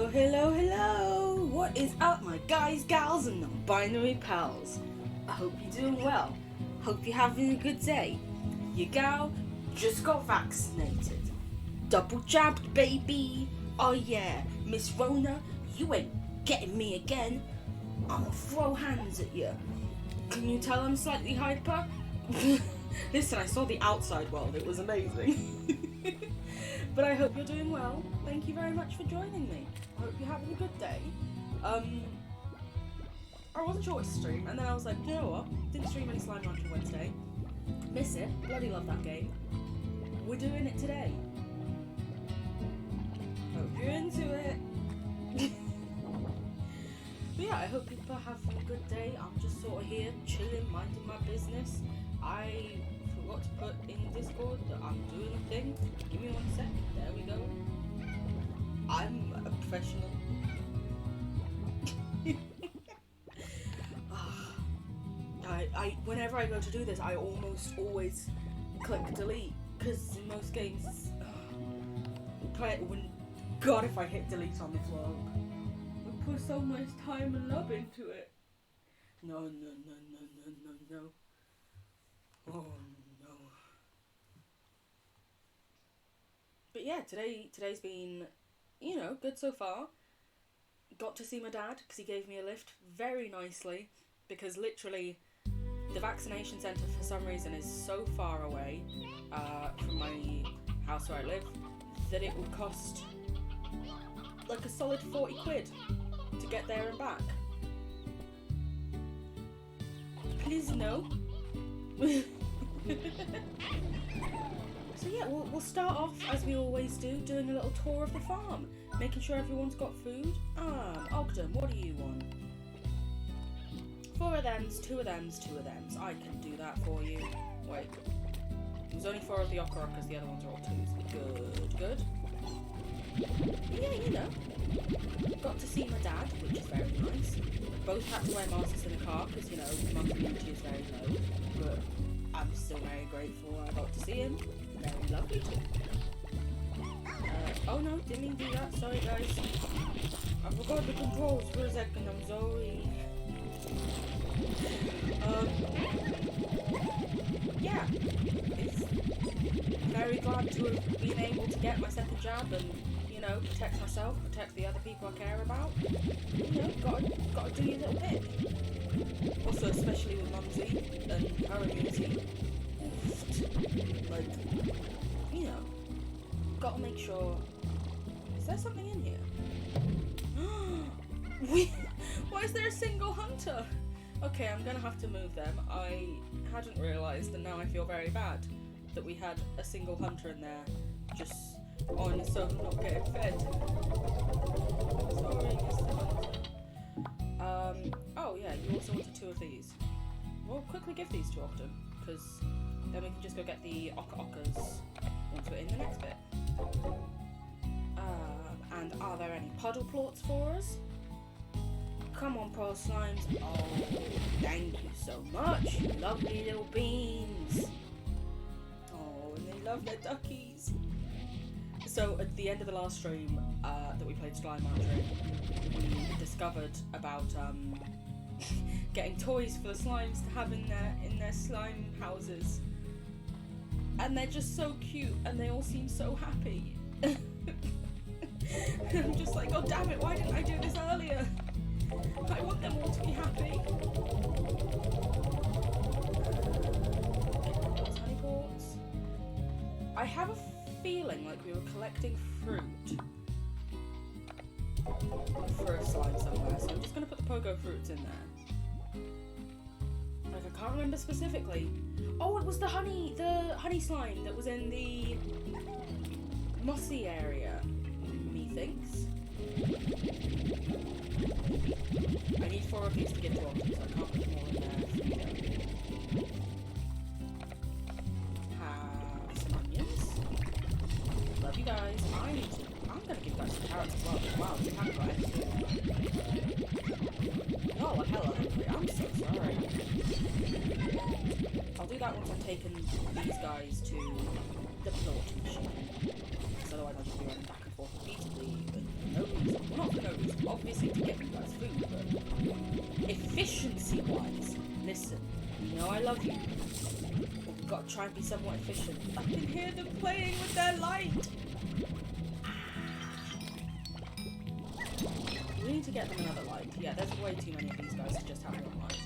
Hello, hello, hello! What is up, my guys, gals, and non-binary pals? I hope you're doing well. Hope you're having a good day. Your gal just got vaccinated. Double jabbed, baby! Oh yeah, Miss Rona, you ain't getting me again. I'ma throw hands at you. Can you tell I'm slightly hyper? Listen, I saw the outside world, it was amazing. But I hope you're doing well. Thank you very much for joining me. I hope you're having a good day. I wasn't sure what to stream, and then I was like, you know what? Didn't stream any Slime Rancher Wednesday. Miss it. Bloody love that game. We're doing it today. Hope you're into it. But yeah, I hope people are having a good day. I'm just sort of here, chilling, minding my business. I forgot to put in Discord that I'm doing a thing. Give me 1 sec. There we go. I'm a professional. Whenever I go to do this, I almost always click delete, because in most games, God, if I hit delete on this world, we put so much time and love into it. No. Oh no. But yeah, today's been, good so far. Got to see my dad because he gave me a lift very nicely, because literally the vaccination centre for some reason is so far away from my house where I live that it would cost like a solid 40 quid to get there and back. Please no. So yeah, we'll start off as we always do, doing a little tour of the farm, making sure everyone's got food. Ogden, what do you want? 4 of thems, 2 of thems, 2 of thems. I can do that for you. Wait, there's only 4 of the Okarockas, the other ones are all 2s. Good. Yeah, got to see my dad, which is very nice. Both had to wear masks in the car because, mum's immunity is very low, but I'm still very grateful I got to see him. Very lovely too. Oh no, didn't mean to do that, sorry guys. I forgot the controls for a second, I'm sorry. Yeah, it's very glad to have been able to get my second jab and, protect myself, protect the other people I care about. Gotta do your little bit. Also, especially with Mumsy and her immunity. Gotta make sure. Is there something in here? Why is there a single hunter? Okay, I'm gonna have to move them. I hadn't realised, and now I feel very bad that we had a single hunter in there just on its own, not getting fed. Sorry, Mr. Hunter. Oh yeah, you also wanted 2 of these. We'll quickly give these to Ogden, because then we can just go get the Okas once we're in the next bit. And are there any puddle plorts for us? Come on, Pearl Slimes. Oh, thank you so much. Lovely little beans. Oh, and they love their duckies. So, at the end of the last stream that we played Slime Rancher, we discovered about getting toys for the slimes to have in their slime houses. And they're just so cute, and they all seem so happy. I'm just like, oh damn it, why didn't I do this earlier? I want them all to be happy. Those honey ports. I have a feeling like we were collecting fruit for a slime somewhere, so I'm just gonna put the pogo fruits in there. Like, I can't remember specifically. Oh, it was the honey slime that was in the mossy area, methinks. I need 4 of these to get to Ogden, so I can't put more in there. Have some onions. Love you guys. I'm gonna give guys some carrots as well. Wow, we haven't got anything. Oh, hell, I'm so sorry. I'll do that once I've taken these guys to the plot machine. Because otherwise I'll just be running back and forth repeatedly with no reason. reason. Well, not for no reason. Obviously to get you guys food, but efficiency-wise, listen, you know I love you. But we've got to try and be somewhat efficient. I can hear them playing with their light. We need to get them another light. Yeah, there's way too many of these guys to just have one light.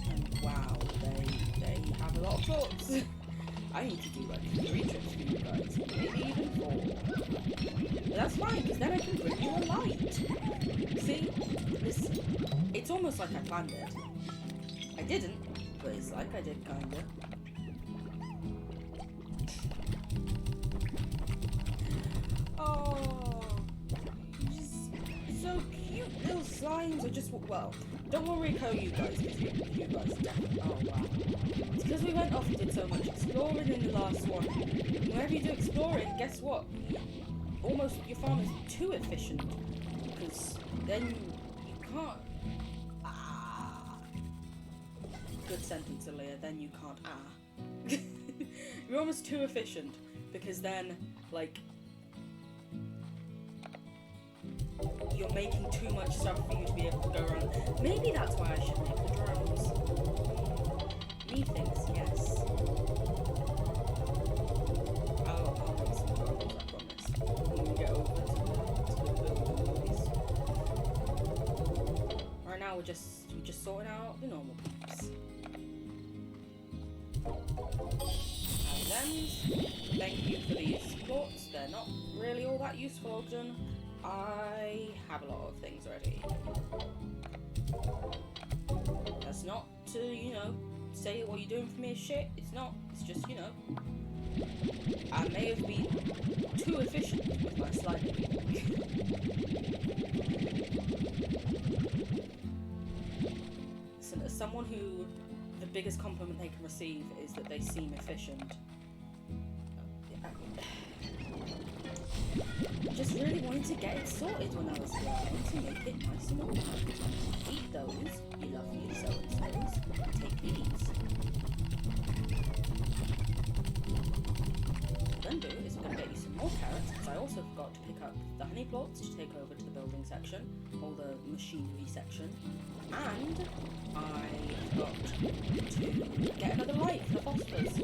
And wow, they have a lot of thoughts. I need to do like 3 trips for you guys, maybe even 4. But that's fine, because then I can bring you a light. See? Listen, it's almost like I planned it. I didn't, but it's like I did, kinda. Oh, just so cute little slimes are just, well, don't worry about you guys, because you guys definitely, oh wow. It's because we went off and did so much exploring in the last one. And whenever you do exploring, guess what? Almost your farm is too efficient, because then you can't, good sentence, Aaliyah, then you can't, You're almost too efficient, because then, like, you're making too much stuff for you to be able to go around. Maybe that's why I should make the drones. Methinks, yes. I'll make some drones, I promise. When we get over to the buildings. Right now we're just sorting out the normal peeps. And thank you for these supports. They're not really all that useful, Ogden. I have a lot of things already. That's not to, you know, say what you're doing for me is shit. It's not. It's just, you know, I may have been too efficient with my sliding. Listen, as someone who the biggest compliment they can receive is that they seem efficient, I just really wanted to get it sorted when I was here. I wanted to make it nice and all. Eat those, you lovely so-and-sos. Take these. What I'm going to do is I'm going to get you some more carrots, because I also forgot to pick up the honey plots to take over to the building section, or the machinery section, and I forgot to get another light for the phosphors,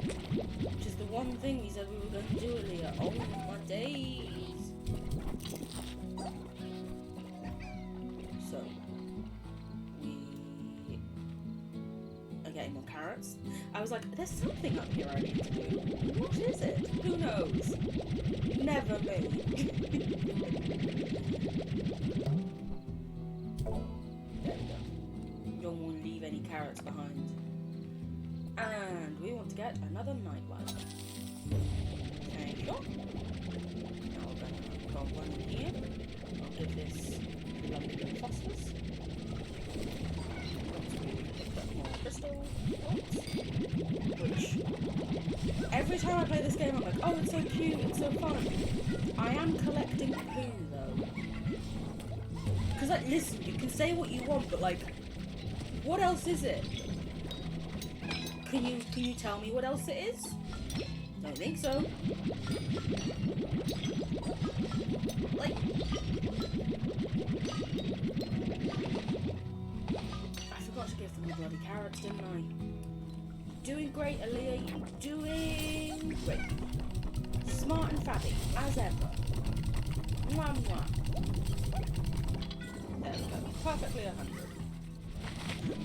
which is the one thing we said we were going to do earlier. Oh my days! So, we are getting more carrots. I was like, there's something up here I need to do. What is it? Who knows? Never me. There we go. Don't want to leave any carrots behind. And we want to get another nightlight. Thank you. Now we're going to go one in here. I'll give this lovely little phosphorus. Pick up more crystal bolts. Which, every time I play this game I'm like, oh, it's so cute, it's so fun. I am collecting poo though. Because like, listen, you can say what you want, but like, what else is it? Can you tell me what else it is? Don't think so. Like, I forgot to give them the bloody carrots, didn't I? You're doing great, Aaliyah. You're doing great. Smart and fabby, as ever. Mwah mwah. There we go. Perfectly 100.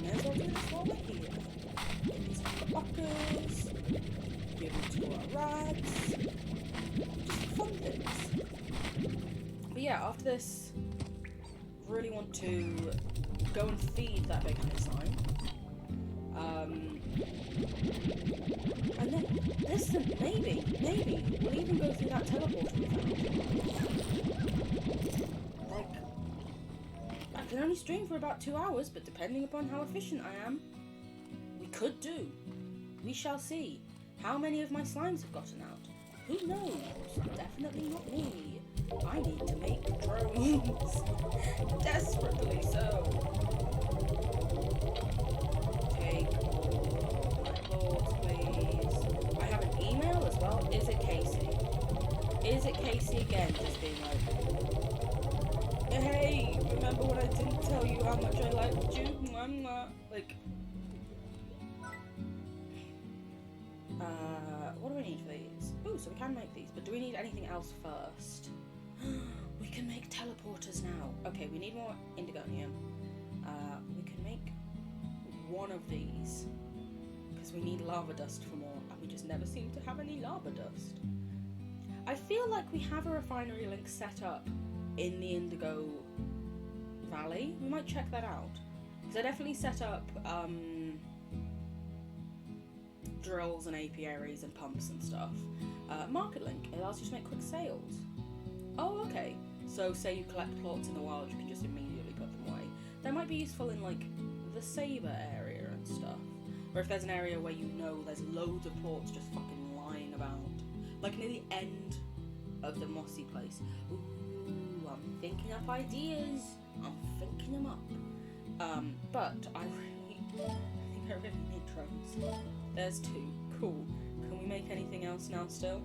May as well do this while we're here. Give these fuckers. Give them to our rats. Just fun things. But yeah, after this, really want to go and feed that big honey slime. And then, listen, maybe, we'll even go through that teleport we found. Like, I can only stream for about 2 hours, but depending upon how efficient I am, we could do. We shall see. How many of my slimes have gotten out? Who knows? Definitely not me. I need to make drones. Desperately so. Take all my bolts, please. I have an email as well. Is it Casey? Is it Casey again, just being like, hey, remember when I didn't tell you how much I liked you? Like, what do we need for these? Ooh, so we can make these, but do we need anything else first? We can make teleporters now. Okay, we need more indigonium. We can make one of these, because we need lava dust for more, and we just never seem to have any lava dust. I feel like we have a refinery link set up in the Indigo Valley. We might check that out. Because I definitely set up drills and apiaries and pumps and stuff. Market link, it allows you to make quick sales. Oh, okay. So say you collect plots in the wild, you can just immediately put them away. That might be useful in like the Sabre area and stuff. Or if there's an area where you know there's loads of plots just fucking lying about. Like near the end of the mossy place. Ooh, I'm thinking up ideas. I'm thinking them up. But I think I really need drones. There's 2. Cool. Can we make anything else now still?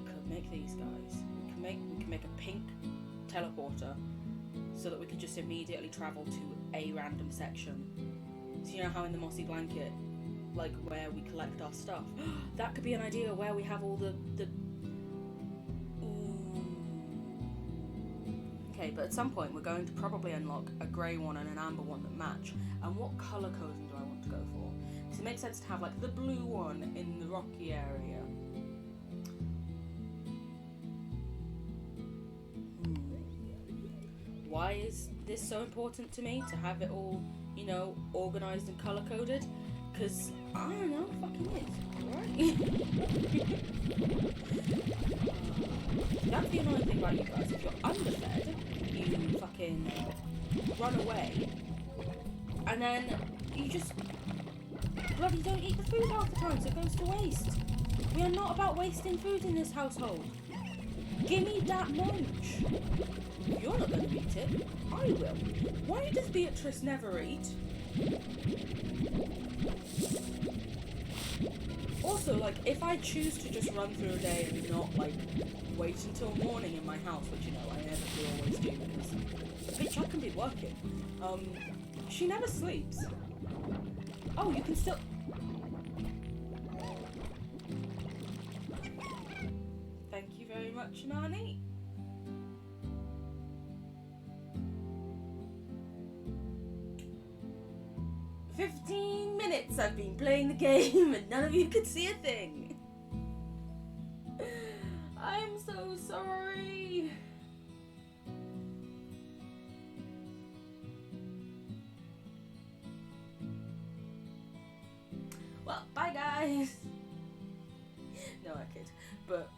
Could make these guys. We can make a pink teleporter so that we could just immediately travel to a random section. So you know how in the mossy blanket, like where we collect our stuff, that could be an idea where we have all the Okay, but at some point we're going to probably unlock a grey one and an amber one that match. And what colour coding do I want to go for? Because it makes sense to have like the blue one in the rocky area. Why is this so important to me, to have it all, you know, organised and colour coded? Because, I don't know, fucking is, right? That's the annoying thing about you guys. If you're underfed, you fucking run away, and then you just bloody don't eat the food half the time, so it goes to waste. We are not about wasting food in this household. Give me that munch. If you're not going to eat it, I will. Why does Beatrice never eat? Also, like, if I choose to just run through a day and not, like, wait until morning in my house, which, you know, I never do always do, because, bitch, I can be working. She never sleeps. Oh, you can still... Thank you very much, Nani. "15 minutes I've been playing the game and none of you could see a thing. I'm so sorry." Well, bye guys. No, I kid. But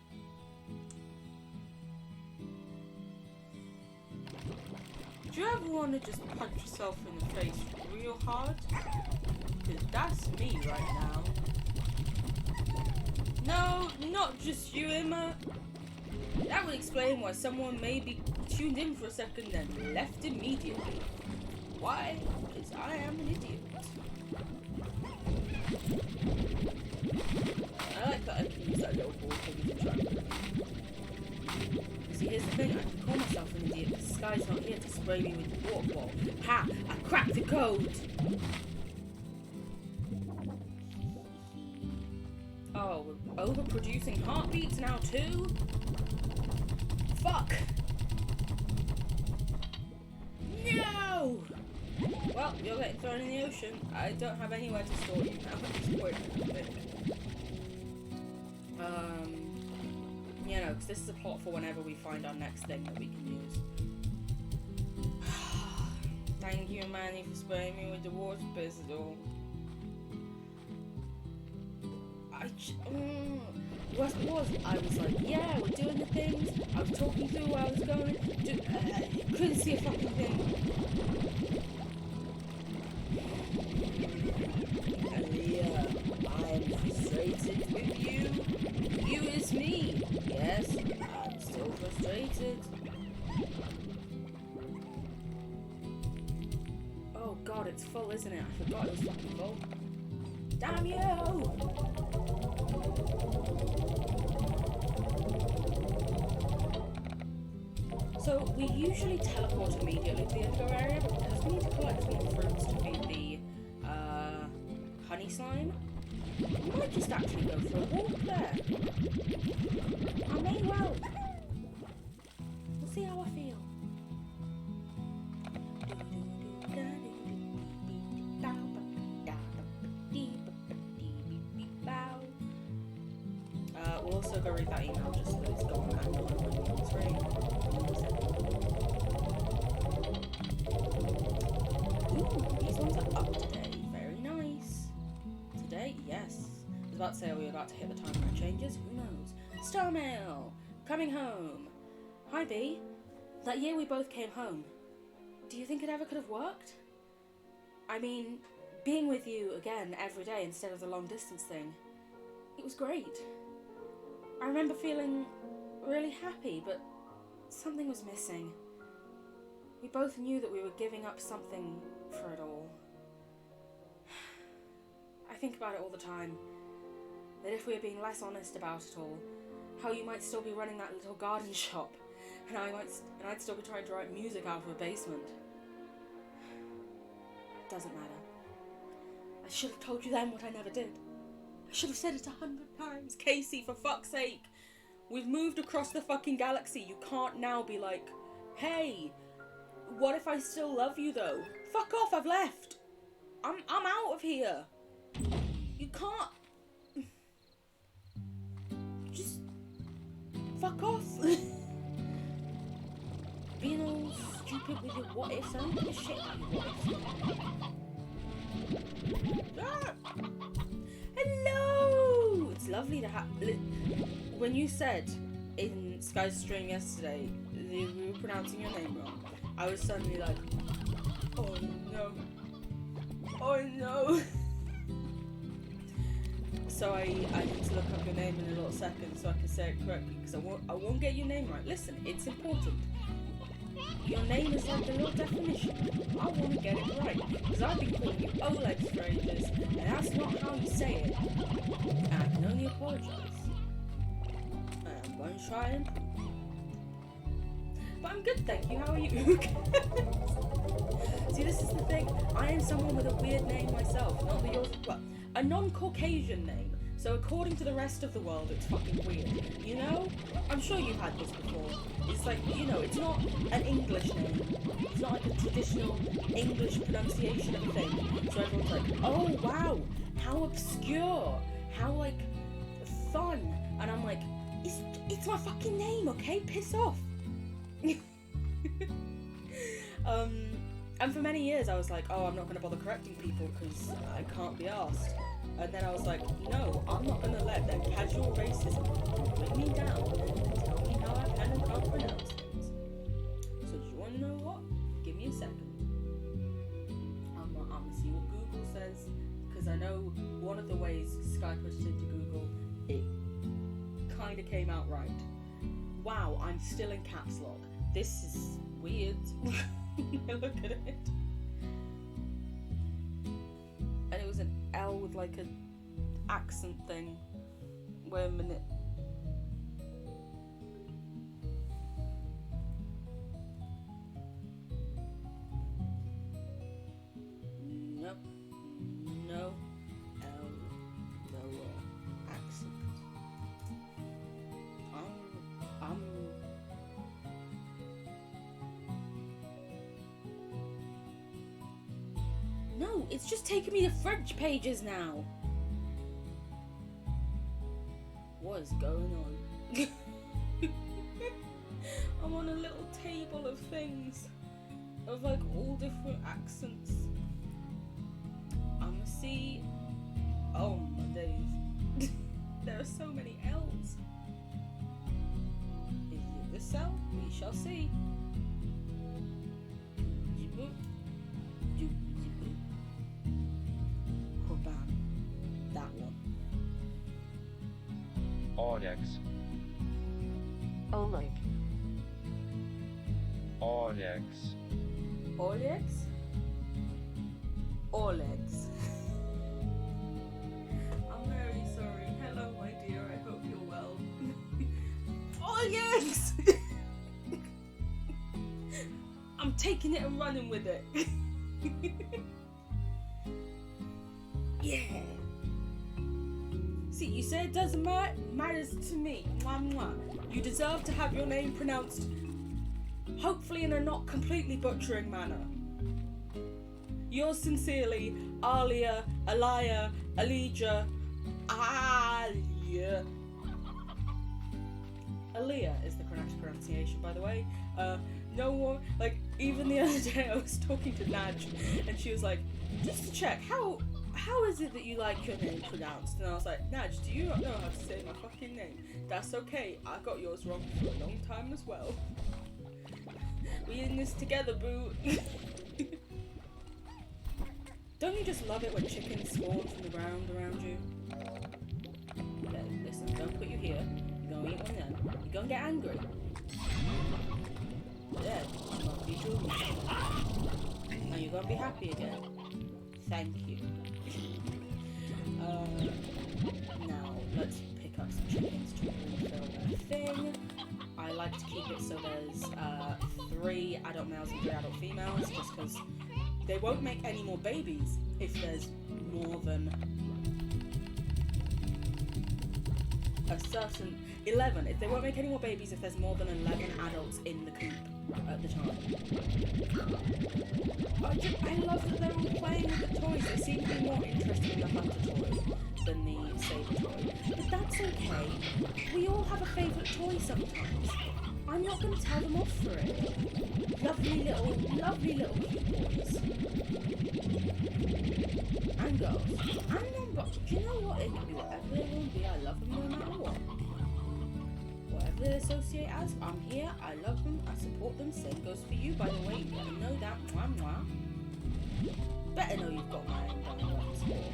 do you ever want to just punch yourself in the face real hard? Because that's me right now. No, not just you, Emma. That would explain why someone maybe tuned in for a second and left immediately. Why? Because I am an idiot. I like that I can use that little ball thing to try. See, here's the thing, I can call myself an idiot because this guy's not here to spray me with the water ball. Ha! I cracked the code! Oh, we're overproducing heartbeats now too? Fuck! No! Well, you're getting thrown in the ocean. I don't have anywhere to store you now at this point, I think. You know, because this is a plot for whenever we find our next thing that we can use. Thank you, Manny, for spraying me with the water pistol. What was I was like, yeah, we're doing the things. I was talking through where I was going. Couldn't see a fucking thing. Aaliyah, I'm frustrated with you. You is me. Yes, I'm still frustrated. Oh god, it's full, isn't it? I forgot it was fucking full. Damn you! So we usually teleport immediately to the Indigo area, but because we need to collect more fruits to feed the honey slime, we might just actually go for a walk there. I may well. We'll see how I feel. We'll also go read that email just so that it's gone and not on my screen. Ooh, these ones are up today. Very nice. Today, yes. I was about to say, are we about to hit the time where it changes? Who knows? Star mail! Coming home. Hi, B. That year we both came home. Do you think it ever could have worked? I mean, being with you again every day instead of the long distance thing. It was great. I remember feeling really happy, but something was missing. We both knew that we were giving up something for it all. I think about it all the time. That if we had been less honest about it all, how you might still be running that little garden shop, and I'd still be trying to write music out of a basement. Doesn't matter. I should have told you then what I never did. I should have said it 100 times. Casey, for fuck's sake. We've moved across the fucking galaxy. You can't now be like, hey, what if I still love you though? Fuck off, I've left. I'm out of here. You can't. Just fuck off. Being all stupid with your what ifs. I don't give a shit about your what ifs. Ah! Hello! It's lovely to have. When you said in Sky's stream yesterday we were pronouncing your name wrong, I was suddenly like, oh no. Oh no. So I need to look up your name in a little second so I can say it correctly, because I won't get your name right. Listen, it's important. Your name is like a little definition. I want to get it right, because I've been calling you Olex for ages, and that's not how you say it. And I can only apologise. And I'm going to try and improve. But I'm good, thank you. How are you? See, this is the thing. I am someone with a weird name myself. Not that yours, well, a non-Caucasian name. So according to the rest of the world, it's fucking weird. You know? I'm sure you've had this before. It's like, you know, it's not an English name. It's not like a traditional English pronunciation of a thing. So everyone's like, oh wow, how obscure, how like fun. And I'm like, it's my fucking name, okay? Piss off. And for many years I was like, oh, I'm not going to bother correcting people because I can't be arsed. And then I was like, no, I'm not going to let their casual racism bring me down and tell me how I can and can't pronounce things. So do you want to know what? Give me a second. I'm going to see what Google says, because I know one of the ways Sky put it into Google, it kind of came out right. Wow, I'm still in caps lock. This is weird. Look at it. And it was an L with like an accent thing. Wait a minute. Nope. No L. No accent. No, it's just taking me to French pages now. What is going on? I'm on a little table of things, of like all different accents. I'ma see. Oh my days. There are so many L's. Is it this L? We shall see. That one. Olex. Oleg. Olex. Olex? Olex. I'm very sorry. Hello, my dear. I hope you're well. Olex! taking it and running with it. Yeah. See, you say it doesn't matters to me. Mwah, mwah. You deserve to have your name pronounced, hopefully in a not completely butchering manner. Yours sincerely, Alia, Aaliyah. Aaliyah is the correct pronunciation, by the way. No one, like, even the other day I was talking to Naj, and she was like, just to check, how is it that you like your name pronounced? And I was like, Naj, do you not know how to say my fucking name? That's okay, I got yours wrong for a long time as well. We in this together, boo. Don't you just love it when chickens spawn from the ground around you? Yeah, listen, don't put you here. You're gonna eat one then. You're gonna get angry. Yeah, you're gonna be true. Now you're gonna be happy again. Thank you. Now let's pick up some chickens to refill their thing. I like to keep it so there's 3 adult males and 3 adult females, just because they won't make any more babies if there's more than a certain 11. If they won't make any more babies if there's more than 11 adults in the coop at the time. I love that they're all playing with the toys. They seem to be more interested in the hunter toy than the saber toy. But that's okay. We all have a favourite toy sometimes. I'm not going to tell them off for it. Lovely little cute boys. And girls. And non-but do you know what? It can be whatever they want to be. I love them no matter what. Whatever they associate as, I'm here, I love them, I support them. Same goes for you, by the way. You better know that. Mwah, mwah. Better know you've got my undying support.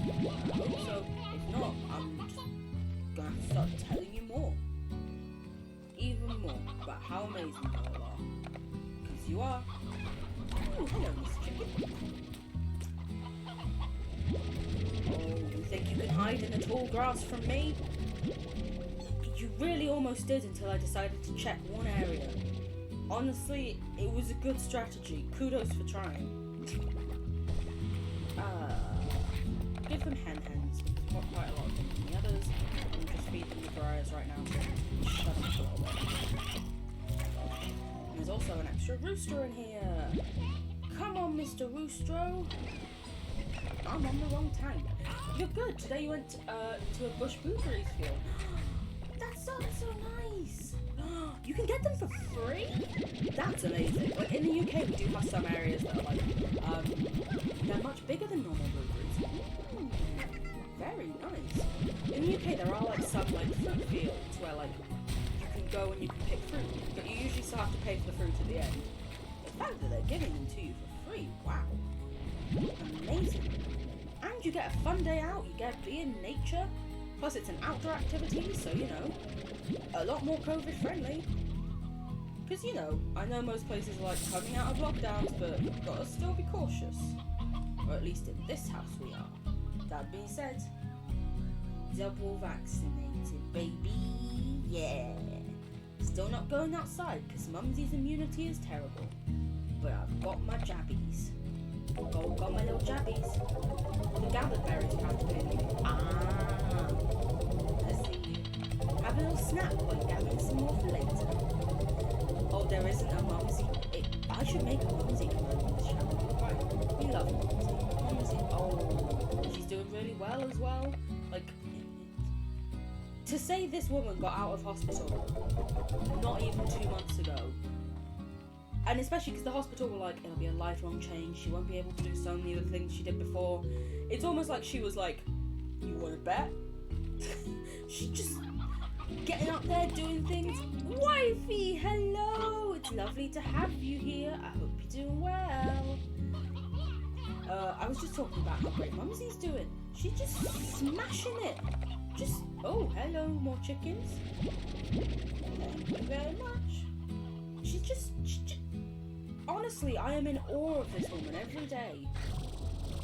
I hope so. If not, I'm just going to start telling you more. Even more about how amazing you all are. Because you are. Oh, hello, Miss Chicken. Oh, you think you can hide in the tall grass from me? You really almost did until I decided to check one area. Honestly, it was a good strategy. Kudos for trying. Give them hens. We've got quite a lot of them than the others. And just feed them the briars right now. Shut up a little bit. And there's also an extra rooster in here. Come on, Mr. Roostro. I'm on the wrong tank. You're good. Today you went to a bush blueberries field. That sounds so nice. You can get them for free? That's amazing. Like in the UK, we do have some areas that are like, they're much bigger than normal blueberries. Ooh, very nice. In the UK, there are like some like fruit fields where like you can go and you can pick fruit, but you usually still have to pay for the fruit at the end. The fact that they're giving them to you for free, wow, amazing. And you get a fun day out. You get to be in nature. Plus, it's an outdoor activity, so, you know, a lot more COVID friendly. Because, you know, I know most places are like coming out of lockdowns, but you've got to still be cautious. Or at least in this house we are. That being said, double vaccinated, baby. Yeah. Still not going outside because Mumsy's immunity is terrible. But I've got my jabbies. Got my little jabbies. The gathered berries practically. I see you. Have a little snack while you're gathering some more for later. Oh, there isn't a Mumsy. I should make a Mumsy command on this channel. Right. We love Mumsy. Mumsy. Oh, she's doing really well as well. Like, to say this woman got out of hospital not even 2 months ago. And especially because the hospital were like, it'll be a lifelong change, she won't be able to do so many of the things she did before. It's almost like she was like, you want to bet? She's just getting up there doing things. Wifey, hello! It's lovely to have you here. I hope you're doing well. I was just talking about how great Mumsy's doing. She's just smashing it. Just, oh, hello, more chickens. Thank you very much. She just honestly, I am in awe of this woman every day.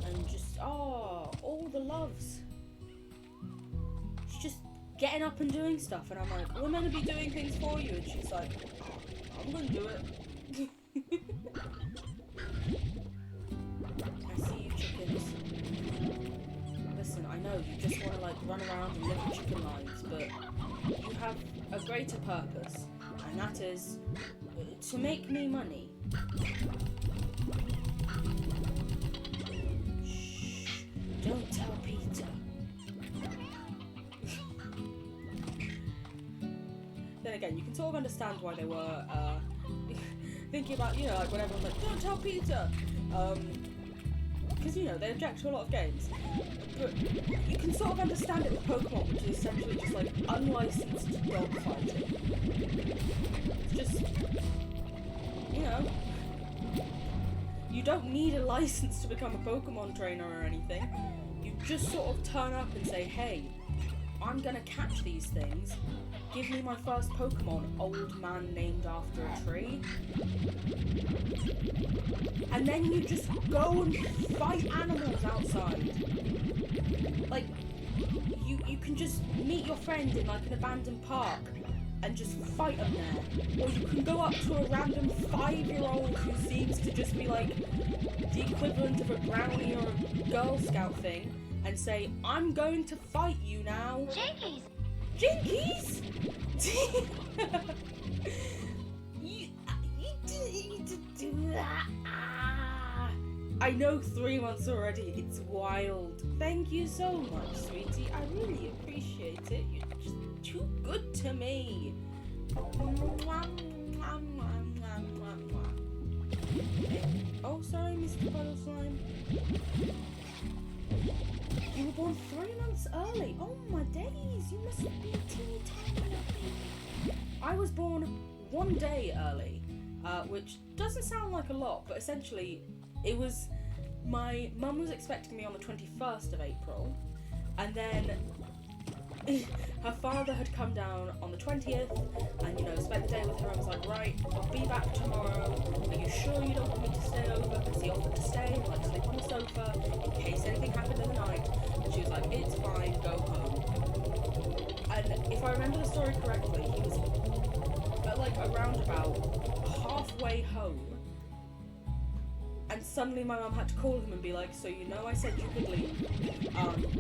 And just, all the loves. She's just getting up and doing stuff, and I'm like, we're meant to be doing things for you, and she's like, I'm gonna do it. I see you chickens. Listen, I know you just want to like run around and live chicken lives, but you have a greater purpose, and that is to make me money. Shh, don't tell Peter. Then again, you can sort of understand why they were thinking about, you know, like when everyone's like, don't tell Peter! Because, you know, they object to a lot of games. But you can sort of understand it with Pokemon, which is essentially just like unlicensed dogfighting. It's just, you know, you don't need a license to become a Pokemon trainer or anything. You just sort of turn up and say, hey, I'm gonna catch these things. Give me my first Pokemon, old man named after a tree. And then you just go and fight animals outside. Like, you can just meet your friend in like an abandoned park and just fight them there. Or you can go up to a random 5-year-old who seems to just be like the equivalent of a brownie or a Girl Scout thing and say, I'm going to fight you now. Jinkies! Jinkies? you didn't need to do that. Ah. I know 3 months already. It's wild. Thank you so much, sweetie. I really appreciate it. You're just too good to me. Oh, sorry, Mr. Puddle Slime. You were born 3 months early. Oh my days, you must be a teeny tiny baby. I was born 1 day early, which doesn't sound like a lot, but essentially it was, my mum was expecting me on the 21st of April, and then her father had come down on the 20th, and, you know, spent the day with her. I was like, right, I'll be back tomorrow. Are you sure you don't want me to stay over? Because he offered to stay and like sleep on the sofa in case anything happened in the night. And she was like, it's fine, go home. And if I remember the story correctly, he was at like around about halfway home. And suddenly my mum had to call him and be like, so you know I said you could leave.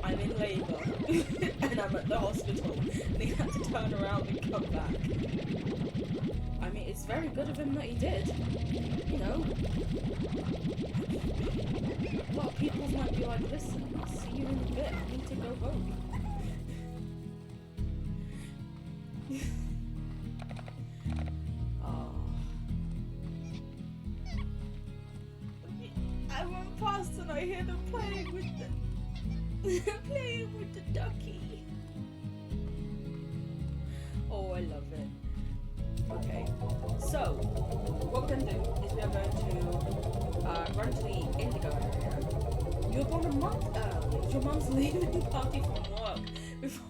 I'm in labour and I'm at the hospital. And he had to turn around and come back. I mean, it's very good of him that he did. You know. A lot of people might be like, listen, I'll see you in a bit. I need to go home. I run past and I hear them playing with the ducky. Oh, I love it. Okay, so what we're going to do is we are going to run to the Indigo area. You were born a month early. Your mum's leaving the party from work before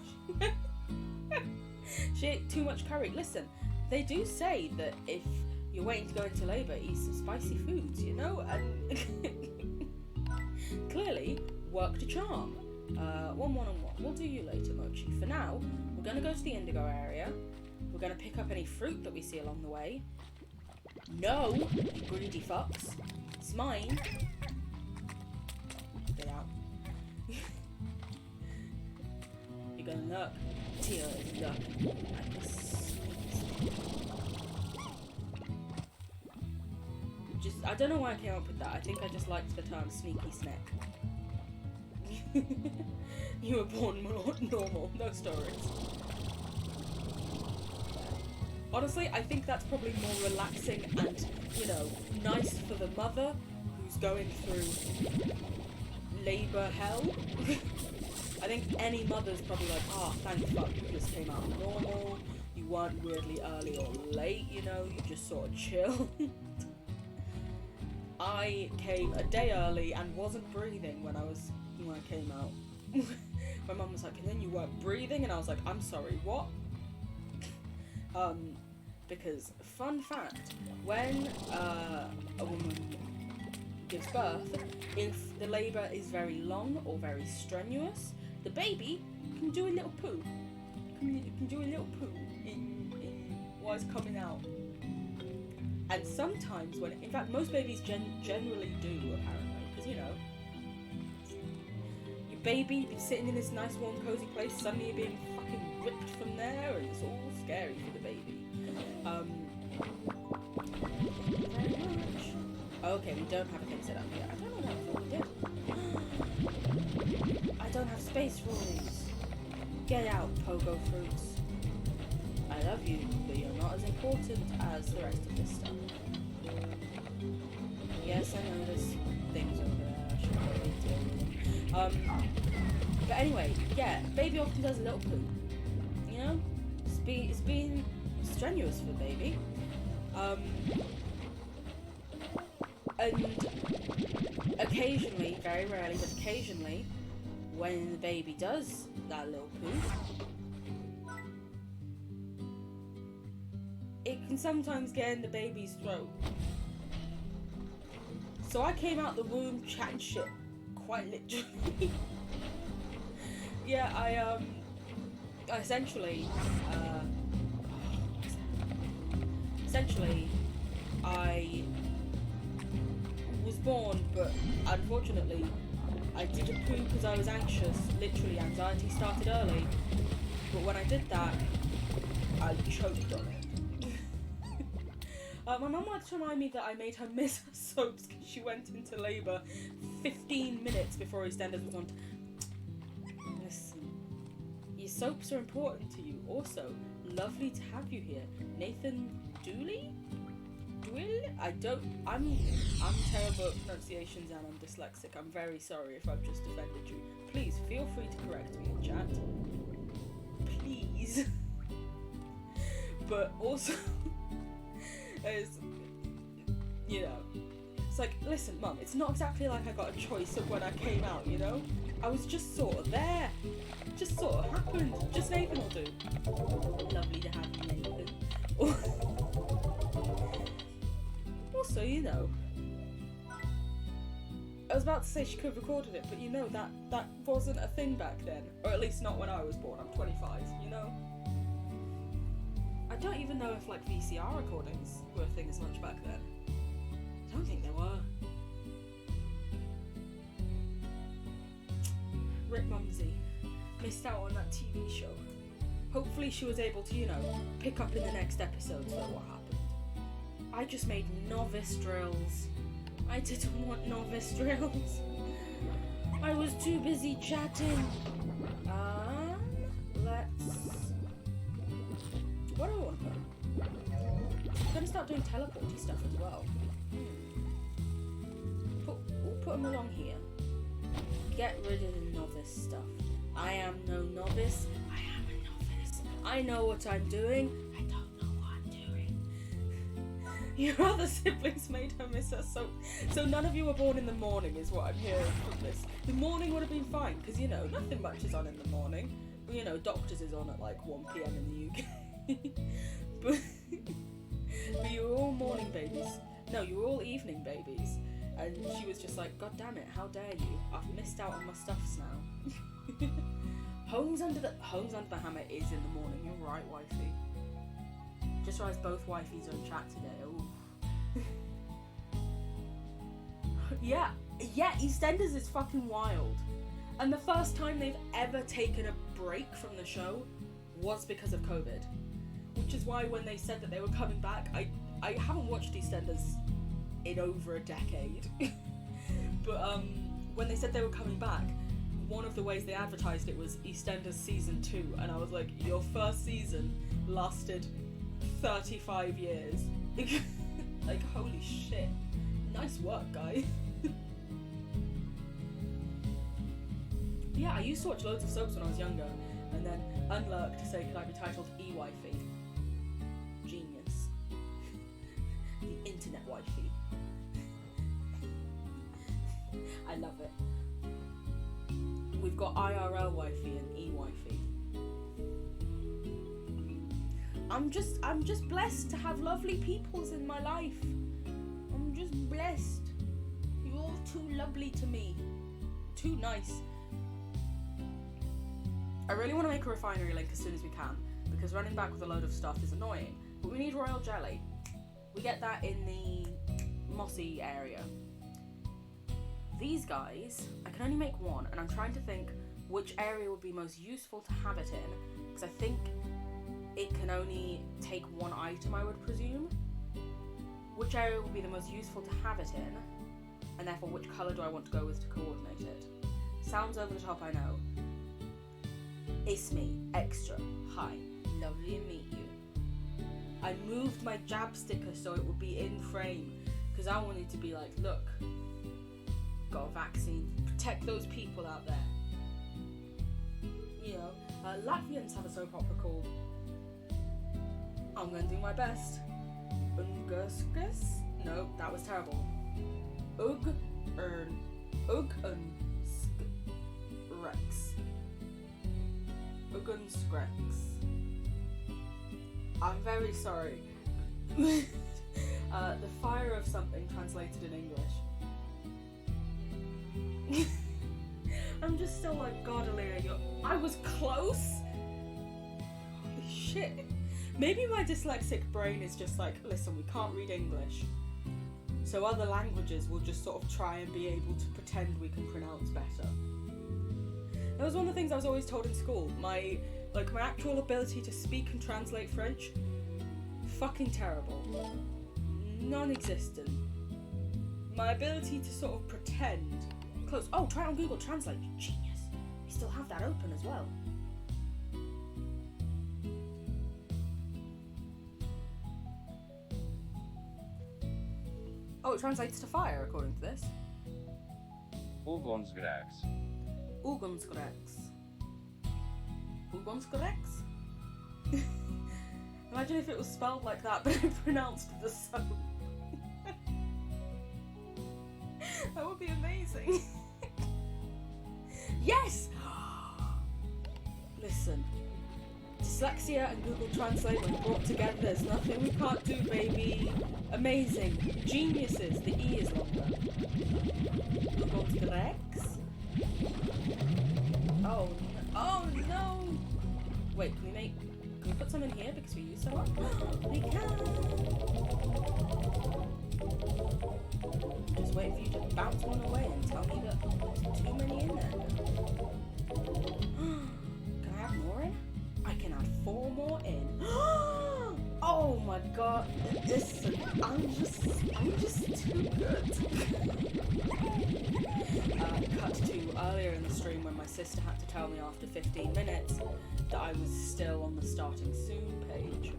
she ate too much curry. Listen, they do say that if you're waiting to go into labour, eat some spicy foods, you know? And clearly, work to charm. One-on-one. We'll do you later, Mochi. For now, we're going to go to the Indigo area. We're going to pick up any fruit that we see along the way. No, you greedy fucks. It's mine. Get out. You're going to look. Teal is duck. I don't know why I came up with that. I think I just liked the term sneaky snack. You were born normal, no stories. Honestly, I think that's probably more relaxing and, you know, nice for the mother who's going through labour hell. I think any mother's probably like, oh, thank fuck, you just came out normal, you weren't weirdly early or late, you know, you just sort of chill. I came a day early and wasn't breathing when I came out. My mum was like, and then you weren't breathing? And I was like, I'm sorry, what? Because, fun fact, when a woman gives birth, if the labour is very long or very strenuous, the baby can do a little poo. Can do a little poo in while it's coming out. And sometimes in fact most babies generally do, apparently, because you know, your baby, you've been sitting in this nice warm cozy place, suddenly you're being fucking ripped from there, and it's all scary for the baby. Thank you very much. Okay, we don't have a thing set up yet. I don't know what we did. I don't have space for all these. Get out, pogo fruits. I love you, but you're not as important as the rest of this stuff. Yes, I know there's things over there. I should probably deal with them. But anyway, yeah, baby often does a little poo. You know, it's been strenuous for baby. And occasionally, very rarely, but occasionally, when the baby does that little poo, it can sometimes get in the baby's throat. So I came out the womb chatting shit, quite literally. Yeah, I essentially, I was born, but unfortunately, I didn't poo because I was anxious. Literally, anxiety started early. But when I did that, I choked on it. My mum wanted to remind me that I made her miss her soaps because she went into labour 15 minutes before EastEnders was on. Listen, your soaps are important to you. Also, lovely to have you here, Nathan Dooley. I'm terrible at pronunciations and I'm dyslexic. I'm very sorry if I've just offended you. Please feel free to correct me in chat. Please. But also, as you know, it's like, listen, Mum, it's not exactly like I got a choice of when I came out, you know? I was just sort of there. Just sort of happened. Just Nathan will do. Lovely to have you, Nathan. Also, you know, I was about to say she could have recorded it, but you know, that wasn't a thing back then. Or at least not when I was born. I'm 25, you know? I don't even know if, like, VCR recordings were a thing as much back then. I don't think they were. Rip Mumsy. Missed out on that TV show. Hopefully she was able to, you know, pick up in the next episodes though what happened. I just made novice drills. I didn't want novice drills. I was too busy chatting. What do I want to put? I'm gonna start doing teleporty stuff as well. We'll put them along here. Get rid of the novice stuff. I am no novice. I am a novice. I know what I'm doing. I don't know what I'm doing. Your other siblings made her miss her so none of you were born in the morning is what I'm hearing from this. The morning would have been fine because, you know, nothing much is on in the morning. Well, you know, Doctors is on at like 1 PM in the UK. but you were all morning babies. No, you were all evening babies. And she was just like, God damn it, how dare you? I've missed out on my stuffs now. Homes under the hammer is in the morning. You're right, wifey. Just realised both wifeys are in chat today. Ooh. yeah, EastEnders is fucking wild. And the first time they've ever taken a break from the show was because of COVID. Which is why when they said that they were coming back, I haven't watched EastEnders in over a decade. But when they said they were coming back, one of the ways they advertised it was EastEnders season 2, and I was like, your first season lasted 35 years. Like, holy shit. Nice work, guys. Yeah, I used to watch loads of soaps when I was younger, and then unlurk to say, could I be titled E-Wifey? Genius. The internet wifey. I love it. We've got IRL wifey and E-Wifey. I'm just blessed to have lovely peoples in my life. I'm just blessed. You're all too lovely to me. Too nice. I really want to make a refinery link as soon as we can, because running back with a load of stuff is annoying. But we need royal jelly. We get that in the mossy area. These guys, I can only make one, and I'm trying to think which area would be most useful to have it in, because I think it can only take one item, I would presume. Which area would be the most useful to have it in, and therefore which colour do I want to go with to coordinate it? Sounds over the top, I know. It's me, Extra. Hi, lovely to meet you. I moved my jab sticker so it would be in frame, because I wanted to be like, look, got a vaccine, protect those people out there. You know, Latvians have a soap opera called, I'm going to do my best, Unguskus? No, that was terrible. Ugunsrex. I'm very sorry. The fire of something translated in English. I'm just still like, God, Aaliyah, I was close? Holy shit. Maybe my dyslexic brain is just like, listen, we can't read English, so other languages will just sort of try and be able to pretend we can pronounce better. That was one of the things I was always told in school. My actual ability to speak and translate French, fucking terrible. Non-existent. My ability to sort of pretend, close. Oh, try it on Google Translate. Genius. We still have that open as well. Oh, it translates to fire, according to this. Ugunsgrēks. Ugunsgrēks. Ugunsgrēks? Imagine if it was spelled like that, but it pronounced the soap. That would be amazing. Yes! Listen. Dyslexia and Google Translate when brought together, there's nothing we can't do, baby. Amazing. Geniuses. The E is longer. Ugunsgrēks? Oh no! Wait, can we put some in here because we use so much? We can! Just wait for you to bounce one away and tell me that there's too many in there. Can I add more in? I can add 4 more in. Oh my god, I'm just too good. Cut to earlier in the stream when my sister had to tell me after 15 minutes that I was still on the starting soon page.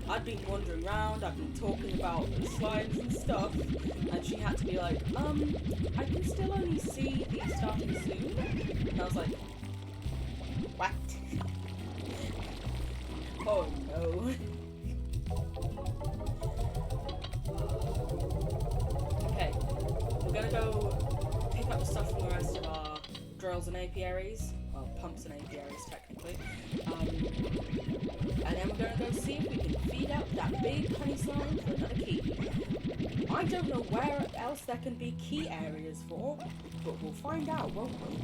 I'd been wandering around, I'd been talking about the slimes and stuff, and she had to be like, I can still only see the starting soon. And I was like, what? Oh no. Okay, we're gonna go pick up the stuff from the rest of our drills and apiaries. Well, pumps and apiaries, technically. And then we're gonna go see if we can feed out that big honey slime for another key. I don't know where else there can be key areas for, but we'll find out, won't we?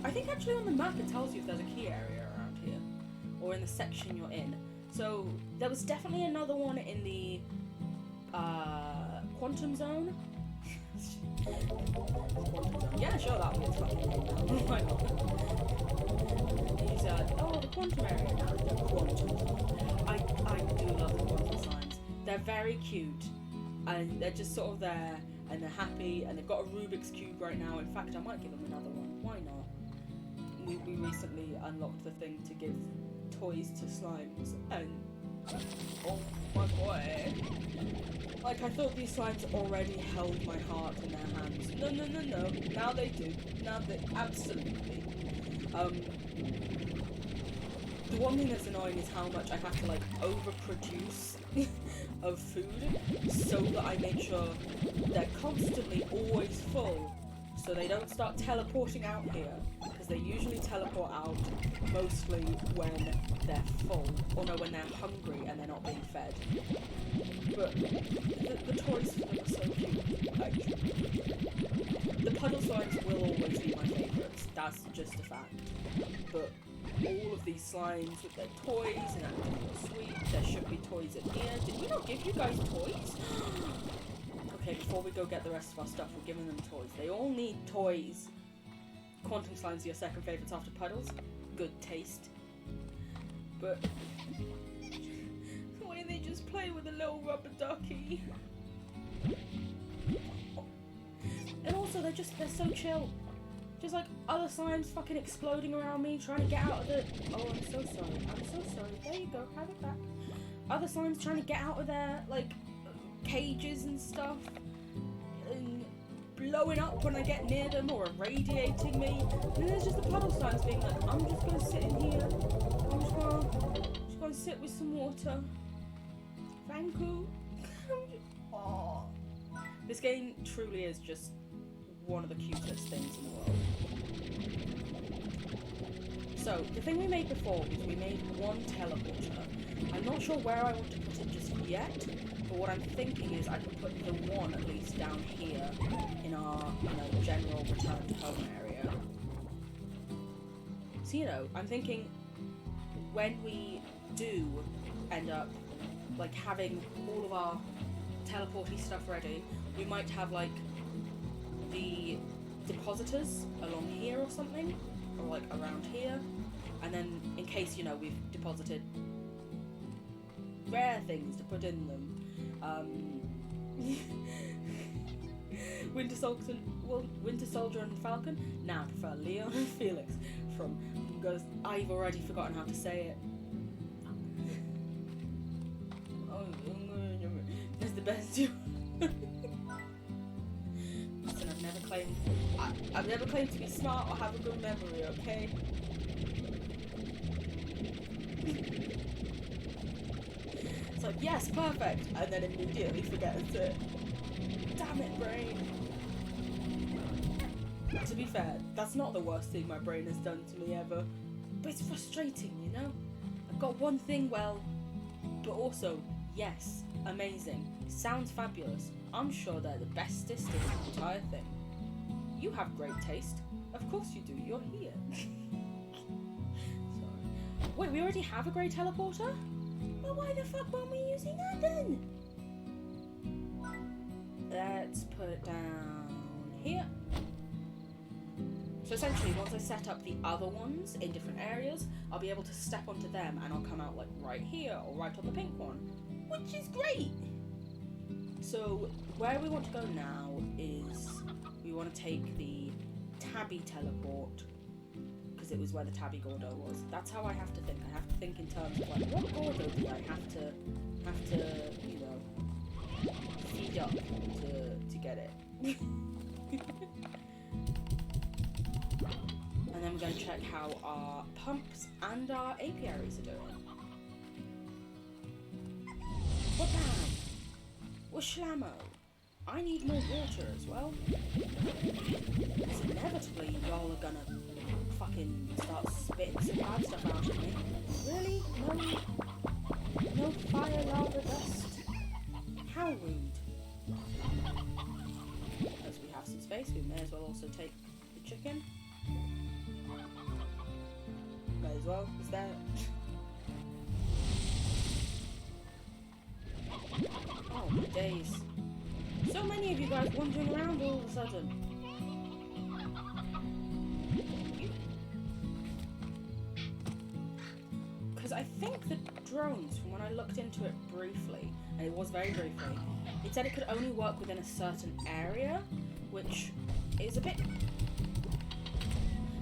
I think actually on the map it tells you if there's a key area around here, or in the section you're in. So there was definitely another one in the quantum zone. Quantum zone. Yeah, sure, that'll be its fucking name now. Why not? He said, oh, the quantum area now. The quantum zone. I do love the quantum slimes. They're very cute, and they're just sort of there, and they're happy, and they've got a Rubik's Cube right now. In fact, I might give them another one. Why not? We recently unlocked the thing to give toys to slimes, and oh my boy, like I thought these slimes already held my heart in their hands. No, now they do. Now they absolutely. The one thing that's annoying is how much I have to like overproduce of food so that I make sure they're constantly always full, so they don't start teleporting out here, because they usually teleport out mostly when they're full, or no, when they're hungry and they're not being fed. But the toys for them are so cute. Like, the puddle slimes will always be my favourites, that's just a fact. But all of these slimes with their toys and acting all sweet. There should be toys in here. Did we not give you guys toys? Okay, before we go get the rest of our stuff, we're giving them toys. They all need toys. Quantum slimes are your second favourites after puddles. Good taste. But the way they just play with a little rubber ducky. And also they're so chill. Just like other slimes fucking exploding around me, trying to get out of the... Oh, I'm so sorry. I'm so sorry. There you go. Have it back. Other slimes trying to get out of their, like, cages and stuff. And blowing up when I get near them or irradiating me. And then there's just the puddle slimes being like, I'm just going to sit in here. I'm just going to sit with some water. Thank you. Oh. This game truly is just one of the cutest things in the world. So, the thing we made before was we made one teleporter. I'm not sure where I want to put it just yet, but what I'm thinking is I can put the one at least down here in our, general return to home area. So, I'm thinking when we do end up, like, having all of our teleporty stuff ready, we might have, like, the depositors along here or something, or like around here, and then in case we've deposited rare things to put in them. Winter Soldier and Falcon. Now I prefer Leon and Felix from because I've already forgotten how to say it. Oh, it's the best. I've never claimed to be smart or have a good memory, okay? It's like, yes, perfect, and then immediately forgets it. Damn it, brain. To be fair, that's not the worst thing my brain has done to me ever. But it's frustrating, I've got one thing well, but also, yes, amazing. Sounds fabulous. I'm sure they're the bestest in the entire thing. You have great taste. Of course you do. You're here. Sorry. Wait, we already have a grey teleporter? Well, why the fuck weren't we using that then? Let's put it down here. So essentially, once I set up the other ones in different areas, I'll be able to step onto them and I'll come out like right here or right on the pink one, which is great. So where we want to go now is we want to take the Tabby Teleport because it was where the Tabby Gordo was. That's how I have to think. I have to think in terms of like what Gordo do I have to feed up to get it. And then we're going to check how our pumps and our apiaries are doing. What bam? Shlamo. I need more water as well. Because inevitably y'all are gonna fucking start spitting some bad stuff out at me. Really? No fire, lava, dust? How rude. As we have some space, we may as well also take the chicken. May as well, is that? Oh my days. So many of you guys wandering around all of a sudden. Because I think the drones, from when I looked into it briefly, and it was very briefly, it said it could only work within a certain area, which is a bit...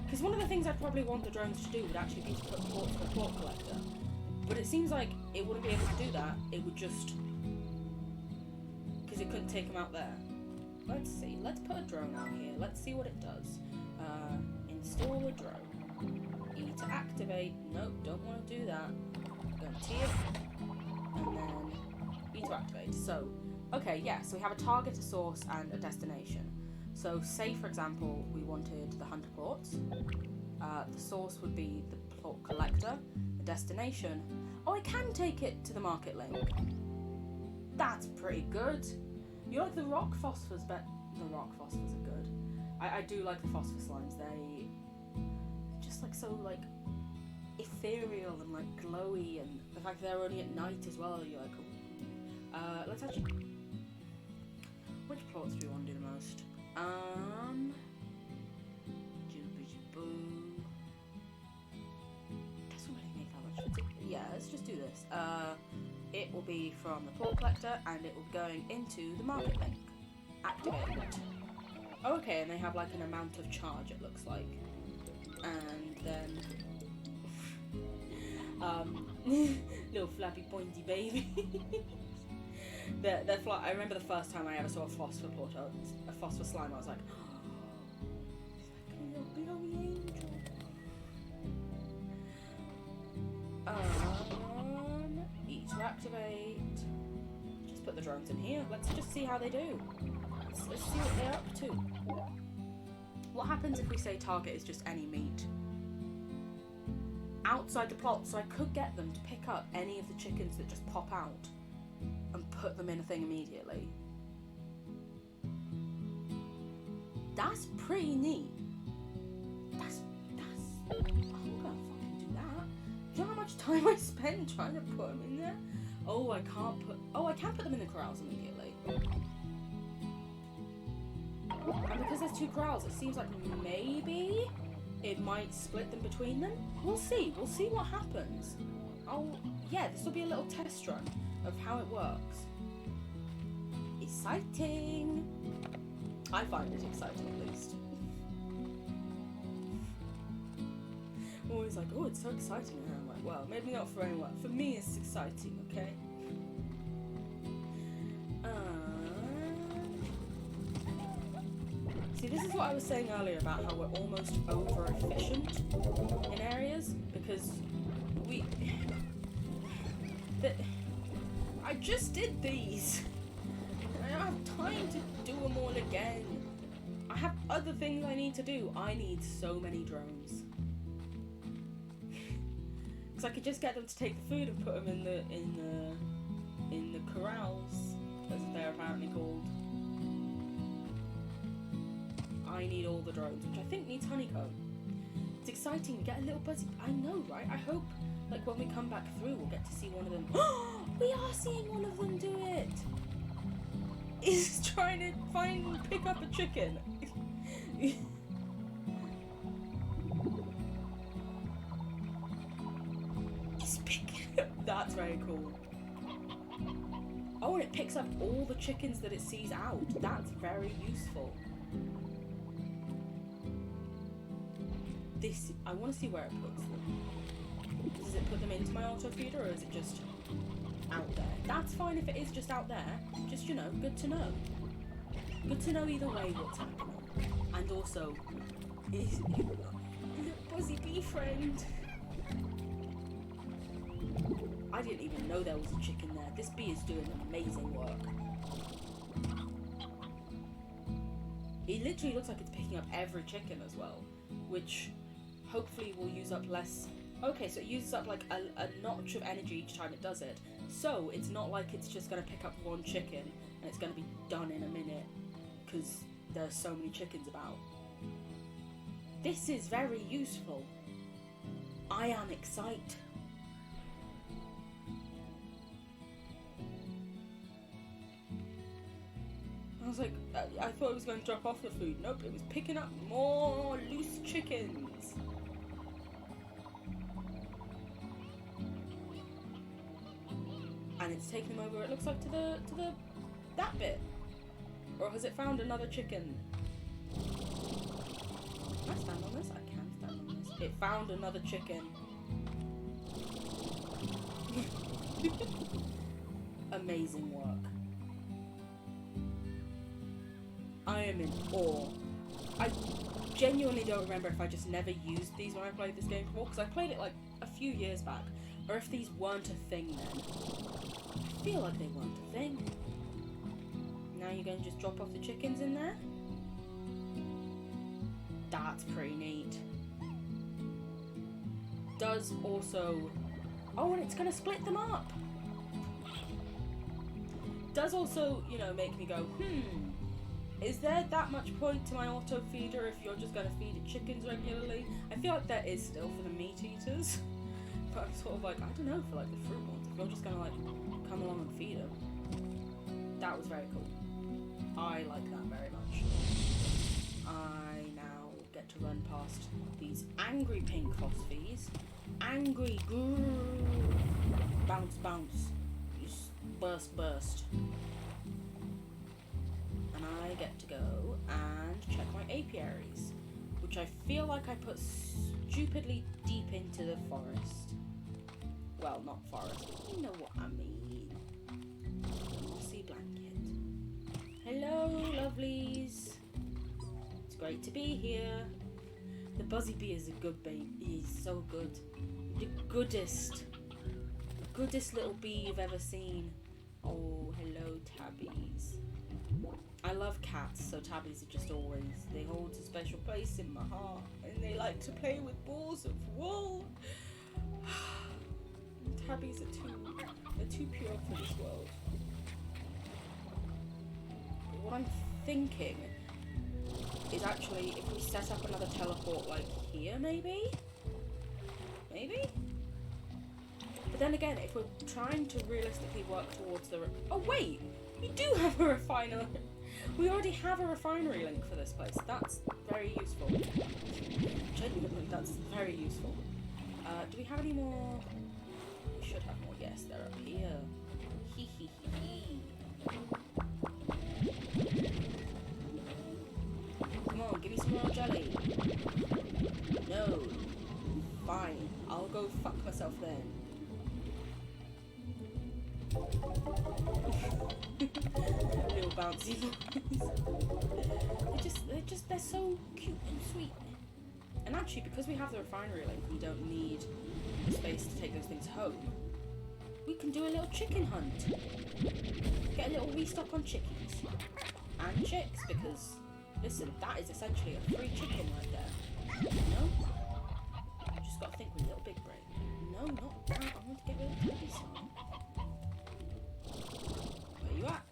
Because one of the things I'd probably want the drones to do would actually be to put ports for a port collector. But it seems like it wouldn't be able to do that, it would just... Because it couldn't take them out there. Let's see, let's put a drone out here, let's see what it does. Install a drone. E to activate, nope, don't want to do that. Go to T, and then E to activate. So, okay, yeah, so we have a target, a source, and a destination. So, say for example, we wanted the 100 ports. The source would be the port collector. The destination, oh, I can take it to the market link. That's pretty good. You like the rock phosphors, but the rock phosphors are good. I do like the phosphor slimes. They just like so like ethereal and like glowy, and the fact they're only at night as well, you're like, ooh. Let's actually... Which plots do we want to do the most? Doesn't really make that much. Yeah, let's just do this. It will be from the plot collector, and it will be going into the market link. Activate. Okay, and they have like an amount of charge, it looks like. And then little flappy pointy baby. they're I remember the first time I ever saw a phosphor slime, I was like, oh, it's like a little glowy angel. E to activate. Just put the drones in here. Let's just see how they do. Let's see what they're up to. What happens if we say target is just any meat? Outside the plot, so I could get them to pick up any of the chickens that just pop out and put them in a thing immediately. That's pretty neat. That's I'm gonna fucking do that. Do you know how much time I spend trying to put them in there? Oh, I can put them in the corrals immediately. And because there's 2 corrals, it seems like maybe it might split them between them. We'll see what happens. Yeah, this will be a little test run of how it works. Exciting! I find it exciting, at least. I'm always like, oh, it's so exciting, and I'm like, well, maybe not for anyone. For me, it's exciting, okay? See, this is what I was saying earlier about how we're almost over-efficient in areas, because I just did these. I don't have time to do them all again. I have other things I need to do. I need so many drones. Because I could just get them to take the food and put them in the corrals, as they're apparently called. I need all the drones, which I think needs honeycomb. It's exciting, we get a little buzzy. I know, right? I hope, like, when we come back through, we'll get to see one of them. We are seeing one of them do it! He's trying to pick up a chicken. He's picking up. That's very cool. Oh, and it picks up all the chickens that it sees out. That's very useful. I want to see where it puts them. Does it put them into my auto feeder, or is it just out there? That's fine if it is just out there. Just, you know, good to know. Good to know either way what's happening. And also, is little buzzy bee friend. I didn't even know there was a chicken there. This bee is doing amazing work. It literally looks like it's picking up every chicken as well, which hopefully will use up less. Okay, so it uses up like a notch of energy each time it does it. So it's not like it's just going to pick up one chicken and it's going to be done in a minute because there's so many chickens about. This is very useful. I am excited. I was like, I thought it was going to drop off the food. Nope, it was picking up more loose chickens. And it's taking them over, it looks like, to that bit. Or has it found another chicken? Can I stand on this? I can stand on this. It found another chicken. Amazing work. I am in awe. I genuinely don't remember if I just never used these when I played this game before, because I played it like a few years back, or if these weren't a thing then. I feel like they weren't a thing. Now you're going to just drop off the chickens in there? That's pretty neat. Does also... Oh, and it's going to split them up! Does also, you know, make me go, is there that much point to my auto feeder if you're just going to feed it chickens regularly? I feel like there is still for the meat eaters. But I'm sort of like, I don't know, for like the fruit ones, if you're just gonna like come along and feed them. That was very cool. I like that very much. I now get to run past these angry pink phosphies. Angry, grrr, bounce, bounce, burst, burst. And I get to go and check my apiaries, which I feel like I put stupidly deep into the forest. Well, not forest, but you know what I mean. Sea blanket. Hello, lovelies. It's great to be here. The Buzzy Bee is a good baby. He's so good. The goodest little bee you've ever seen. Oh, hello, tabbies. I love cats, so tabbies are just always, they hold a special place in my heart, and they like to play with balls of wool. Tabbies are too pure for this world. But what I'm thinking is actually if we set up another teleport like here, maybe? Maybe? But then again, if we're trying to realistically work towards the... Oh wait! We do have a refiner! We already have a refinery link for this place. That's very useful. Genuinely, that's very useful. Do we have any more? We should have more. Yes, they're up here. Hee hee hee hee. Come on, give me some more jelly. No. Fine. I'll go fuck myself then. Little bouncy boys. They're so cute and sweet. And actually, because we have the refinery link, we don't need the space to take those things home. We can do a little chicken hunt. Get a little restock on chickens. And chicks, because, listen, that is essentially a free chicken right there. No? Just gotta think with a little big brain. No, not that. I want to get rid of tabbies. Where you at?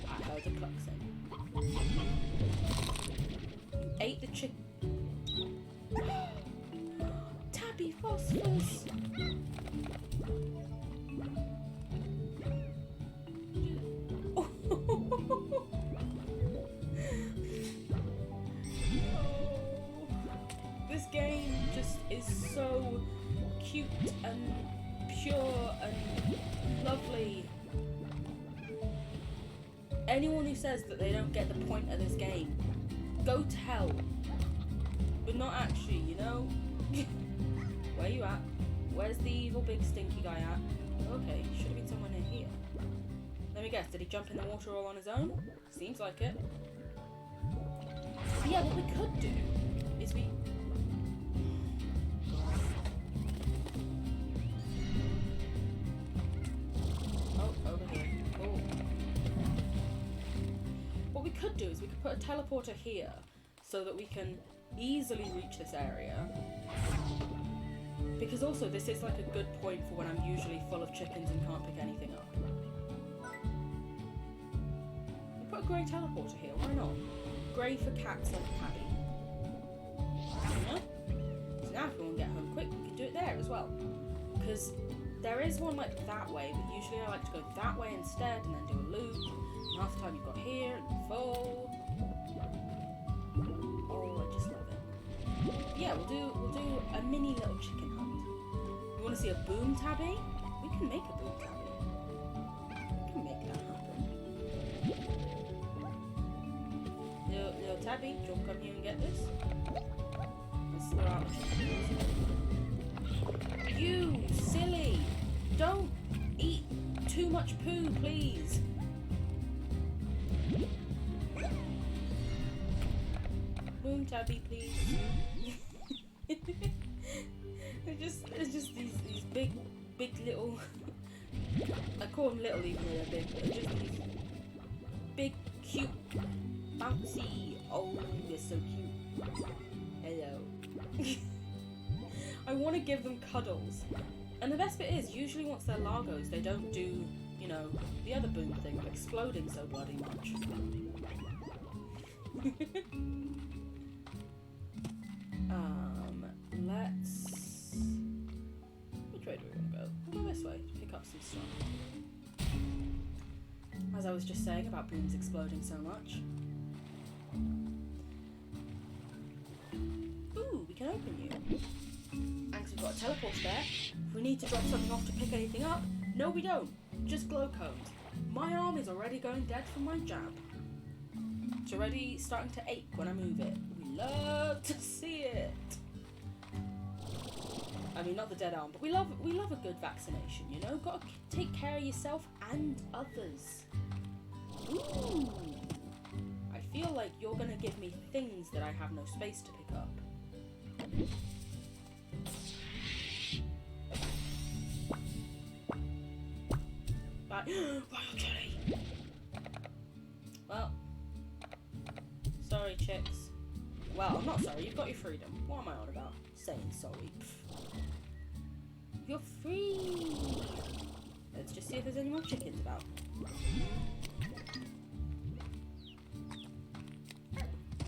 I heard a cluxing. You ate the chicken. Tabby phosphorus. This game just is so cute and pure and lovely. Anyone who says that they don't get the point of this game, go to hell. But not actually, you know? Where you at? Where's the evil big stinky guy at? Okay, should have been somewhere near here. Let me guess, did he jump in the water all on his own? Seems like it. But yeah, what we could do is we... Oh, over here. Oh. What we could do is we could put a teleporter here so that we can easily reach this area. Because also this is like a good point for when I'm usually full of chickens and can't pick anything up. We'll put a grey teleporter here, why not? Grey for cats like Tabby. You know? So now if we want to get home quick, we can do it there as well. Because there is one like that way, but usually I like to go that way instead and then do a loop. And half the time you've got here and full. Oh, I just love it. Yeah, we'll do a mini little chicken hunt. You want to see a boom tabby? We can make a boom tabby. We can make that happen. Little tabby, do you want to come here and get this? Let's throw out the chicken. You silly! Don't eat too much poo, please. Boom tabby, please. It's just these big little. I call them little even though they're big. But just these big, cute, bouncy. Oh, they're so cute. Hello. I want to give them cuddles. And the best bit is, usually once they're Largos, they don't do, you know, the other boom thing of exploding so bloody much. stuff. As I was just saying about booms exploding so much. Ooh, we can open you. And 'cause we've got a teleport there, if we need to drop something off to pick anything up, no we don't. Just glow cones. My arm is already going dead from my jab. It's already starting to ache when I move it. We love to see it. I mean, not the dead arm, but we love a good vaccination, you know? Gotta take care of yourself and others. Ooh. I feel like you're gonna give me things that I have no space to pick up. But royal jelly. Well, sorry, chicks. Well, I'm not sorry. You've got your freedom. What am I on about? Saying sorry. You're free. Let's just see if there's any more chickens about.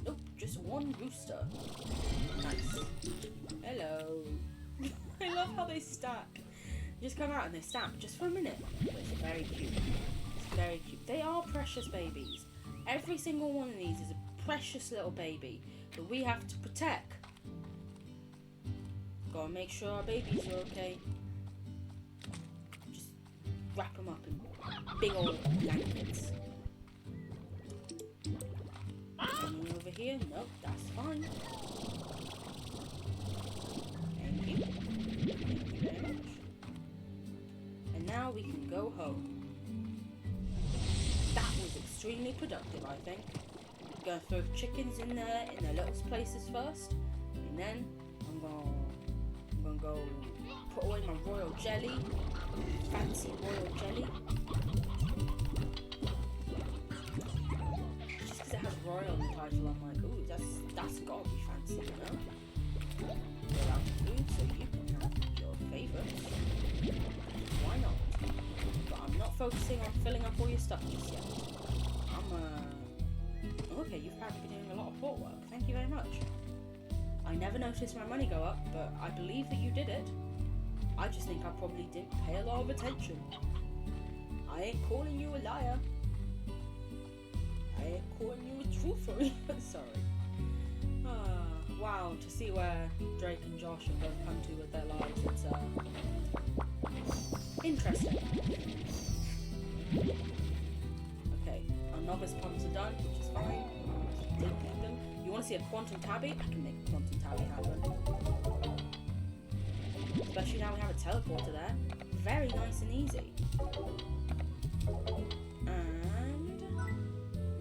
Nope, just one rooster. Nice. Hello. I love how they stack. You just come out and they stack just for a minute. It's very cute. It's very cute. They are precious babies. Every single one of these is a precious little baby that we have to protect. Gotta make sure our babies are okay. Just wrap them up in big old blankets. Anything over here? Nope, that's fine. Thank you. Thank you very much. And now we can go home. That was extremely productive, I think. I'm gonna throw chickens in there in their little places first, and then I'm gonna go put away my royal jelly, fancy royal jelly. Just because it has royal in the title, I'm like, ooh, that's gotta be fancy, you know? Go out to food so you can have your favourites. Why not? But I'm not focusing on filling up all your stuff just yet. Okay, you've apparently been doing a lot of port work. Thank you very much. I never noticed my money go up, but I believe that you did it. I just think I probably didn't pay a lot of attention. I ain't calling you a liar. I ain't calling you a truther. Sorry. Wow, to see where Drake and Josh have both come to with their lives, it's interesting. Okay, our novice pumps are done, which is fine. Didn't get them. You want to see a quantum tabby? I can make a quantum tabby happen. Especially now we have a teleporter there. Very nice and easy. And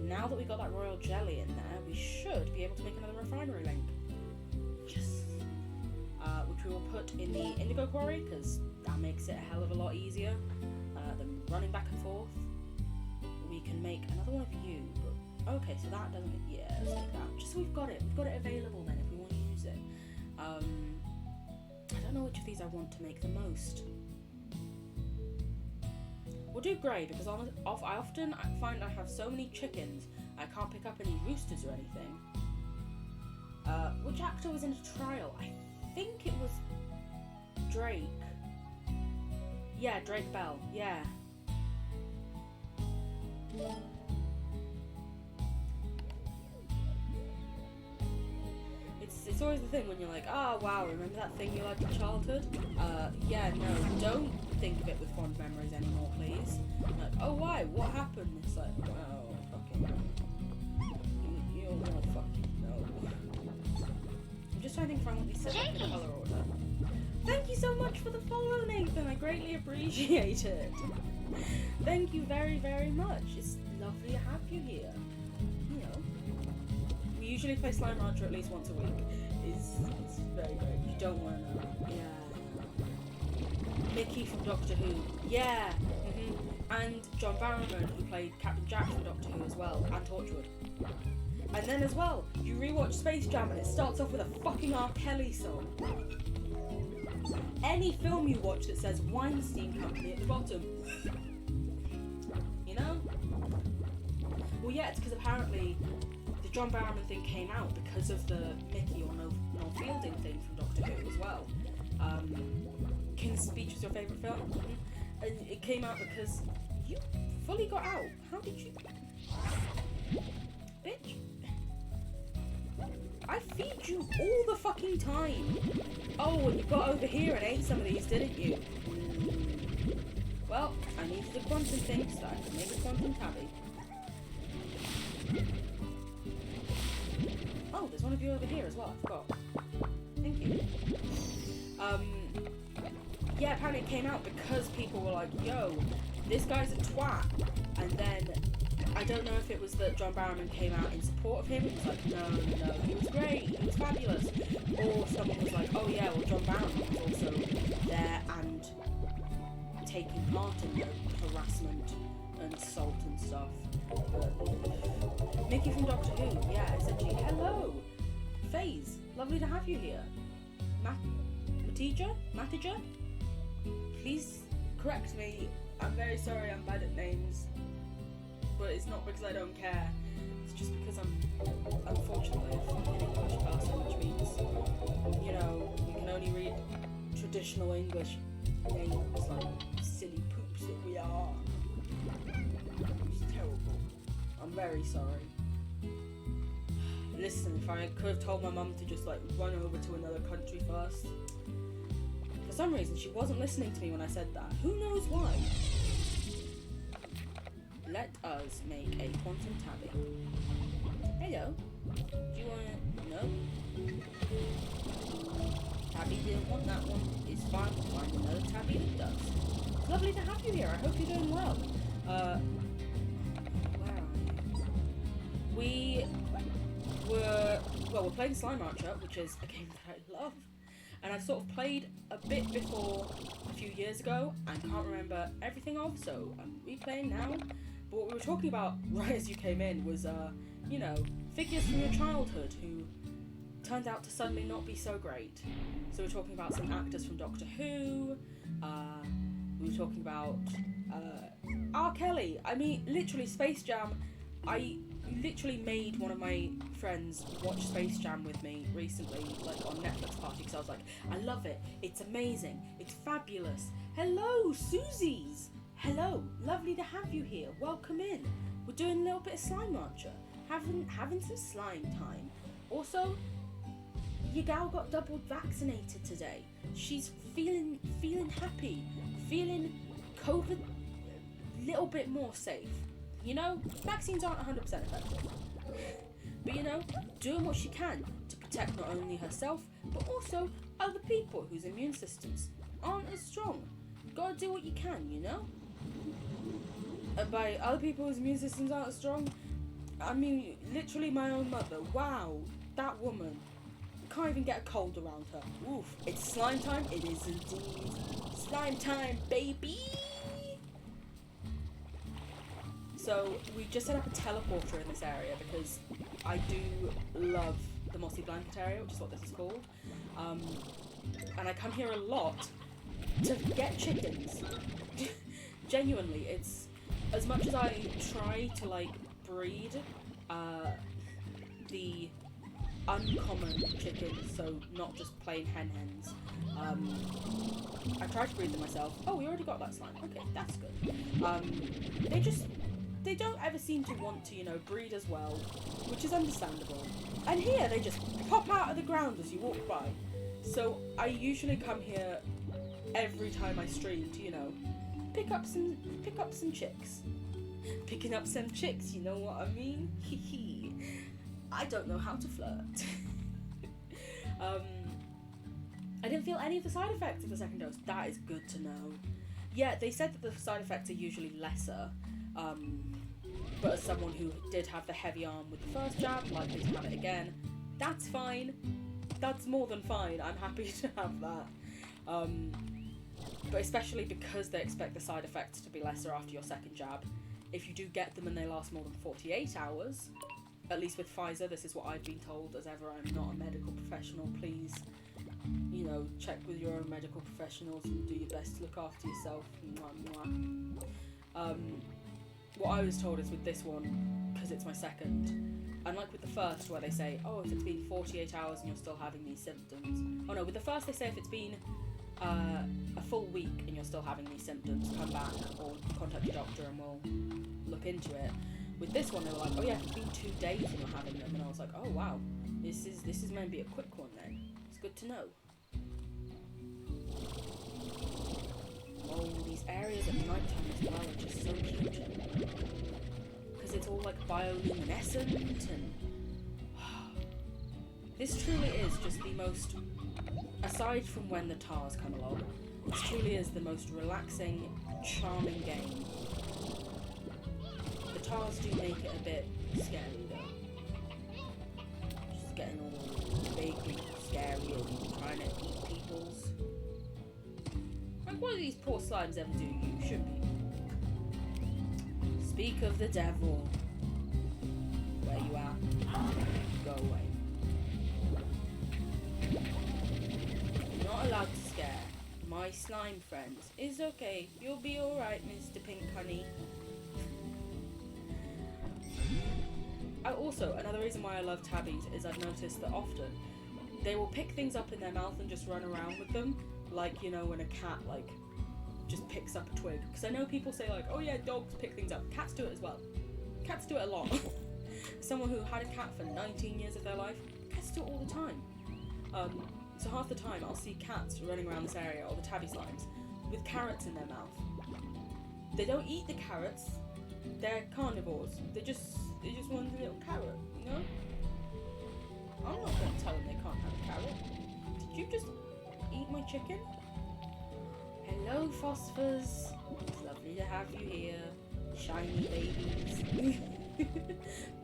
now that we got that royal jelly in there, we should be able to make another refinery link. Yes. Which we will put in the indigo quarry, because that makes it a hell of a lot easier than running back and forth. We can make another one of you. Okay, so that doesn't. Yeah, let's take that. Just so we've got it. We've got it available then if we want to use it. I don't know which of these I want to make the most. We'll do grey because I often find I have so many chickens I can't pick up any roosters or anything. Which actor was in a trial? I think it was Drake. Yeah, Drake Bell. Yeah. It's always the thing when you're like, oh wow, remember that thing you liked in childhood? Yeah, no, don't think of it with fond memories anymore, please. Like, oh why? What happened? It's like, oh, fucking, you don't wanna fucking know. I'm just trying to think if I want these set up in colour order. Thank you so much for the follow, Nathan. I greatly appreciate it. Thank you very, very much. It's lovely to have you here. You know, we usually play Slime Rancher at least once a week. It's very great. You don't want to know. Yeah. Mickey from Doctor Who. Yeah. And John Barrowman, who played Captain Jack from Doctor Who as well, and Torchwood. And then as well, you rewatch Space Jam and it starts off with a fucking R. Kelly song. Any film you watch that says Weinstein Company at the bottom. You know? Well, yeah, it's because apparently the John Barrowman thing came out because of the Mickey or no Fielding thing from Doctor Who as well. King's Speech was your favourite film? And it came out because you fully got out. How did you... Bitch. I feed you all the fucking time. Oh, and you got over here and ate some of these, didn't you? Well, I needed a quantum thing so I can make a quantum tabby. Oh, there's one of you over here as well, I forgot. Thank you. Yeah, apparently it came out because people were like, yo, this guy's a twat. And then, I don't know if it was that John Barrowman came out in support of him. It was like, no, he was great, he was fabulous. Or someone was like, oh yeah, well John Barrowman was also there and taking part in the harassment and assault and stuff. Mickey from Doctor Who, yeah, essentially. Hello! FaZe, lovely to have you here. Matija? Please correct me. I'm very sorry, I'm bad at names. But it's not because I don't care. It's just because I'm, unfortunately, an English person, which means, you know, we can only read traditional English names like silly poops that we are. It's terrible. I'm very sorry. Listen, if I could have told my mum to just like run over to another country first. For some reason, she wasn't listening to me when I said that. Who knows why? Let us make a quantum tabby. Hello. Do you want to... No? Tabby didn't want that one. It's fine. We'll find another tabby that does. It's lovely to have you here. I hope you're doing well. Where are you? We're playing Slime Archer, which is a game that I love. And I sort of played a bit before a few years ago and can't remember everything of, so I'm replaying now. But what we were talking about right as you came in was, you know, figures from your childhood who turned out to suddenly not be so great. So we're talking about some actors from Doctor Who, we were talking about R. Kelly. I mean, literally Space Jam. I literally made one of my friends watch Space Jam with me recently, like on Netflix party, because I was like, I love it, it's amazing, it's fabulous. Hello, Susies! Hello, lovely to have you here, welcome in. We're doing a little bit of Slime Archer, having some slime time. Also, your gal got double vaccinated today. She's feeling happy, feeling COVID a little bit more safe. You know, vaccines aren't 100% effective. But you know, doing what she can to protect not only herself, but also other people whose immune systems aren't as strong. Gotta do what you can, you know? And by other people whose immune systems aren't as strong, I mean literally my own mother. Wow, that woman can't even get a cold around her. Oof, it's slime time? It is indeed. Slime time, baby! So we just set up a teleporter in this area because I do love the mossy blanket area, which is what this is called. And I come here a lot to get chickens. Genuinely, it's as much as I try to like breed the uncommon chickens, so not just plain hens. I try to breed them myself. Oh, we already got that slime. Okay, that's good. They don't ever seem to want to, you know, breed as well, which is understandable. And here, they just pop out of the ground as you walk by. So I usually come here every time I stream to, you know, pick up some chicks. Picking up some chicks, you know what I mean? Hee. I don't know how to flirt. I didn't feel any of the side effects of the second dose. That is good to know. Yeah, they said that the side effects are usually lesser. But as someone who did have the heavy arm with the first jab, likely to have it again, that's fine. That's more than fine. I'm happy to have that. But especially because they expect the side effects to be lesser after your second jab, if you do get them and they last more than 48 hours, at least with Pfizer, this is what I've been told. As ever, I'm not a medical professional. Please, you know, check with your own medical professionals and do your best to look after yourself. Mwah, mwah. What I was told is with this one, because it's my second, unlike with the first where they say, oh, if it's been 48 hours and you're still having these symptoms. Oh no, with the first they say if it's been a full week and you're still having these symptoms, come back or contact your doctor and we'll look into it. With this one, they were like, oh yeah, it's been 2 days and you're having them, and I was like, oh wow, this is meant to be a quick one then. It's good to know. Oh, these areas at night time as well are just so cute. Because it's all like bioluminescent and... This truly is just the most, aside from when the TARs come along, this truly is the most relaxing, charming game. The TARs do make it a bit scary though. Just getting all big and scary and trying to eat people's. Like, what do these poor slimes ever do you, shouldn't you? Speak of the devil. Where you at? Go away. You're not allowed to scare my slime friends. It's okay. You'll be alright, Mr. Pink Honey. Also, another reason why I love tabbies is I've noticed that often they will pick things up in their mouth and just run around with them. Like, you know, when a cat, like, just picks up a twig. Because I know people say, like, oh yeah, dogs pick things up. Cats do it as well. Cats do it a lot. Someone who had a cat for 19 years of their life, cats do it all the time. So half the time I'll see cats running around this area, or the tabby slimes, with carrots in their mouth. They don't eat the carrots. They're carnivores. They just want a little carrot, you know? I'm not going to tell them they can't have a carrot. Did you just eat my chicken? Hello, Phosphors. It's lovely to have you here. Shiny babies.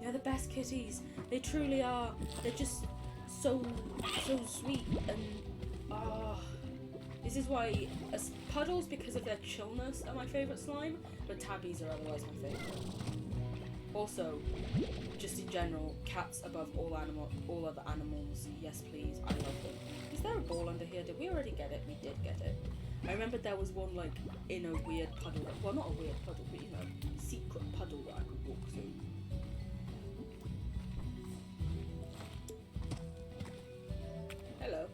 They're the best kitties. They truly are. They're just so sweet and this is why puddles, because of their chillness, are my favourite slime, but tabbies are otherwise my favourite. Also, just in general, cats above all other animals. Yes, please. I love them. Is there a ball under here? Did we already get it? We did get it. I remember there was one like in a weird puddle. Well, not a weird puddle, but you know, secret puddle that I could walk through. Hello.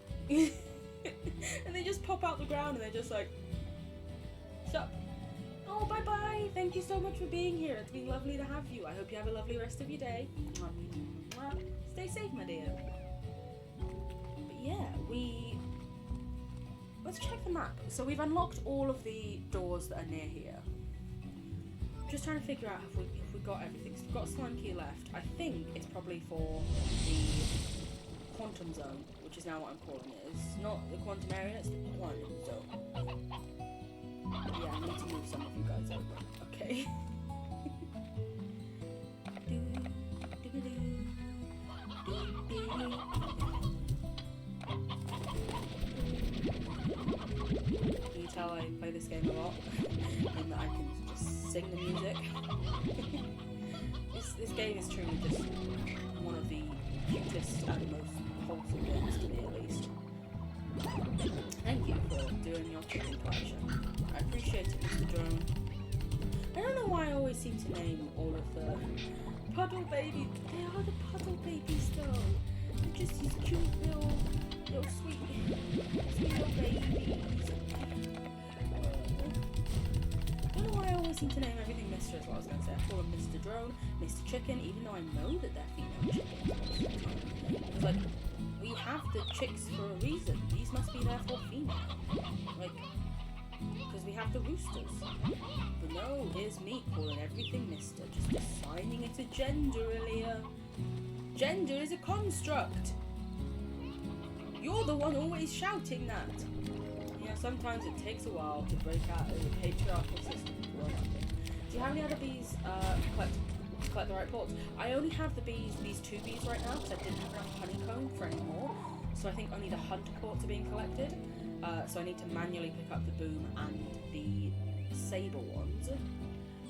And they just pop out the ground and they're just like, sup. Oh, bye bye. Thank you so much for being here. It's been lovely to have you. I hope you have a lovely rest of your day. Stay safe, my dear. But yeah, let's check the map. So we've unlocked all of the doors that are near here. Just trying to figure out if we got everything. So we've got a slime key left. I think it's probably for the quantum zone, which is now what I'm calling it. It's not the quantum area, it's the quantum zone. Yeah, I need to move some of you guys over. Okay. Can you tell I play this game a lot? And that I can just sing the music. This game is truly just one of the cutest and most wholesome games to me, at least. Thank you for doing your chicken collection. I appreciate it, Mr. Drone. I don't know why I always seem to name all of the puddle babies. They are the puddle babies though. They're just these cute little sweet little babies. I don't know why I always seem to name everything Mr. is what I was going to say. I call them Mr. Drone, Mr. Chicken, even though I know that they're female chickens. It's like, we have the chicks for a reason. These must be therefore female. Like, because we have the roosters. But no, here's me calling everything Mr. Just assigning it a gender earlier. Gender is a construct. You're the one always shouting that. You know, sometimes it takes a while to break out of the patriarchal system. Do you have any other bees collect the right ports? I only have these 2 bees right now because I didn't have enough honeycomb for any more. So I think only the hunter ports are being collected. So I need to manually pick up the boom and the saber ones.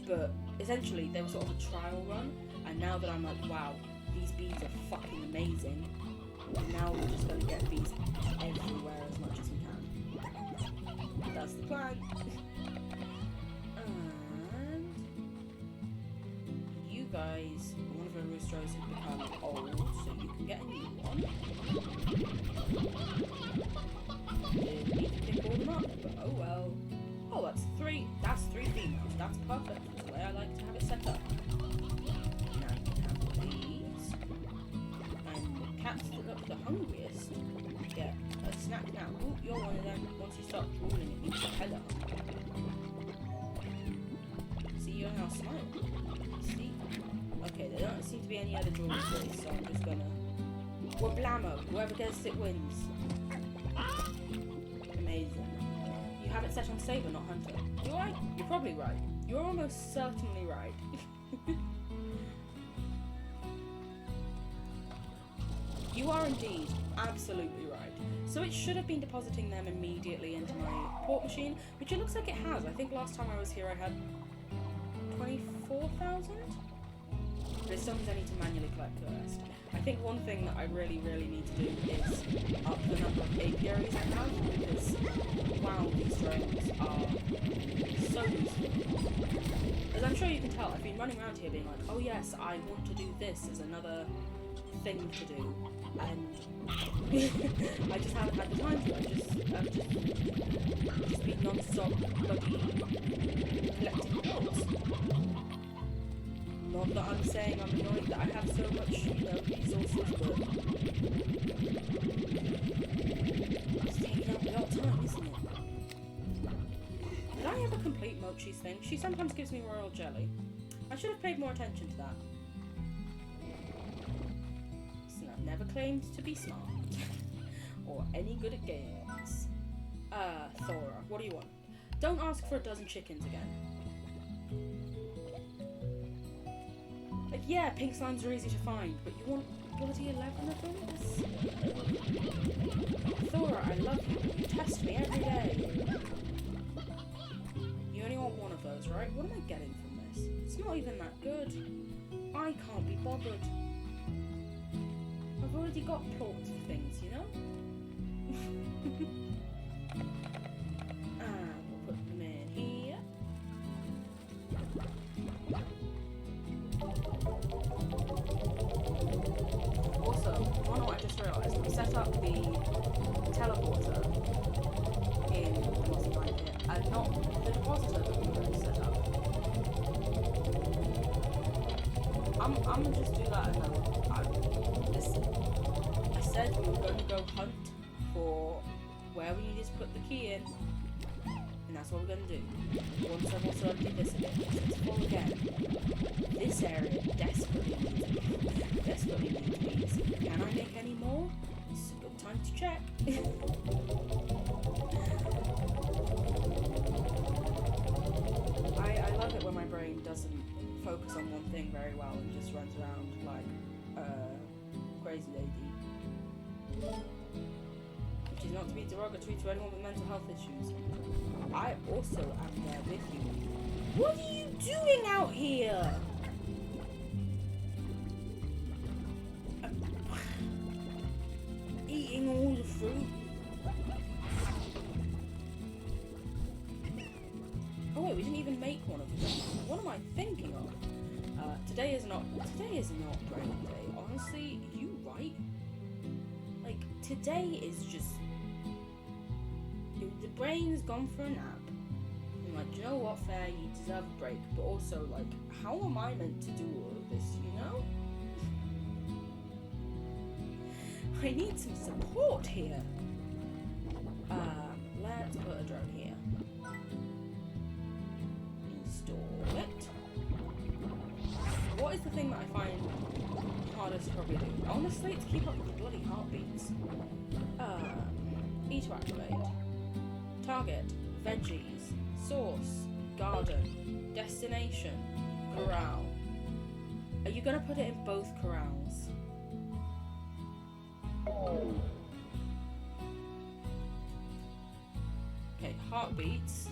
But essentially they were sort of a trial run, and now that I'm like, wow, these bees are fucking amazing. Now we're just going to get bees everywhere as much as we can. That's the plan. And you guys, one of the roosters has become old, so you can get a new one. You need to pick all them Oh well. Oh, that's three females. That's perfect. That's the way I like to have it set up. Now you can have these. And the cats that look the hungriest get a snack now. Ooh, you're one of them. Once you start drooling, it means you're hella hungry. See, you're now smiling. See? Okay, there don't seem to be any other drawing space, so I'm just gonna... Well, blammo. Whoever gets it wins. Amazing. You have it set on Saber, not Hunter. You're right. You're probably right. You're almost certainly right. You are indeed absolutely right. So it should have been depositing them immediately into my port machine, which it looks like it has. I think last time I was here I had 24,000? But it still means I need to manually collect the rest. I think one thing that I really need to do is up the number of apiaries I have, because, wow, these drones are so useful. As I'm sure you can tell, I've been running around here being like, oh yes, I want to do this as another thing to do, and I just haven't had the time to. I've just been non-stop bloody collecting notes. Not that I'm saying I'm annoyed that I have so much, resources, but it's taking up a lot of time, isn't it? Did I ever complete Mochi's thing? She sometimes gives me royal jelly. I should have paid more attention to that. Listen, I've never claimed to be smart. or any good at games. Thora, what do you want? Don't ask for a dozen chickens again. Like, yeah, pink slimes are easy to find, but you want bloody 11 of them? Thora, I love you, but you test me every day. You only want one of those, right? What am I getting from this? It's not even that good. I can't be bothered. I've already got plots of things, you know? We'll put them in here. Also, one what I just realised, we set up the teleporter in the deposit here, and not the depositor that we already set up. I'm gonna just do that another time. Listen, I said we were going to go hunt for where we needed to put the key in, and that's what we're going to do. Once I've also emptied this a bit, it's full again. This area desperately needs bees. Can I make any more? It's a good time to check. I love it when my brain doesn't focus on one thing very well and just runs around like crazy lady. Which is not to be derogatory to anyone with mental health issues. I also am there with you. What are you doing out here? Eating all the fruit. Oh wait, we didn't even make one of them. What am I thinking of? Today is not brain day. Honestly, you right? Like, today is just... The brain's gone for a nap. I'm like, do you know what, fair, you deserve a break. But also, like, how am I meant to do all of this, you know? I need some support here. Let's put a drone here. Install it. What is the thing that I find hardest to probably do? Honestly, it's keep up with the bloody heartbeats. E to activate. Target, veggies, source, garden, destination, corral. Are you gonna put it in both corrals? Okay, heartbeats,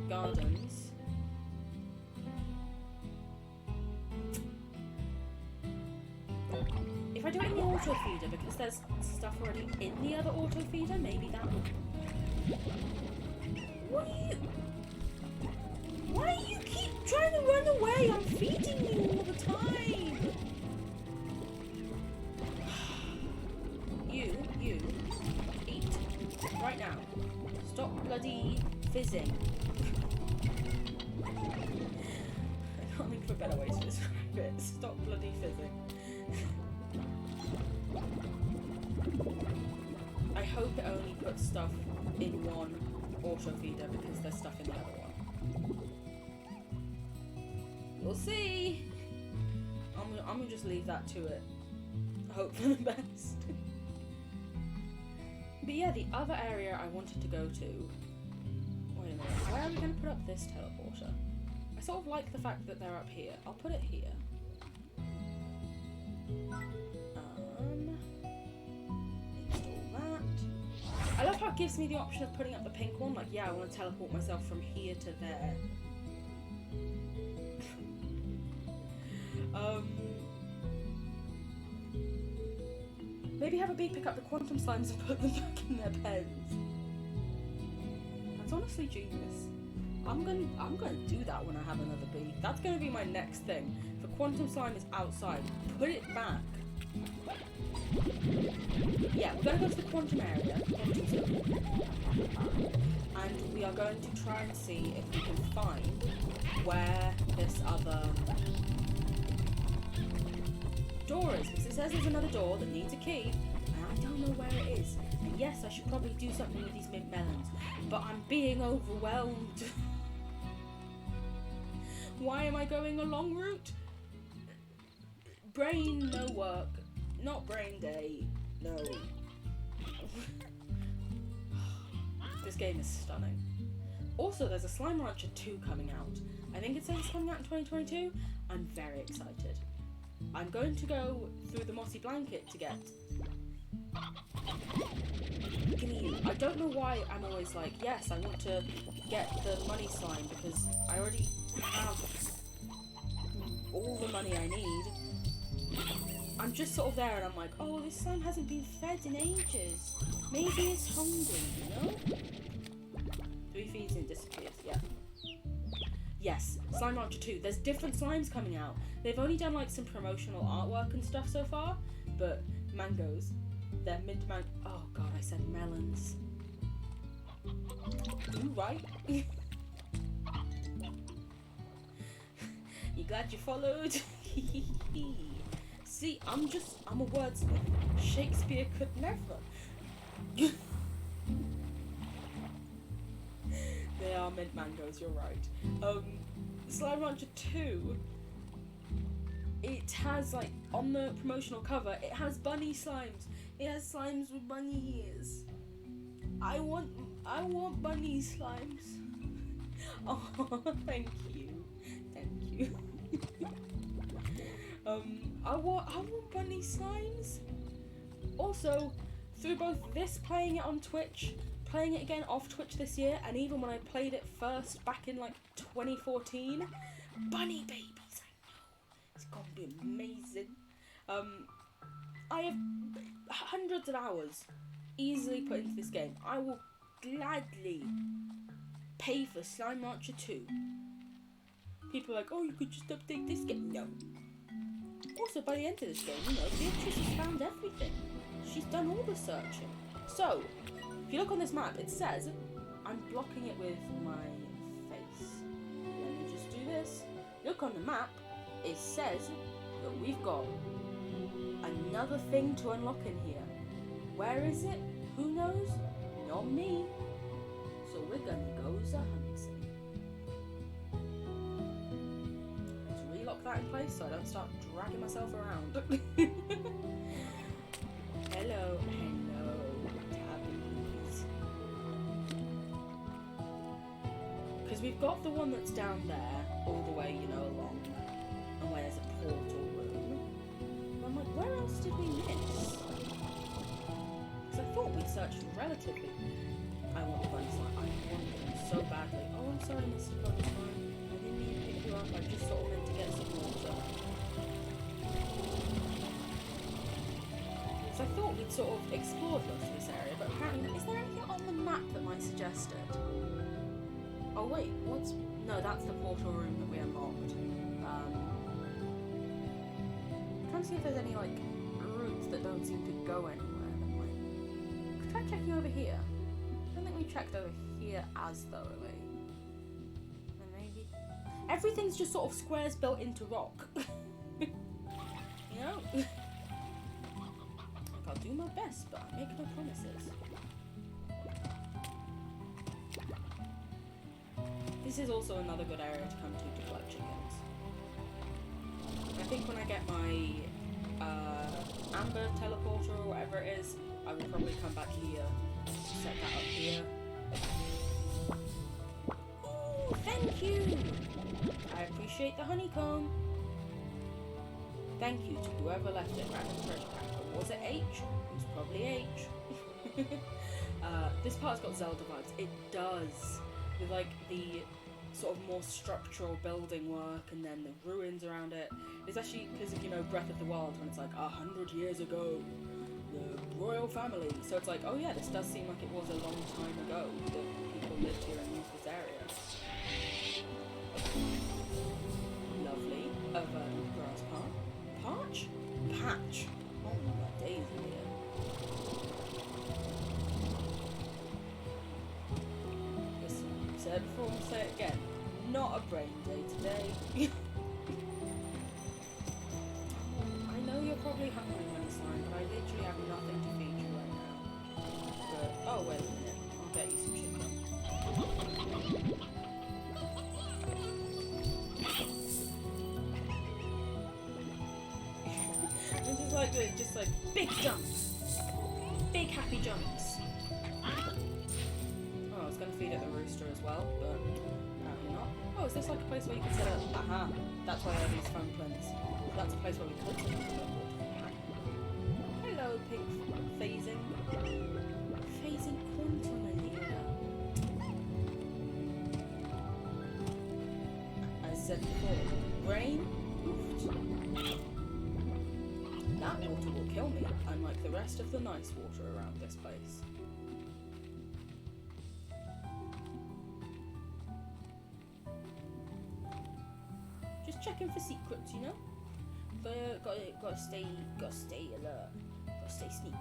gardens. If I do it in the auto feeder, because there's stuff already in the other auto feeder, maybe that would... Why do you keep trying to run away? I'm feeding you all the time! You, eat. Right now. Stop bloody fizzing. I can't think of a better way to describe it. Stop bloody fizzing. I hope it only puts stuff in one auto feeder because there's stuff in the other one. We'll see. I'm gonna just leave that to it. Hope for the best. But yeah, the other area I wanted to go to. Wait a minute. Where are we gonna put up this teleporter? I sort of like the fact that they're up here. I'll put it here. Install that. I love how it gives me the option of putting up the pink one. Like, yeah, I want to teleport myself from here to there. Maybe have a bee pick up the quantum slimes and put them back in their pens. That's honestly genius. I'm gonna do that when I have another bee. That's gonna be my next thing. If a quantum slime is outside, put it back. Yeah, we're gonna go to the quantum area, quantum zone, and we are going to try and see if we can find where this other door is, because it says there's another door that needs a key, and I don't know where it is. And yes, I should probably do something with these mint melons, but I'm being overwhelmed. Why am I going a long route? Brain, no work. Not brain day. No. This game is stunning. Also, there's a Slime Rancher 2 coming out. I think it says it's coming out in 2022. I'm very excited. I'm going to go through the mossy blanket to get... I don't know why I'm always like, yes, I want to get the money slime because I already have all the money I need. I'm just sort of there and I'm like, oh, this slime hasn't been fed in ages. Maybe it's hungry, you know? 3 feeds and disappears, yeah. Yes, Slime Rancher 2. There's different slimes coming out. They've only done like some promotional artwork and stuff so far, but mangoes. They're mint man. Oh god, I said melons. You right? You glad you followed? See, I'm a wordsmith. Shakespeare could never. They are mint mangoes, you're right. Slime Rancher 2, it has, like, on the promotional cover, it has bunny slimes. It has slimes with bunny ears. I want bunny slimes. Oh, thank you. Thank you. I want bunny slimes. Also, through both this playing it on Twitch, playing it again off Twitch this year, and even when I played it first back in like 2014, bunny babies, I know, it's gonna be amazing. I have hundreds of hours easily put into this game. I will gladly pay for Slime Rancher 2. People are like, oh, you could just update this game. No. Also, by the end of this game, you know, Beatrice has found everything. She's done all the searching. So, if you look on this map, it says, I'm blocking it with my face. Let me just do this. Look on the map, it says that we've got another thing to unlock in here. Where is it? Who knows? Not me. So we're gonna go hunting. Let's relock that in place so I don't start dragging myself around. Hello, Tabbies. Because we've got the one that's down there, all the way, you know, along, and where there's a portal room. But I'm like, where else did we miss? Because I thought we'd searched relatively. I want the bunny slime. I want them so badly. Oh, I'm sorry, Mr. Bunny Slime. I didn't mean to pick you up. I just sort of meant to get some water. So I thought we'd sort of explored most of this area, but apparently, is there anything on the map that might suggest it? Oh wait, no, that's the portal room that we unlocked. Trying to see if there's any, like, routes that don't seem to go anywhere that might... Try checking over here. I don't think we checked over here. here as thoroughly. And maybe everything's just sort of squares built into rock. You know? Like, I'll do my best, but I make no promises. This is also another good area to come to collect chickens. I think when I get my Amber Teleporter or whatever it is, I will probably come back here, set that up here. Ooh, thank you! I appreciate the honeycomb. Thank you to whoever left it. Random treasure pack. Or was it H? It was probably H. This part's got Zelda vibes. It does. With like the sort of more structural building work and then the ruins around it. It's actually because of, you know, Breath of the Wild, when it's like 100 years ago, the royal family. So it's like, oh yeah, this does seem like it was a long time ago that people lived here and used this area. Lovely. A verdant grass patch. Patch? Oh my days, here. Said before, I'll say it again. Not a brain day today. I know you're probably hungry, Honey Slime, but I literally have nothing to feed you right now. But, oh wait a minute, I'll get you some chicken. And just like big jumps, big happy jumps. Oh, I was going to feed it the rooster as well, but apparently not. Oh, is this like a place where you can set up? Aha! That's why I have these phone plants. That's a place where we could set up. Hello, pink phasing. Phasing quantum as I said before, brain. That water will kill me, unlike the rest of the nice water around this place. Checking for secrets, you know. Gotta stay alert. Gotta stay sneaky.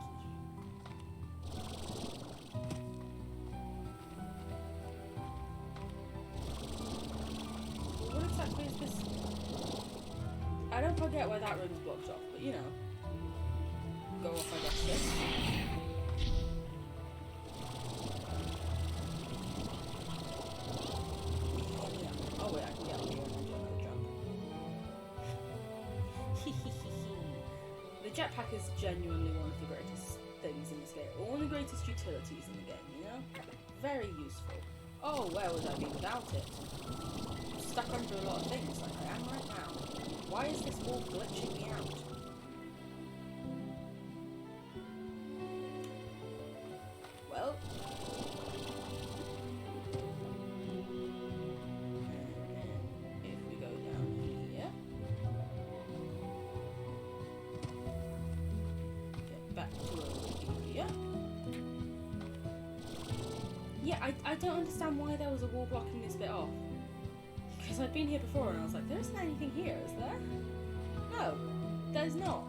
What exactly is this? I don't forget why that room's blocked off, but you know. Go off, I guess this. Oh wait, I can get up here and then jump. The jetpack is genuinely one of the greatest things in this game. Or one of the greatest utilities in the game, you know? Very useful. Oh, where would I be without it? I'm stuck under a lot of things like I am right now. Why is this wall glitching me out? Well... if we go down here... back to here. Yeah, I don't understand why there was a wall blocking this bit off. Because I'd been here before and I was like, there isn't anything here, is there? No, there's not.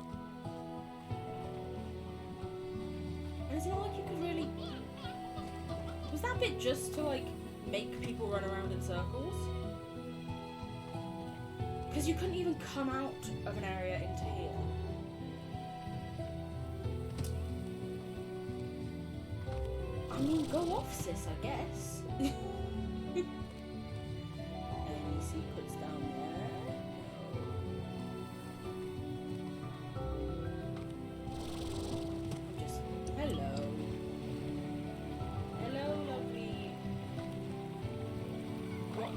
And it's not like you could really... Was that bit just to, like, make people run around in circles? Because you couldn't even come out of an area into here. I mean, go off, sis, I guess. Any secrets down there? No. Just, hello. Hello, lovely. Rock,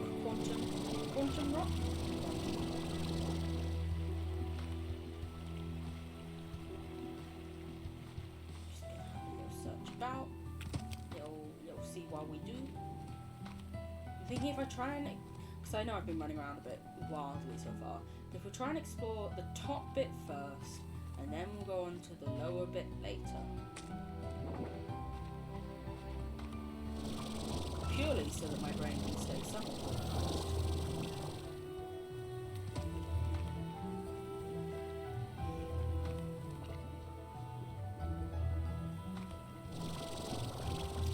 quantum rock? Just gonna have a little search about. You'll see what we do. I'm thinking if I try and... Because I know I've been running around a bit wildly so far. If we try and explore the top bit first, and then we'll go on to the lower bit later. Purely so that my brain can stay somewhat organized.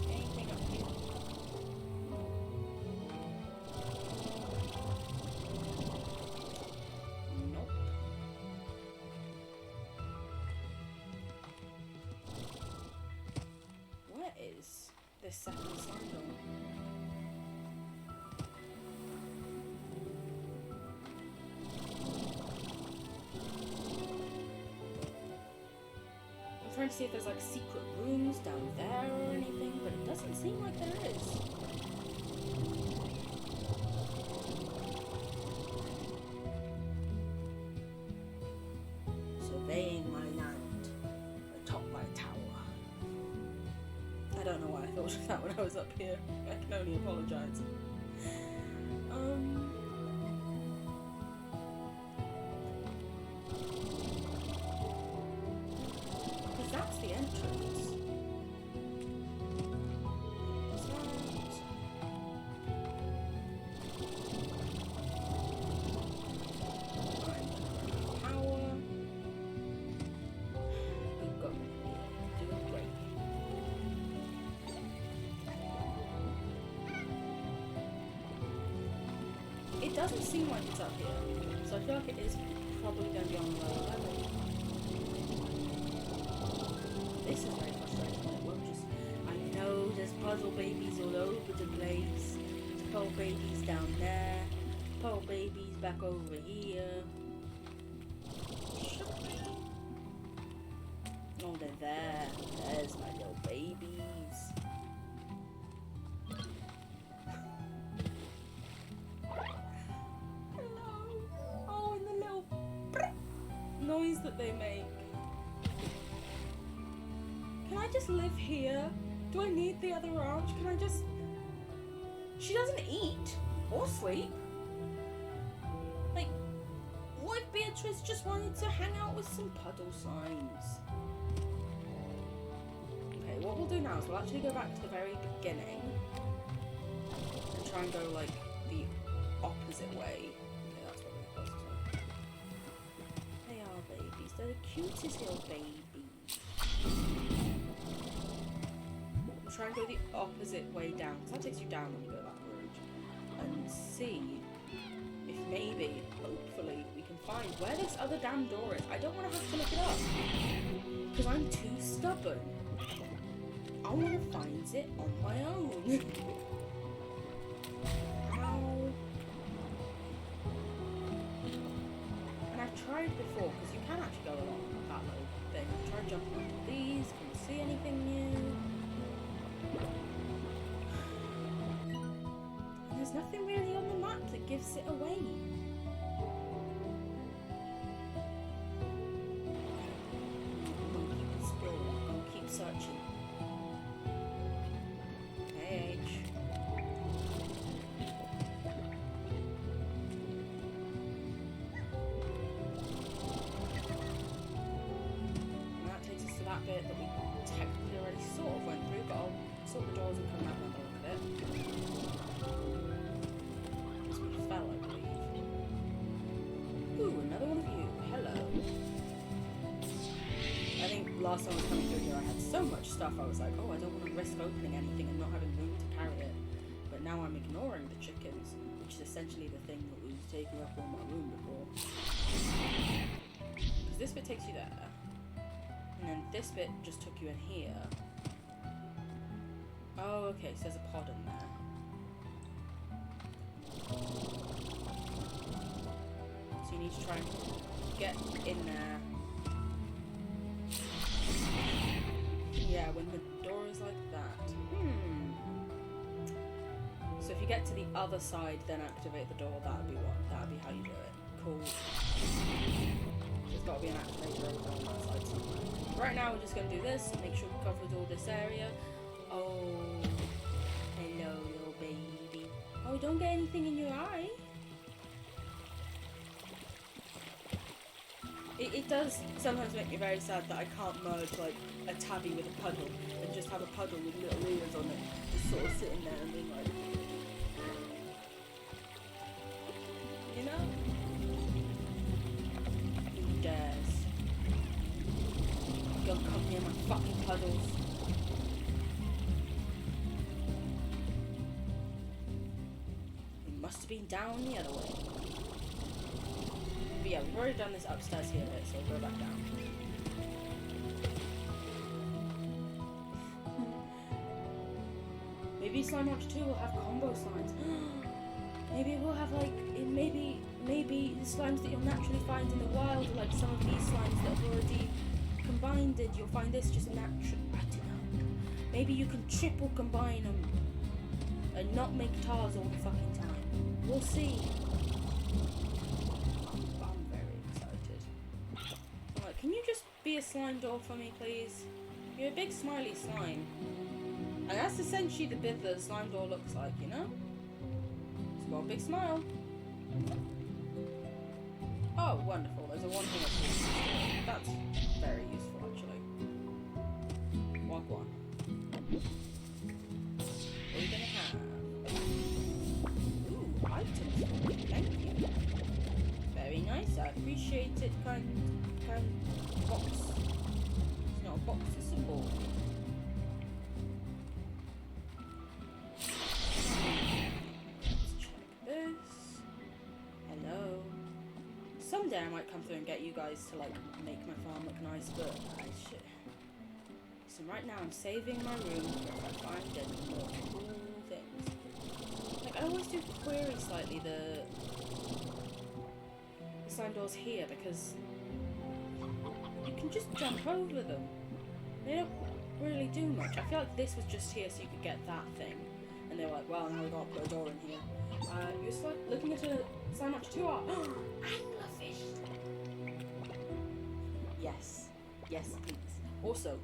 Anything up here? second slime door. I'm trying to see if there's like secret rooms down there or anything, but it doesn't seem like there is. Surveying my land atop my tower. I don't know why I thought of that when I was up here. I can only apologise. Because that's the entrance. What's that? Power. We've got doing great. It doesn't seem like it's up here, so I feel like it is probably going to be on the lower level. This is very frustrating. It won't just. I know there's puzzle babies all over the place. There's pearl babies down there. Pearl babies back over here. Oh, they're there. There's my little babies. Hello. Oh, and the little noise that they make. Can I just live here? Do I need the other ranch? Can I just... She doesn't eat or sleep. Like, what if Beatrice just wanted to hang out with some puddle slimes? Okay, what we'll do now is we'll actually go back to the very beginning and try and go, like, the opposite way. Okay, that's what we're supposed to do. They are babies. They're the cutest little babies. We'll try and go the opposite way down, because that takes you down when you go that route, and see if maybe, hopefully, we can find where this other damn door is. I don't want to have to look it up, because I'm too stubborn. I want to find it on my own. Ow. And I've tried before, because you can actually go along that little thing. I've tried jumping onto these. Can you see anything new? And there's nothing really on the map that gives it away. I'm gonna keep exploring. I'm gonna keep searching. Hey, H. And that takes us to that bit that we technically already sort of went through, but I'll sort the doors and come out and have a look at it. This one fell, I believe. Ooh, another one of you. Hello. I think last time I was coming through here I had so much stuff I was like, oh, I don't want to risk opening anything and not having room to carry it. But now I'm ignoring the chickens, which is essentially the thing that was taking up all my room before. Because this bit takes you there. And then this bit just took you in here. Oh, okay, so there's a pod in there. So you need to try and get in there. Yeah, when the door is like that. So if you get to the other side, then activate the door. That'd be how you do it. Cool. There's got to be an activator over on that side somewhere. Right now, we're just going to do this. Make sure we covered all this area. Oh, hello, little baby. Oh, don't get anything in your eye. It does sometimes make me very sad that I can't merge like a tabby with a puddle and just have a puddle with little ears on it, just sort of sitting there and being like, you know? Who dares? You'll come near my fucking puddles. We must have been down the other way. But yeah, we've already done this upstairs here bit, so we'll go back down. Slime Launcher 2 will have combo slimes. Maybe we'll have like, maybe the slimes that you'll naturally find in the wild, like some of these slimes that have already combined, and you'll find this just natural. I don't know. Maybe you can triple combine them and not make tars all the fucking time. We'll see. I'm very excited. Alright, can you just be a slime door for me, please? You're a big smiley slime. And that's essentially the bit that a slime door looks like, you know? It's got a big smile. Oh, wonderful. There's a one thing that's very useful, actually. Walk one. What are you gonna have? Ooh, items. Thank you. Very nice. I appreciate it. Kind box. It's not a box, it's a ball. Someday I might come through and get you guys to like make my farm look nice, but I should. So right now I'm saving my room for if I find any more cool things. Like I always do query slightly the slime doors here because you can just jump over them. They don't really do much. I feel like this was just here so you could get that thing, and they were like, well, now we gotta put a door in here. You're looking at a slime launcher 2 art. Anglerfish! Yes. Yes, please. Also,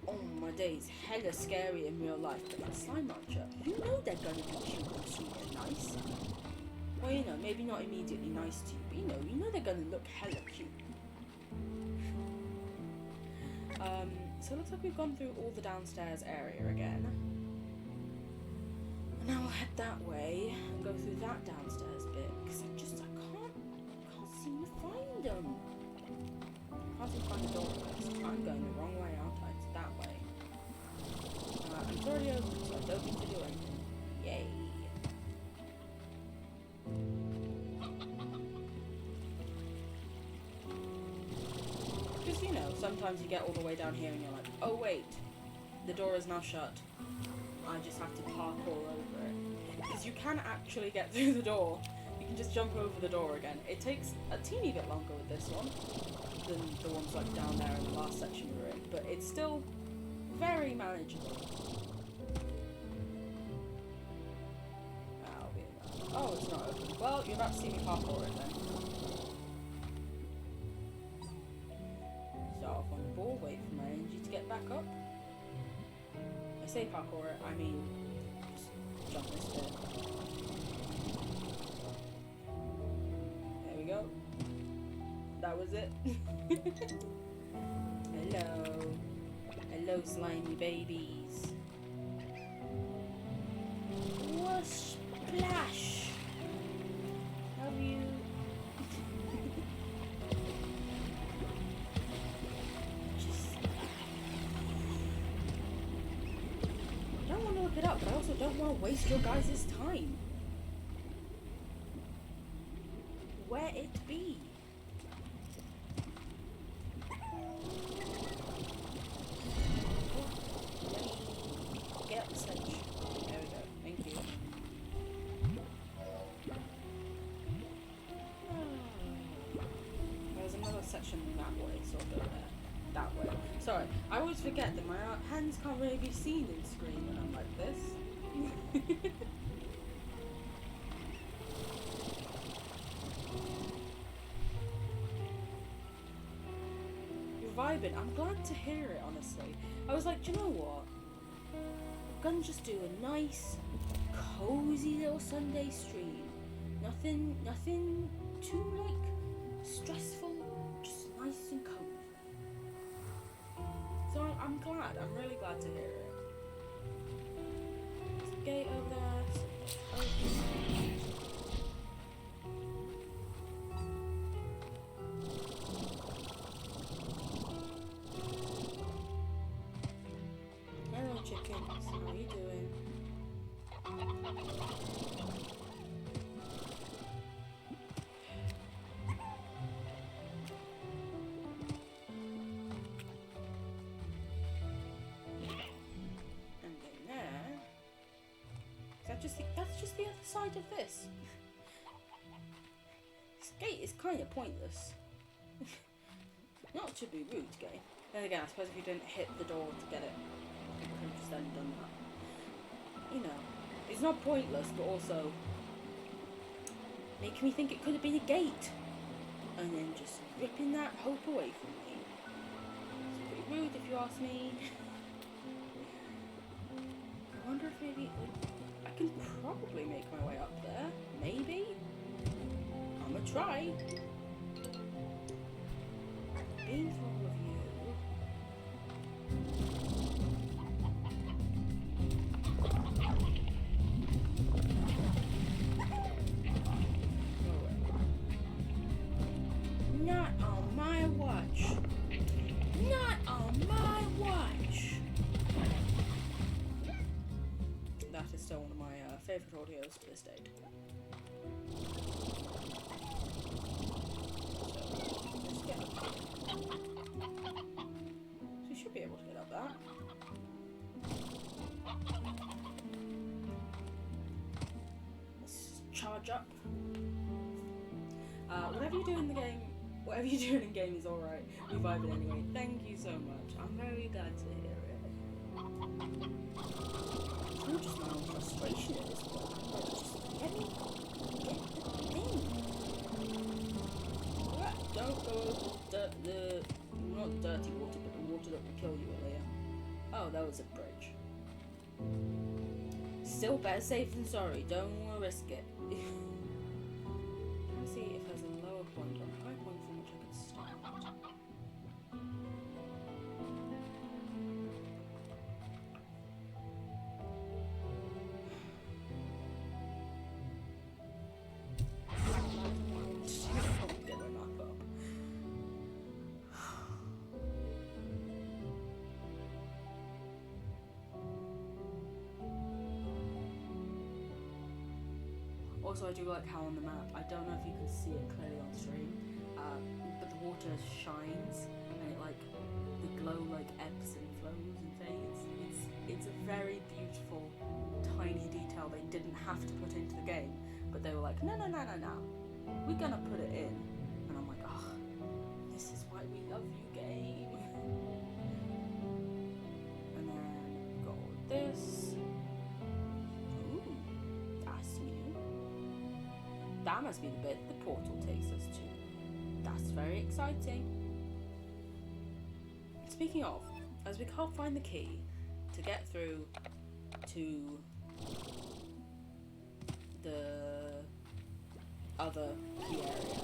oh my days, hella scary in real life, but that slime launcher, you know they're gonna be cute and sweet and nice. Well, you know, maybe not immediately nice to you, but you know they're gonna look hella cute. So it looks like we've gone through all the downstairs area again. Now I'll head that way and go through that downstairs bit because I can't seem to find them. I can't seem to find the door first. I'm going the wrong way, aren't I? It's that way. And it's already open, so I don't need to do anything. Yay. Because you know, sometimes you get all the way down here and you're like, oh wait, the door is now shut. I just have to parkour over it. Because you can actually get through the door. You can just jump over the door again. It takes a teeny bit longer with this one than the ones like down there in the last section we were in, but it's still very manageable. I'll be in that. Oh, it's not open. Well, you're about to see me parkour it then. Start off on the ball, wait for my energy to get back up. I say parkour it, I mean just jump this bit. There we go. That was it. Hello. Hello, slimy babies. Whoosh, splash. Have you... Look it up, but I also don't want to waste your guys' time. Where it be? Oh, get up the sledge. There we go. Thank you. There's another section that way, so I'll go there. That way. Sorry, I always forget that my hands can't really be seen in screen when I'm like this. You're vibing. I'm glad to hear it, honestly. I was like, do you know what? I'm gonna just do a nice, cozy little Sunday stream. Nothing too, like, stressful. Just nice and cozy. So I'm glad. I'm really glad to hear it. There's a gate over there. So open. Hello, chickens. How are you doing? side of this? This gate is kind of pointless. Not to be rude, game. Then again, I suppose if you didn't hit the door to get it, you could have just then done that. You know, it's not pointless, but also making me think it could have been a gate, and then just ripping that hope away from me. It's pretty rude if you ask me. I wonder if maybe I can probably make my way up there. Maybe. I'm gonna try. Being for all of you. Not on my watch. Not on my watch. That is still one of my favourite audios to this date. So, let's get up there. So you should be able to get up that. Let's charge up. Whatever you do in the game, whatever you do in game is alright. We vibe it anyway. Thank you so much. I'm very glad to hear it. It's not just my own frustration at this point. Like, just let me get the thing. Right, don't go over not dirty water, but the water that will kill you earlier. Oh, that was a bridge. Still better safe than sorry. Don't want to risk it. Let's see if there's a lower point or a high point from which I can start. Get my map up. Also, I do like how on the map, I don't know if you can see it clearly on stream, but the water shines and it like, the glow like ebbs and flows and fades. It's a very beautiful, tiny detail they didn't have to put into the game, but they were like, no, we're gonna put it in. And I'm like, oh, this is why we love you, game. And then go with this. Ooh, that's new. That must be the bit the portal takes us to. That's very exciting. Speaking of, as we can't find the key to get through to the other key area,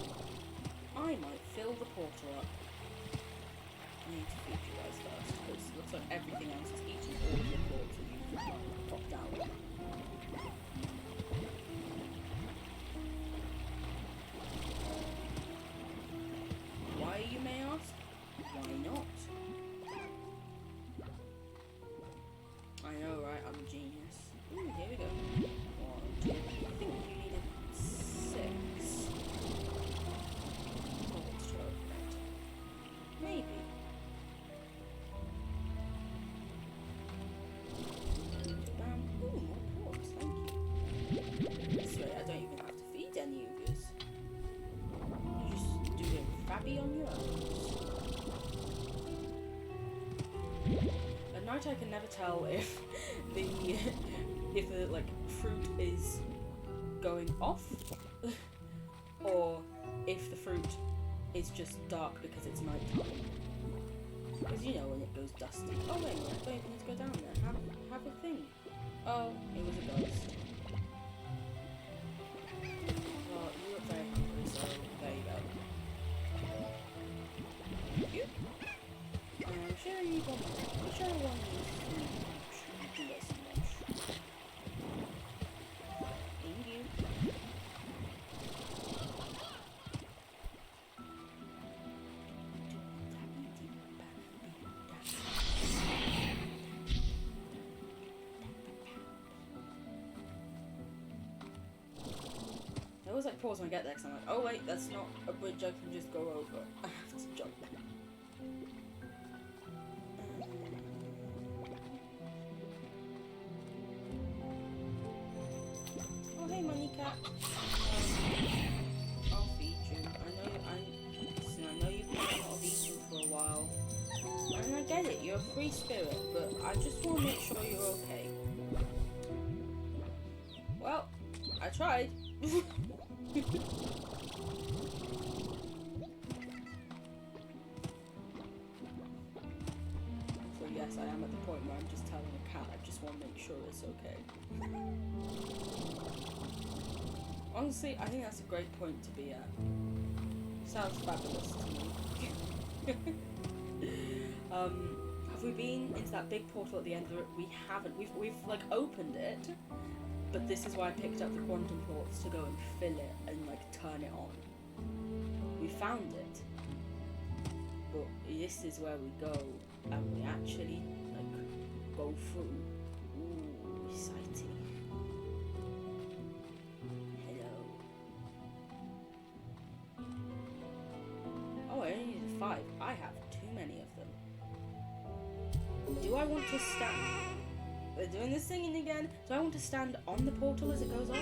I might fill the portal up. I need to feed you guys first, because it looks like everything else is eating all of the ports that you've popped out. Why, you may ask? Why not? I know, right? I'm a genius. Ooh, here we go. 1, 2, I think you needed 6 bolts to open it. Maybe. Bam. Ooh, more ports, thank you. This way I don't even have to feed any of yous. You just do it fabby on your own. At night I can never tell if the like fruit is going off or if the fruit is just dark because it's night time. Because you know when it goes dusty. Oh wait, I don't even need to go down there. Have a thing. Oh, it was a ghost. Well, you look very hungry, so there you go. Thank you. I'm sure you got whichever one you can get some lunch. Thank you. I always like pause when I get there because I'm like, oh wait, that's not a bridge I can just go over. I have to jump. hey, money cat. I'll feed you. I know you've been not eating for a while. And I get it, you're a free spirit, but I just want to make sure you're okay. Well, I tried. So yes, I am at the point where I'm just telling a cat I just want to make sure it's okay. Honestly, I think that's a great point to be at. Sounds fabulous to me. Have we been into that big portal at the end of it? We haven't. We've like opened it, but this is why I picked up the quantum ports to go and fill it and like turn it on. We found it, but this is where we go and we actually like go through. Ooh, exciting. Hello. Oh, I only needed 5. I have too many of them. Do I want to stand? They're doing the singing again. Do I want to stand on the portal as it goes off?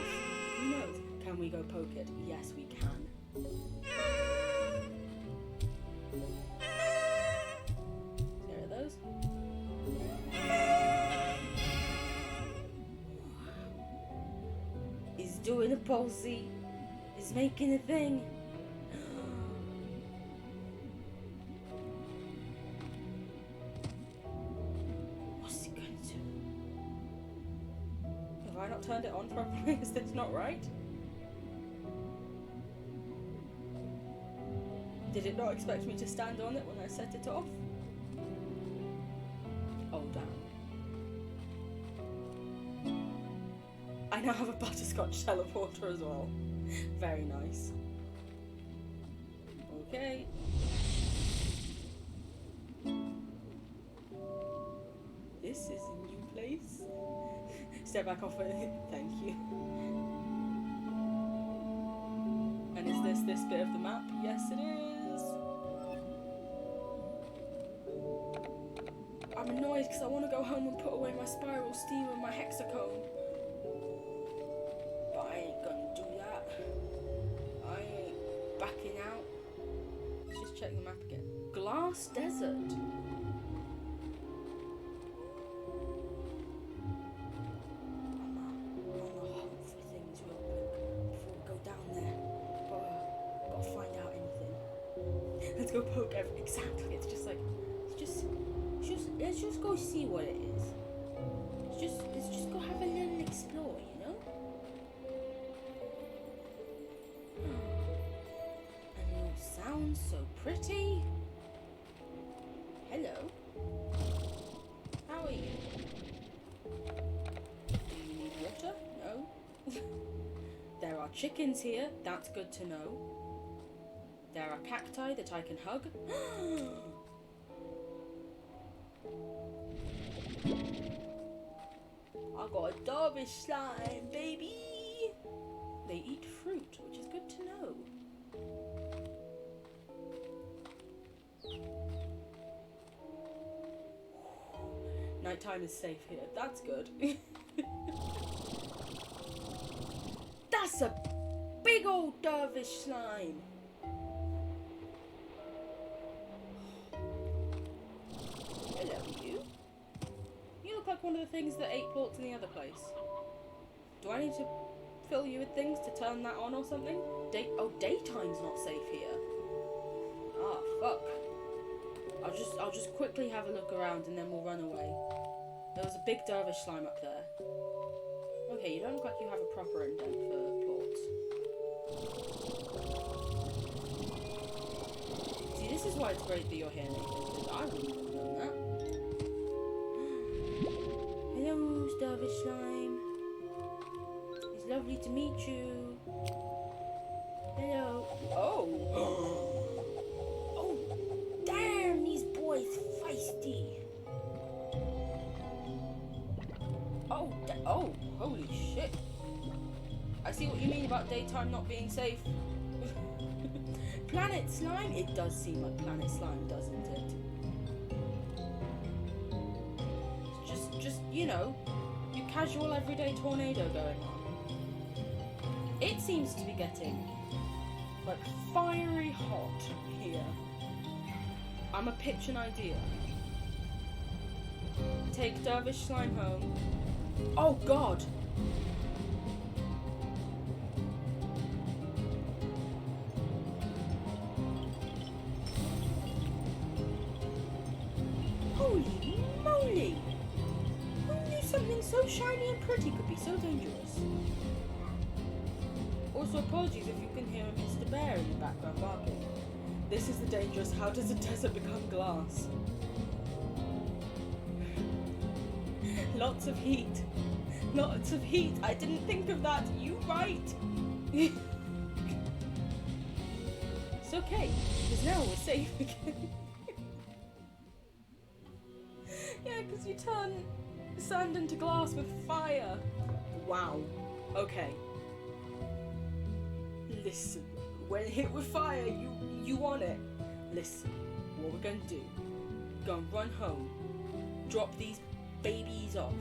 Who knows? Can we go poke it? Yes, we can. There are those. He's doing a pulsey. He's making a thing. Have I not turned it on properly? Is this not right? Did it not expect me to stand on it when I set it off? Oh, damn. I now have a butterscotch teleporter as well. Very nice. Okay. This is a new place. Step back off it. Thank you. And is this bit of the map? Yes, it is. I'm annoyed because I want to go home and put away my spiral steel and my hexacone. But I ain't gonna do that. I ain't backing out. Let's just check the map again. Glass Desert. Let's go poke everything. Exactly. It's just like, let's just go see what it is. Let's just go have a little explore, you know? And it all sounds so pretty. Hello. How are you? Do you need water? No. There are chickens here. That's good to know. There are cacti that I can hug. I got a dervish slime, baby! They eat fruit, which is good to know. Nighttime is safe here. That's good. That's a big old dervish slime! Hello, you. You look like one of the things that ate plorts in the other place. Do I need to fill you with things to turn that on or something? Daytime's not safe here. Ah, fuck. I'll just quickly have a look around and then we'll run away. There was a big dervish slime up there. Okay, you don't look like you have a proper indent for plorts. See, this is why it's great that you're here, Nathan, because I wouldn't have done that. Hello, dervish slime. It's lovely to meet you. Hello. Oh. Oh, damn, these boys feisty. Oh, holy shit. I see what you mean about daytime not being safe. Planet slime? It does seem like planet slime, doesn't it? Just, you know, your casual everyday tornado going on. It seems to be getting like fiery hot here. I'ma pitch an idea. Take Dervish Slime home. Oh god! Holy moly! Who knew something so shiny and pretty could be so dangerous? Also, apologies if you can hear a Mr. Bear in the background barking. This is the dangerous how does a desert become glass? Lots of heat. Lots of heat. I didn't think of that. You right. It's okay, because now we're safe again. Yeah, because you turn sand into glass with fire. Wow. Okay. Listen, when hit with fire, you want it. Listen, what we're gonna do. Gonna run home. Drop these babies off.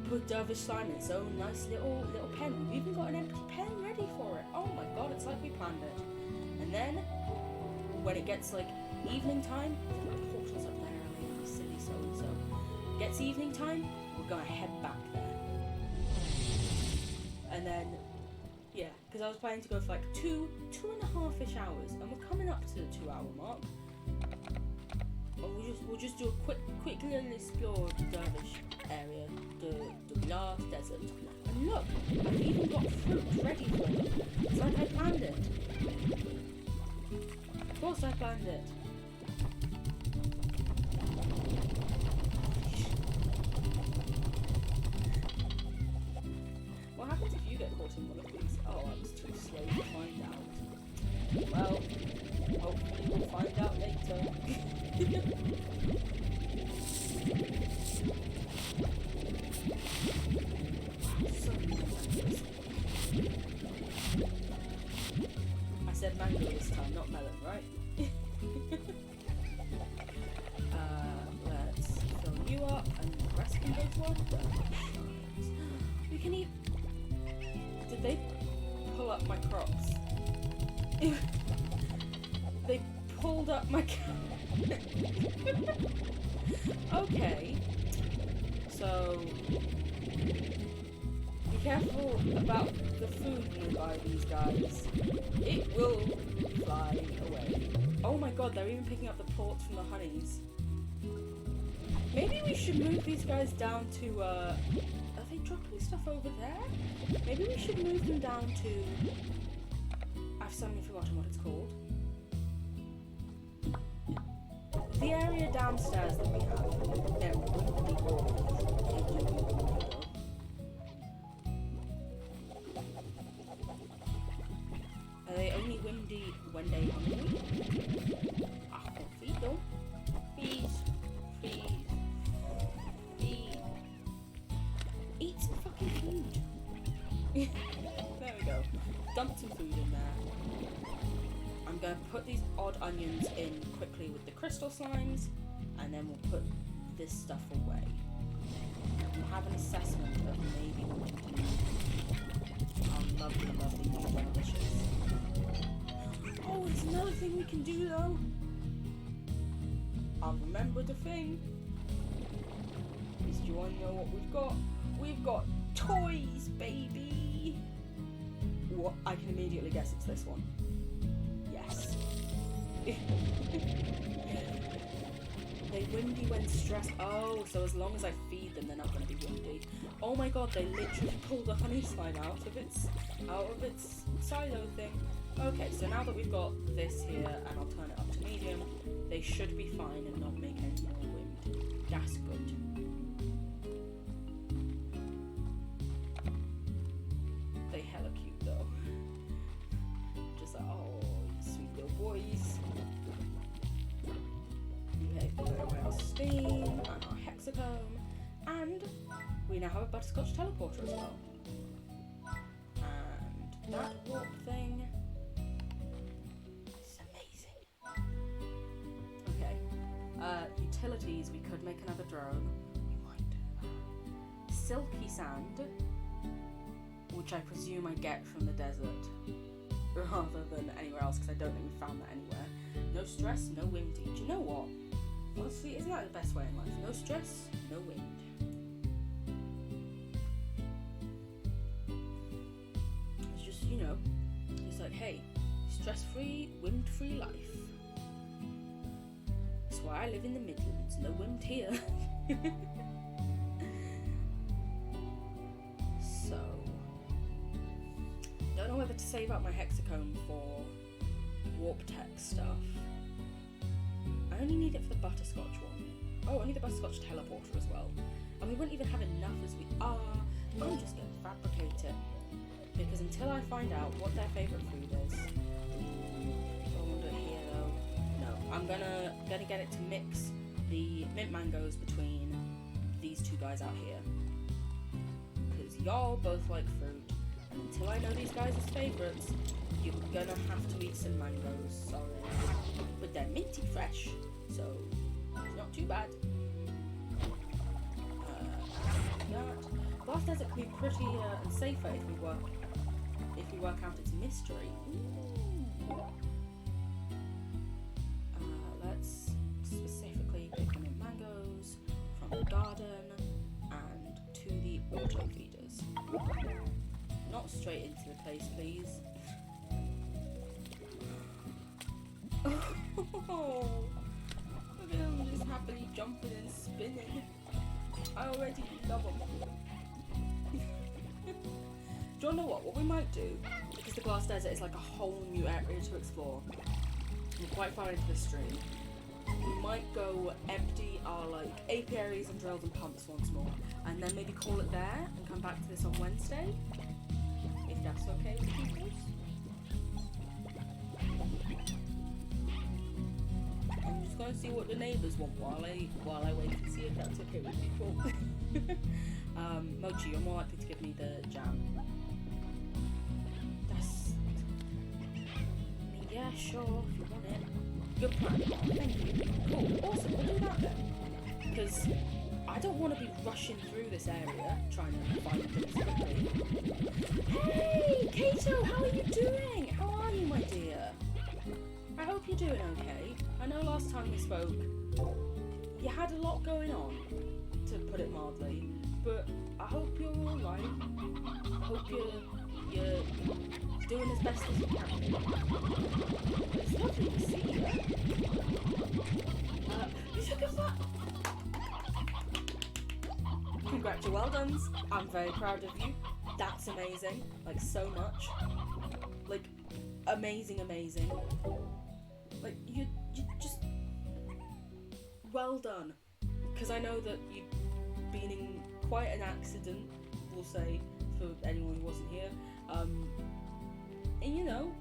Put Dervish Slime in its own nice little pen. We've even got an empty pen ready for it. Oh my god, it's like we planned it. And then, when it gets like evening time, the portal's up there, like silly so-and-so. Gets evening time, we're gonna head back there. And then, yeah, because I was planning to go for like 2.5-ish hours, and we're coming up to the 2-hour mark. We'll just do a quick little explore of the Dervish area, the glass desert. And look, I've even got fruit ready for them. It's like I planned it. Of course I planned it. What happens if you get caught in one of these? Oh, I was too slow to find out. Well, hopefully we'll find out later. I said mango this time, not melon, right? Let's fill you up and the rest can go to our Dervish. We can eat. Did they pull up my crops? They pulled up my Okay, so be careful about the food nearby these guys. It will fly away. Oh my god, they're even picking up the ports from the honeys. Maybe we should move these guys down to, are they dropping stuff over there? Maybe we should move them down to, I've suddenly forgotten what it's called. The area downstairs that we have. They're really Are they only windy when they hungry? I can feed them. Feed. Eat some fucking food. There we go. Dump some food in there. I'm going to put these odd onions in quickly with the crystal slimes, and then we'll put this stuff away. We'll have an assessment of maybe what to do. Our lovely new delicious. Oh, there's another thing we can do though. I've remembered a thing. Do you want to know what we've got? We've got toys, baby! What? I can immediately guess it's this one. Yes. They windy when stressed. Oh, so as long as I feed them, they're not going to be windy. Oh my god, they literally pulled the honey slime out of its silo thing. Okay, so now that we've got this here, and I'll turn it up to medium, they should be fine and not make any more wind. That's good. They hella cute though. Just like, oh, sweet little boys. Okay, we've got our steam and our hexacone, and we now have a butterscotch teleporter as well. And that warp thing is amazing. Okay, utilities, we could make another drone. We might do that. Silky sand. which I presume I get from the desert, rather than anywhere else, because I don't think we found that anywhere. No stress, no windy. Do you know what? Honestly, isn't that the best way in life? No stress, no wind. It's just, you know, it's like, hey, stress-free, wind-free life. That's why I live in the Midlands. No wind here. So, don't know whether to save up my hexacone for warp tech stuff. I only need it for the butterscotch one. Oh, I need the butterscotch teleporter as well. And we wouldn't even have enough as we are. I'm just going to fabricate it. Because until I find out what their favourite food is... I won't do it here though. No, I'm gonna get it to mix the mint mangoes between these two guys out here. Because y'all both like fruit. And until I know these guys' favourites, you're gonna have to eat some mangoes. Sorry. But they're minty fresh. So, it's not too bad. That. Glass Desert could be pretty and safer if we work out its mystery. Let's specifically pick the mangoes from the garden and to the auto feeders. Not straight into the place, please. Oh, look at them just happily jumping and spinning. I already love them. Do you know what we might do? Because the Glass Desert is like a whole new area to explore. We're quite far into the stream. We might go empty our like apiaries and drills and pumps once more, and then maybe call it there and come back to this on Wednesday, if that's okay with you. I'm just gonna see what the neighbours want while I wait to see if that's okay with people. Mochi, you're more likely to give me the jam. Yeah, sure, if you want it. Good plan. Thank you. Cool, awesome, we'll do that then. Because I don't want to be rushing through this area, trying to find things quickly. Hey, Kato, how are you doing? How are you, my dear? I hope you're doing okay. I know last time we spoke, you had a lot going on, to put it mildly, but I hope you're alright. I hope you're doing as best as you can. It's lovely to see you. You took a fat... Congratulations, well done. I'm very proud of you. That's amazing. Like, so much. Like, amazing. Like, you just... Well done. Because I know that you've been in quite an accident, we'll say, for anyone who wasn't here. And you know,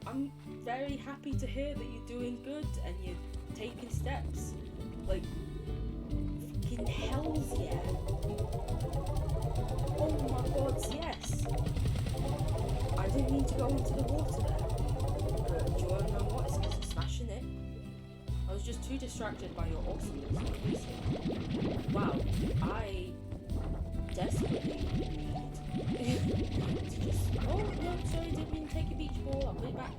I'm very happy to hear that you're doing good and you're taking steps. Like, fucking hells yeah. Oh my god, yes. I didn't mean to go into the water there. But do you want to know what? It's because I'm smashing it. I was just too distracted by your awesomeness. Wow, I desperately need to just... Oh, no, sorry, didn't mean to take a beach ball. I'll put it back.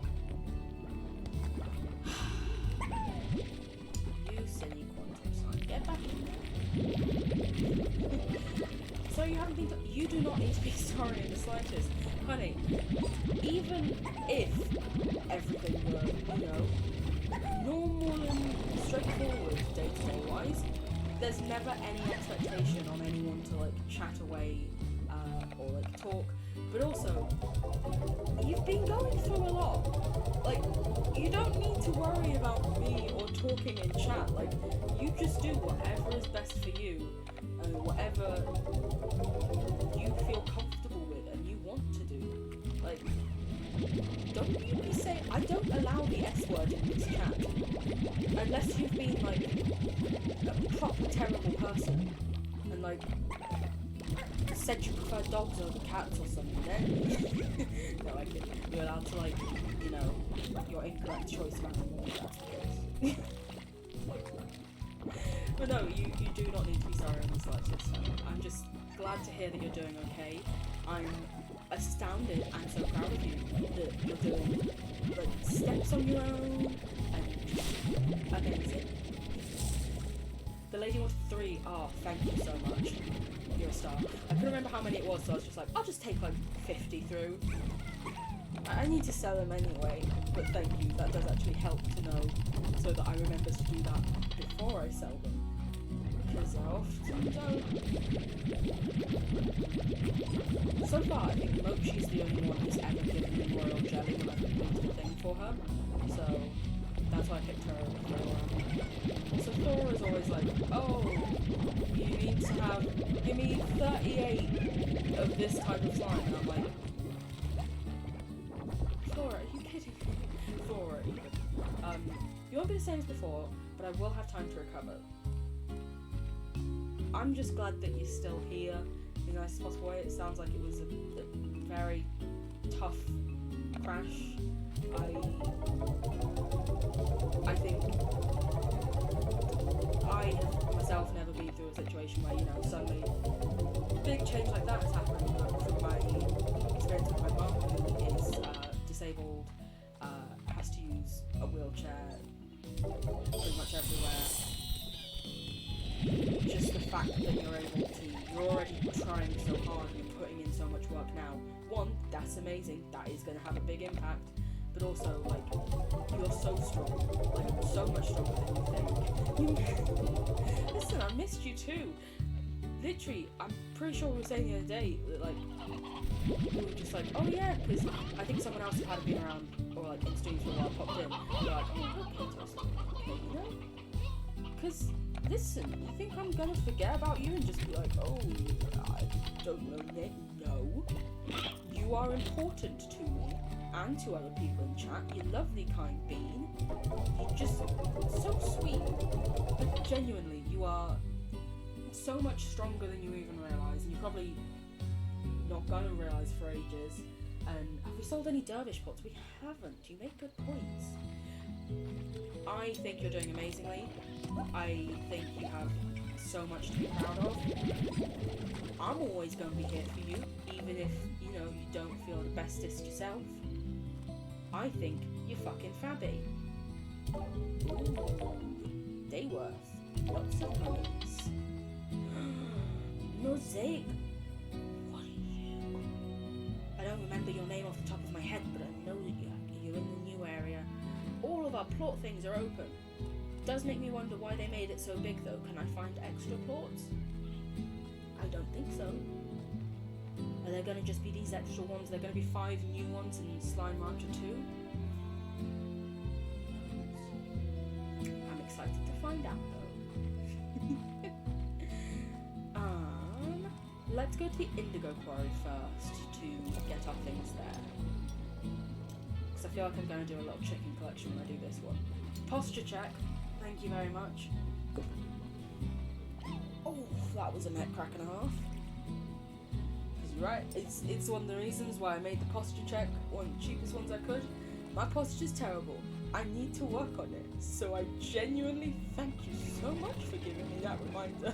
You silly quantum sign. Get back in there. So you haven't been... You do not need to be sorry in the slightest. Honey, even if everything were, you know, normal and straightforward day-to-day wise, there's never any expectation on anyone to like chat away or like talk. But also, you've been going through a lot. Like, you don't need to worry about me or talking in chat. Like, you just do whatever is best for you and whatever you feel comfortable with and you want to do. Like, don't you be saying... I don't allow the S word in this chat. Unless you've been, like, a proper terrible person. And, like, said you prefer dogs over cats or something, then... No, I didn't. You're allowed to, like, you know, your incorrect choice of animal, if that's the case. But no, you do not need to be sorry in the slightest. I'm just glad to hear that you're doing okay. I'm astounded and so proud of you that you're doing like steps on your own and just amazing. The lady with 3, oh, thank you so much. You're a star. I couldn't remember how many it was, so I was just like, I'll just take like 50 through. I need to sell them anyway, but thank you, that does actually help to know, so that I remember to do that before I sell them. Because I often don't. So far, I think Mochi's the only one who's ever given me royal jelly when I've completed a thing for her, so that's why I picked her over Thor. So Thor is always like, oh, you need to have, give me 38 of this type of slime, and I'm like, Thor, are you kidding me? Thor, even. You won't be the same as before, but I will have time to recover. I'm just glad that you're still here in the nicest possible way. It sounds like it was a very tough crash. I think I have myself never been through a situation where, you know, suddenly big change like that has happened. From my experience with my mum, who is disabled, has to use a wheelchair pretty much everywhere. Just the fact that you're already trying so hard and you're putting in so much work now. One, that's amazing. That is going to have a big impact. But also, like, you're so strong. Like, so much stronger than you think. Listen, I missed you too. Literally, I'm pretty sure we were saying the other day that, like, we were just like, oh yeah, because I think someone else had been around, or like in streams for a while, popped in. They're like, oh, okay, Toast. Okay, you know? Because, listen, you think I'm gonna forget about you and just be like, oh, I don't know, Nick? No. You are important to me and to other people in chat. You lovely, kind bean. You're just so sweet. But genuinely, you are so much stronger than you even realise, and you're probably not gonna realise for ages. And have we sold any dervish pots? We haven't. You make good points. I think you're doing amazingly. I think you have so much to be proud of. I'm always going to be here for you, even if, you know, you don't feel the bestest yourself. I think you're fucking fabby. Ooh, they worth lots of points. Mosaic. What are you? I don't remember your name off the top of my head, but I know that you're in the new area. All of our plot things are open. Does make me wonder why they made it so big though. Can I find extra plots? I don't think so. Are there gonna just be these extra ones? Are there gonna be 5 new ones in Slime Rancher 2? I'm excited to find out though. Let's go to the Indigo Quarry first to get our things there. Because I feel like I'm going to do a little chicken collection when I do this one. Posture check. Thank you very much. Oh, that was a neck crack and a half. Because you're right, it's one of the reasons why I made the posture check one of the cheapest ones I could. My posture's terrible. I need to work on it. So I genuinely thank you so much for giving me that reminder.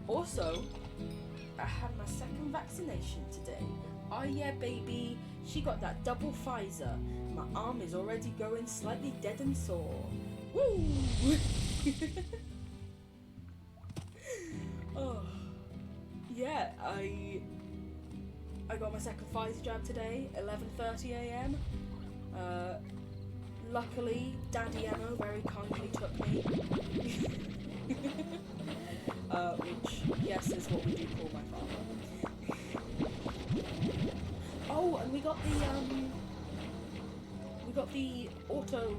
Also, I had my second vaccination today. Oh yeah, baby. She got that double Pfizer. My arm is already going slightly dead and sore. Woo! Oh, yeah. I got my second Pfizer jab today, 11:30 a.m. Luckily, Daddy Emma very kindly took me. Which, yes, is what we do call my father. Oh, and we got the auto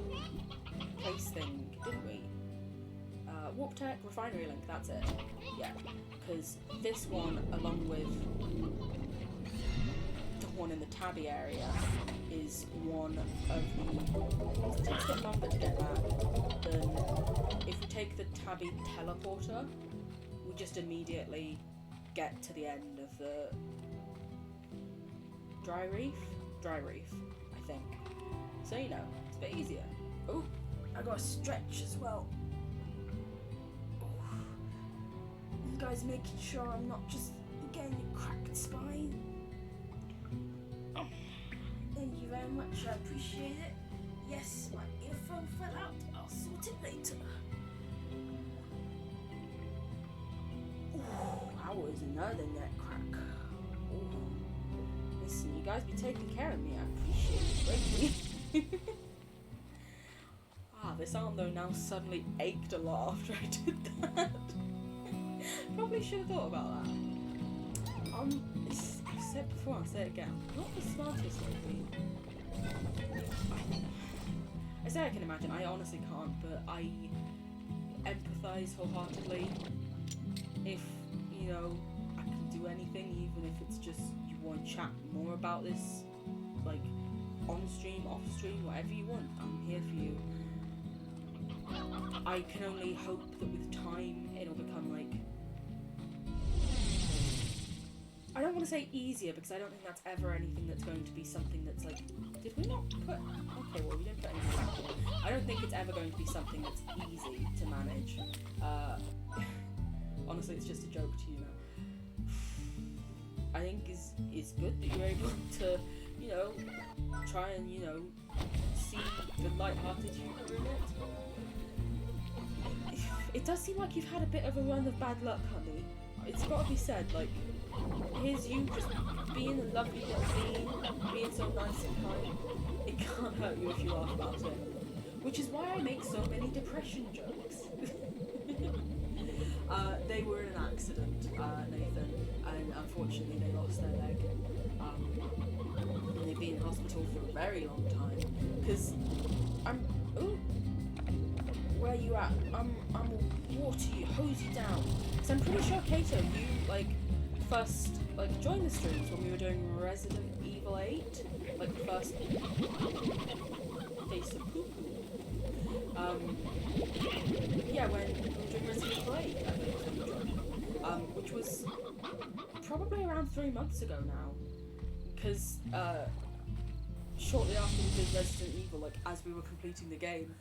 place thing, didn't we? Warp Tech Refinery Link, that's it. Yeah, because this one, along with the one in the Tabby area, is one of the ones that takes a bit longer to get back than if we take the Tabby Teleporter. We just immediately get to the end of the Dry Reef, I think. So, you know, it's a bit easier. Oh, I got a stretch as well. Ooh. You guys making sure I'm not just getting again, you cracked spine. Thank you very much, I appreciate it. Yes, my earphone fell out. I'll sort it later. Ooh, that was another neck crack. Ooh. Listen, you guys be taking care of me. I appreciate it greatly. This arm though now suddenly ached a lot after I did that. Probably should have thought about that. I've said before, I'll say it again. Not the smartest lately. I say I can imagine, I honestly can't, but I empathise wholeheartedly. If, you know, I can do anything, even if it's just you want to chat more about this, like, on stream, off stream, whatever you want, I'm here for you. I can only hope that with time it'll become like, I don't want to say easier because I don't think that's ever anything that's going to be something that's like, did we not put, okay, well we didn't put anything back here. I don't think it's ever going to be something that's easy to manage. Honestly, it's just a joke to you now. I think it's good that you're able to, you know, try and, you know, see the light-hearted humour in it. It does seem like you've had a bit of a run of bad luck, honey. It's got to be said, like, here's you just being a lovely little being, being so nice and kind. It can't hurt you if you laugh about it. Which is why I make so many depression jokes. They were in an accident, Nathan, and unfortunately they lost their leg. And they've been in hospital for a very long time. Because where are you at? I'm water you, hose you down. Because I'm pretty sure, Kato, you, like, first, like, joined the streams when we were doing Resident Evil 8. Like, the first Face of Poo-Poo. Yeah, when we were doing Resident Evil 8, I think, was when you joined. Which was probably around 3 months ago now. Because, shortly after we did Resident Evil, like, as we were completing the game,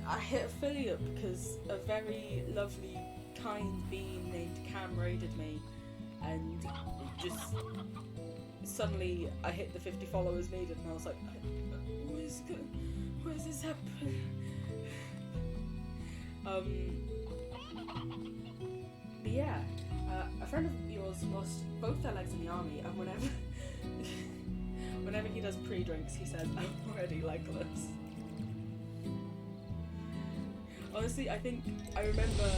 I hit affiliate because a very lovely, kind being named Cam raided me, and just suddenly I hit the 50 followers needed, and I was like, what is this happening? But yeah, a friend of yours lost both their legs in the army, and whenever he does pre-drinks, he says, I'm already legless. Honestly, I remember,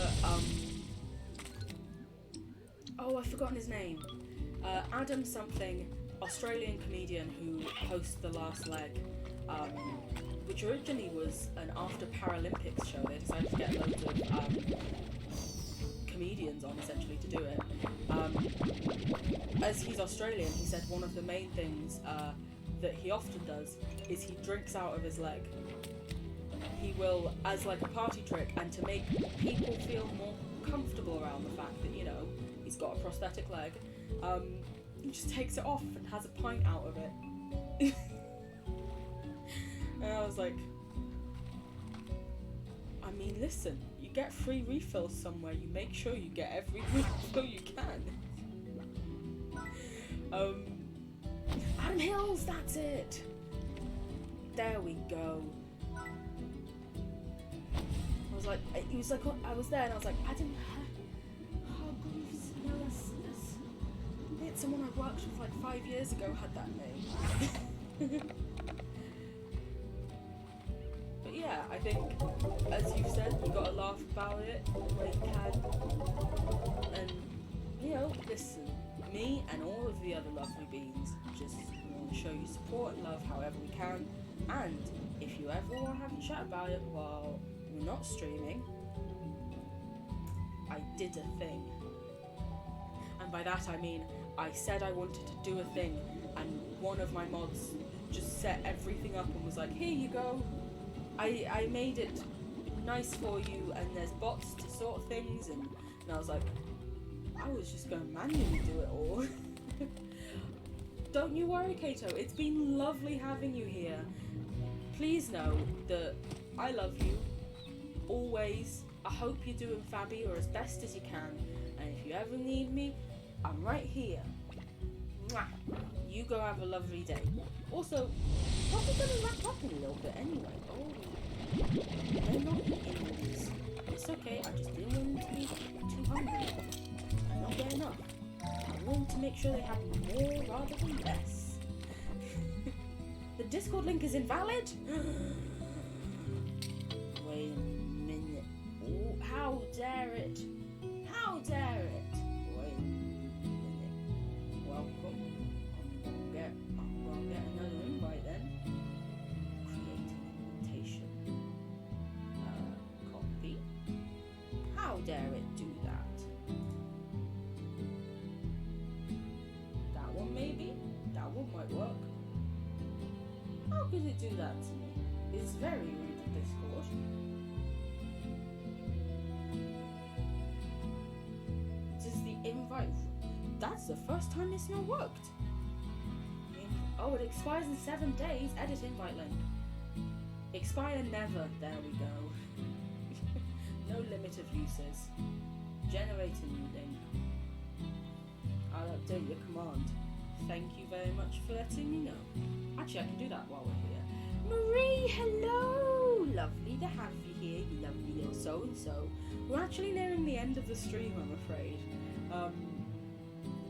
I've forgotten his name. Adam something, Australian comedian who hosts The Last Leg, which originally was an after Paralympics show. They decided to get loads of comedians on, essentially, to do it. As he's Australian, he said one of the main things that he often does is he drinks out of his leg. He will, as like a party trick, and to make people feel more comfortable around the fact that, you know, he's got a prosthetic leg, he just takes it off and has a pint out of it. And I was like, I mean, listen, you get free refills somewhere, you make sure you get every refill you can. Adam Hills, that's it! There we go. He was like, I was there and I was like, Adam, someone I worked with like 5 years ago had that name. But yeah, I think, as you've said, you gotta laugh about it where you can. And, you know, listen, me and all of the other lovely beings just want to show you support and love however we can. And if you ever want to have a chat about it while we're not streaming, I did a thing. And by that I mean, I said I wanted to do a thing, and one of my mods just set everything up and was like, here you go. I made it nice for you, and there's bots to sort things, and I was like, I was just going to manually do it all. Don't you worry, Kato, it's been lovely having you here. Please know that I love you, always. I hope you're doing fabby or as best as you can, and if you ever need me, I'm right here. Mwah. You go have a lovely day. Also, probably gonna wrap up in a little bit anyway. Oh, they're not eating these. It's okay, I just didn't want them to be too hungry and not get enough. I wanted to make sure they had more rather than less. The Discord link is invalid? Wait a minute. Oh, how dare it? How dare it? Wait a minute. Welcome. I'm gonna get another invite then. Create an invitation. Copy. How dare it do that? That one maybe? That one might work. How could it do that to me? It's very rude of Discord. Does the invite... That's the first time it's not worked. Oh, it expires in 7 days. Edit invite link. Expire never. There we go. No limit of uses. Generate a new link. I'll update your command. Thank you very much for letting me know. Actually, I can do that while we're here. Marie, hello! Lovely to have you here, you lovely little so-and-so. We're actually nearing the end of the stream, I'm afraid.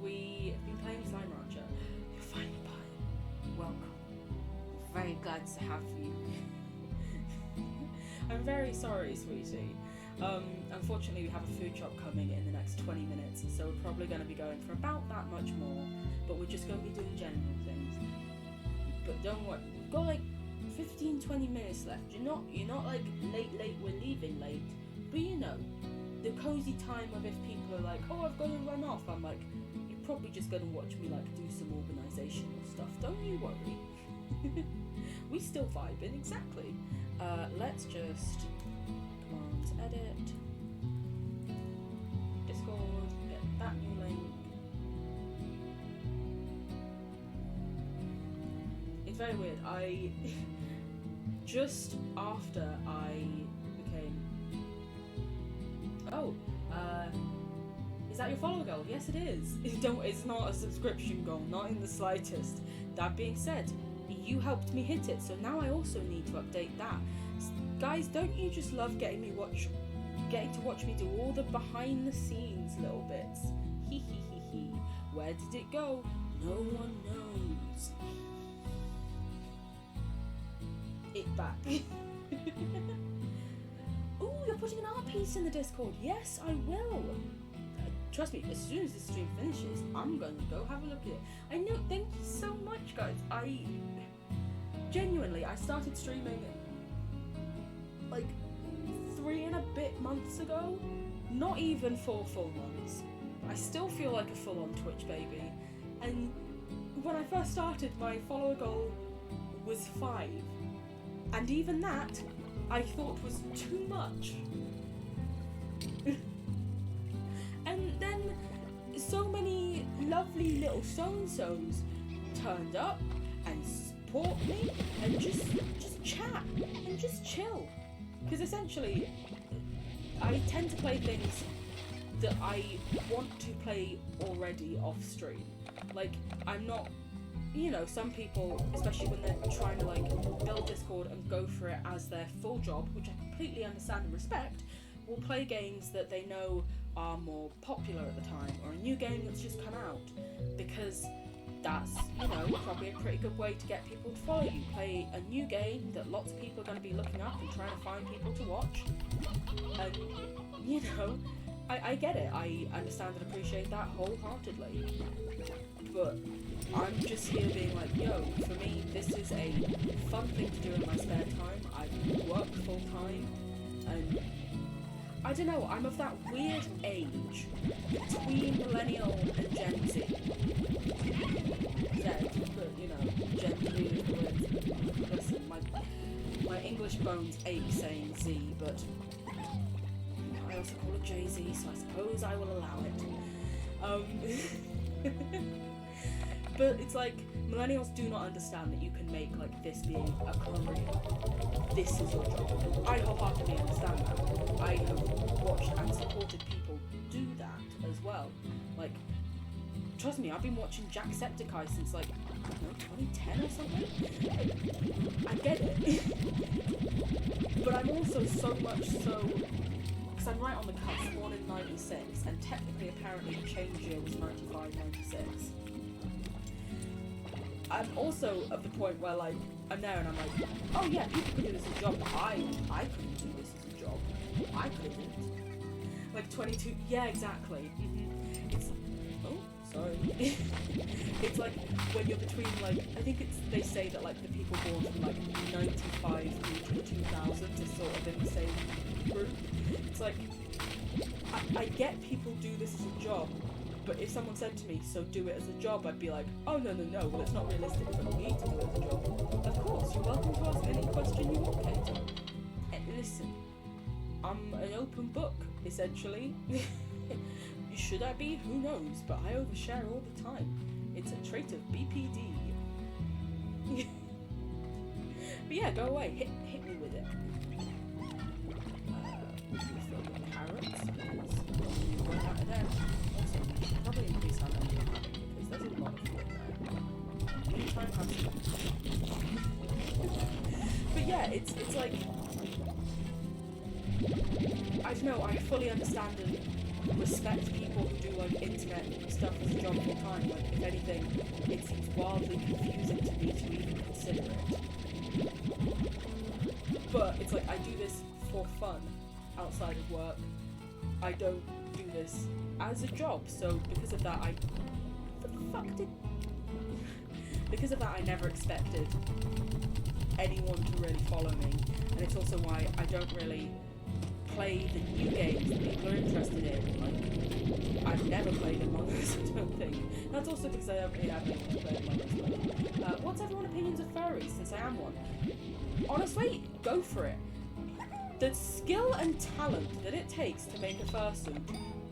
We have been playing Slime Rancher. You're fine, bye. Welcome. We're very glad to have you. I'm very sorry, sweetie. Unfortunately, we have a food shop coming in the next 20 minutes, so we're probably going to be going for about that much more, but we're just going to be doing general things. But don't worry, we've got like 15-20 minutes left. You're not like late, we're leaving late, but you know, the cozy time of if people are like, oh, I've got to run off, I'm like, you're probably just going to watch me like do some organisational stuff, don't you worry. We still vibing, exactly. Let's just command edit, Discord, get that new link. It's very weird, just after I became... Oh, is that your follower goal? Yes it is. It's not a subscription goal, not in the slightest. That being said, you helped me hit it, so now I also need to update that. Guys, don't you just love getting to watch me do all the behind the scenes little bits? Hee hee hee hee. Where did it go? No one knows. It back. Ooh, you're putting an art piece in the Discord. Yes, I will. Trust me, as soon as this stream finishes, I'm going to go have a look at it. I know, thank you so much, guys. Genuinely, I started streaming like 3 and a bit months ago. Not even 4 full months. I still feel like a full-on Twitch baby. And when I first started, my follower goal was 5. And even that, I thought was too much. And then so many lovely little so-and-sos turned up and support me and just chat and just chill. Because essentially, I tend to play things that I want to play already off stream. Like, I'm not... You know, some people, especially when they're trying to like build Discord and go for it as their full job, which I completely understand and respect, will play games that they know are more popular at the time, or a new game that's just come out, because that's, you know, probably a pretty good way to get people to follow you. Play a new game that lots of people are going to be looking up and trying to find people to watch, and, you know, I get it, I understand and appreciate that wholeheartedly, but I'm just here being like, yo, for me, this is a fun thing to do in my spare time. I work full time, and I don't know, I'm of that weird age between Millennial and Gen Z. But, you know, Gen Z is weird. Listen, my English bones ache saying Z, but I also call it Jay-Z, so I suppose I will allow it. But it's like, millennials do not understand that you can make like this being a career. This is your job. I wholeheartedly understand that. I have watched and supported people do that as well. Like, trust me, I've been watching Jacksepticeye since like, I don't know, 2010 or something. I get it. But I'm also so much so, because I'm right on the cusp, born in 96, and technically apparently the change year was 95, 96. I'm also at the point where like, I'm there and I'm like, oh yeah, people could do this as a job. I couldn't do this as a job. I couldn't. Like 22, yeah, exactly. It's, oh, sorry. It's like when you're between like, I think they say that like the people born from like 95 through to 2000 is sort of in the same group. It's like, I get people do this as a job, but if someone said to me, so do it as a job, I'd be like, oh no, well it's not realistic for me to do it as a job. Of course, you're welcome to ask any question you want, Kate. Listen, I'm an open book, essentially. Should I be? Who knows? But I overshare all the time. It's a trait of BPD. But yeah, go away. Hit me with it. Refill the carrots, because we're out of them. Also, we should probably increase our number of having, because there's a lot of food in there. We can try and have some. But yeah, it's like, I don't know, I fully understand and respect people who do like internet stuff as a job full time. Like, if anything, it seems wildly confusing to me to even consider it. But it's like, I do this for fun outside of work. I don't do this as a job, so because of that, because of that, I never expected anyone to really follow me, and it's also why I don't really play the new games that people are interested in. Like, I've never played Among Us, I don't think. That's also because I don't really have anyone to play Among Us. What's everyone's opinions of furries, since I am one? Honestly, go for it. The skill and talent that it takes to make a fursuit,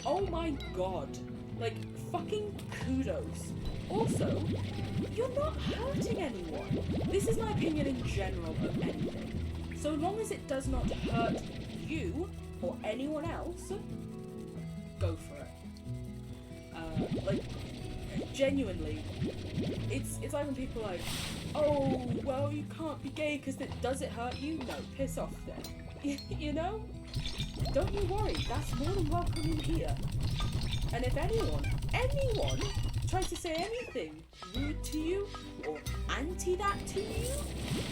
oh my god. Like, fucking kudos. Also, you're not hurting anyone. This is my opinion in general of anything. So long as it does not hurt you or anyone else, go for it. Like, genuinely, it's like when people are like, oh, well, you can't be gay because does it hurt you? No, piss off then. You know? Don't you worry, that's more than welcome in here. And if anyone tries to say anything rude to you or anti that to you,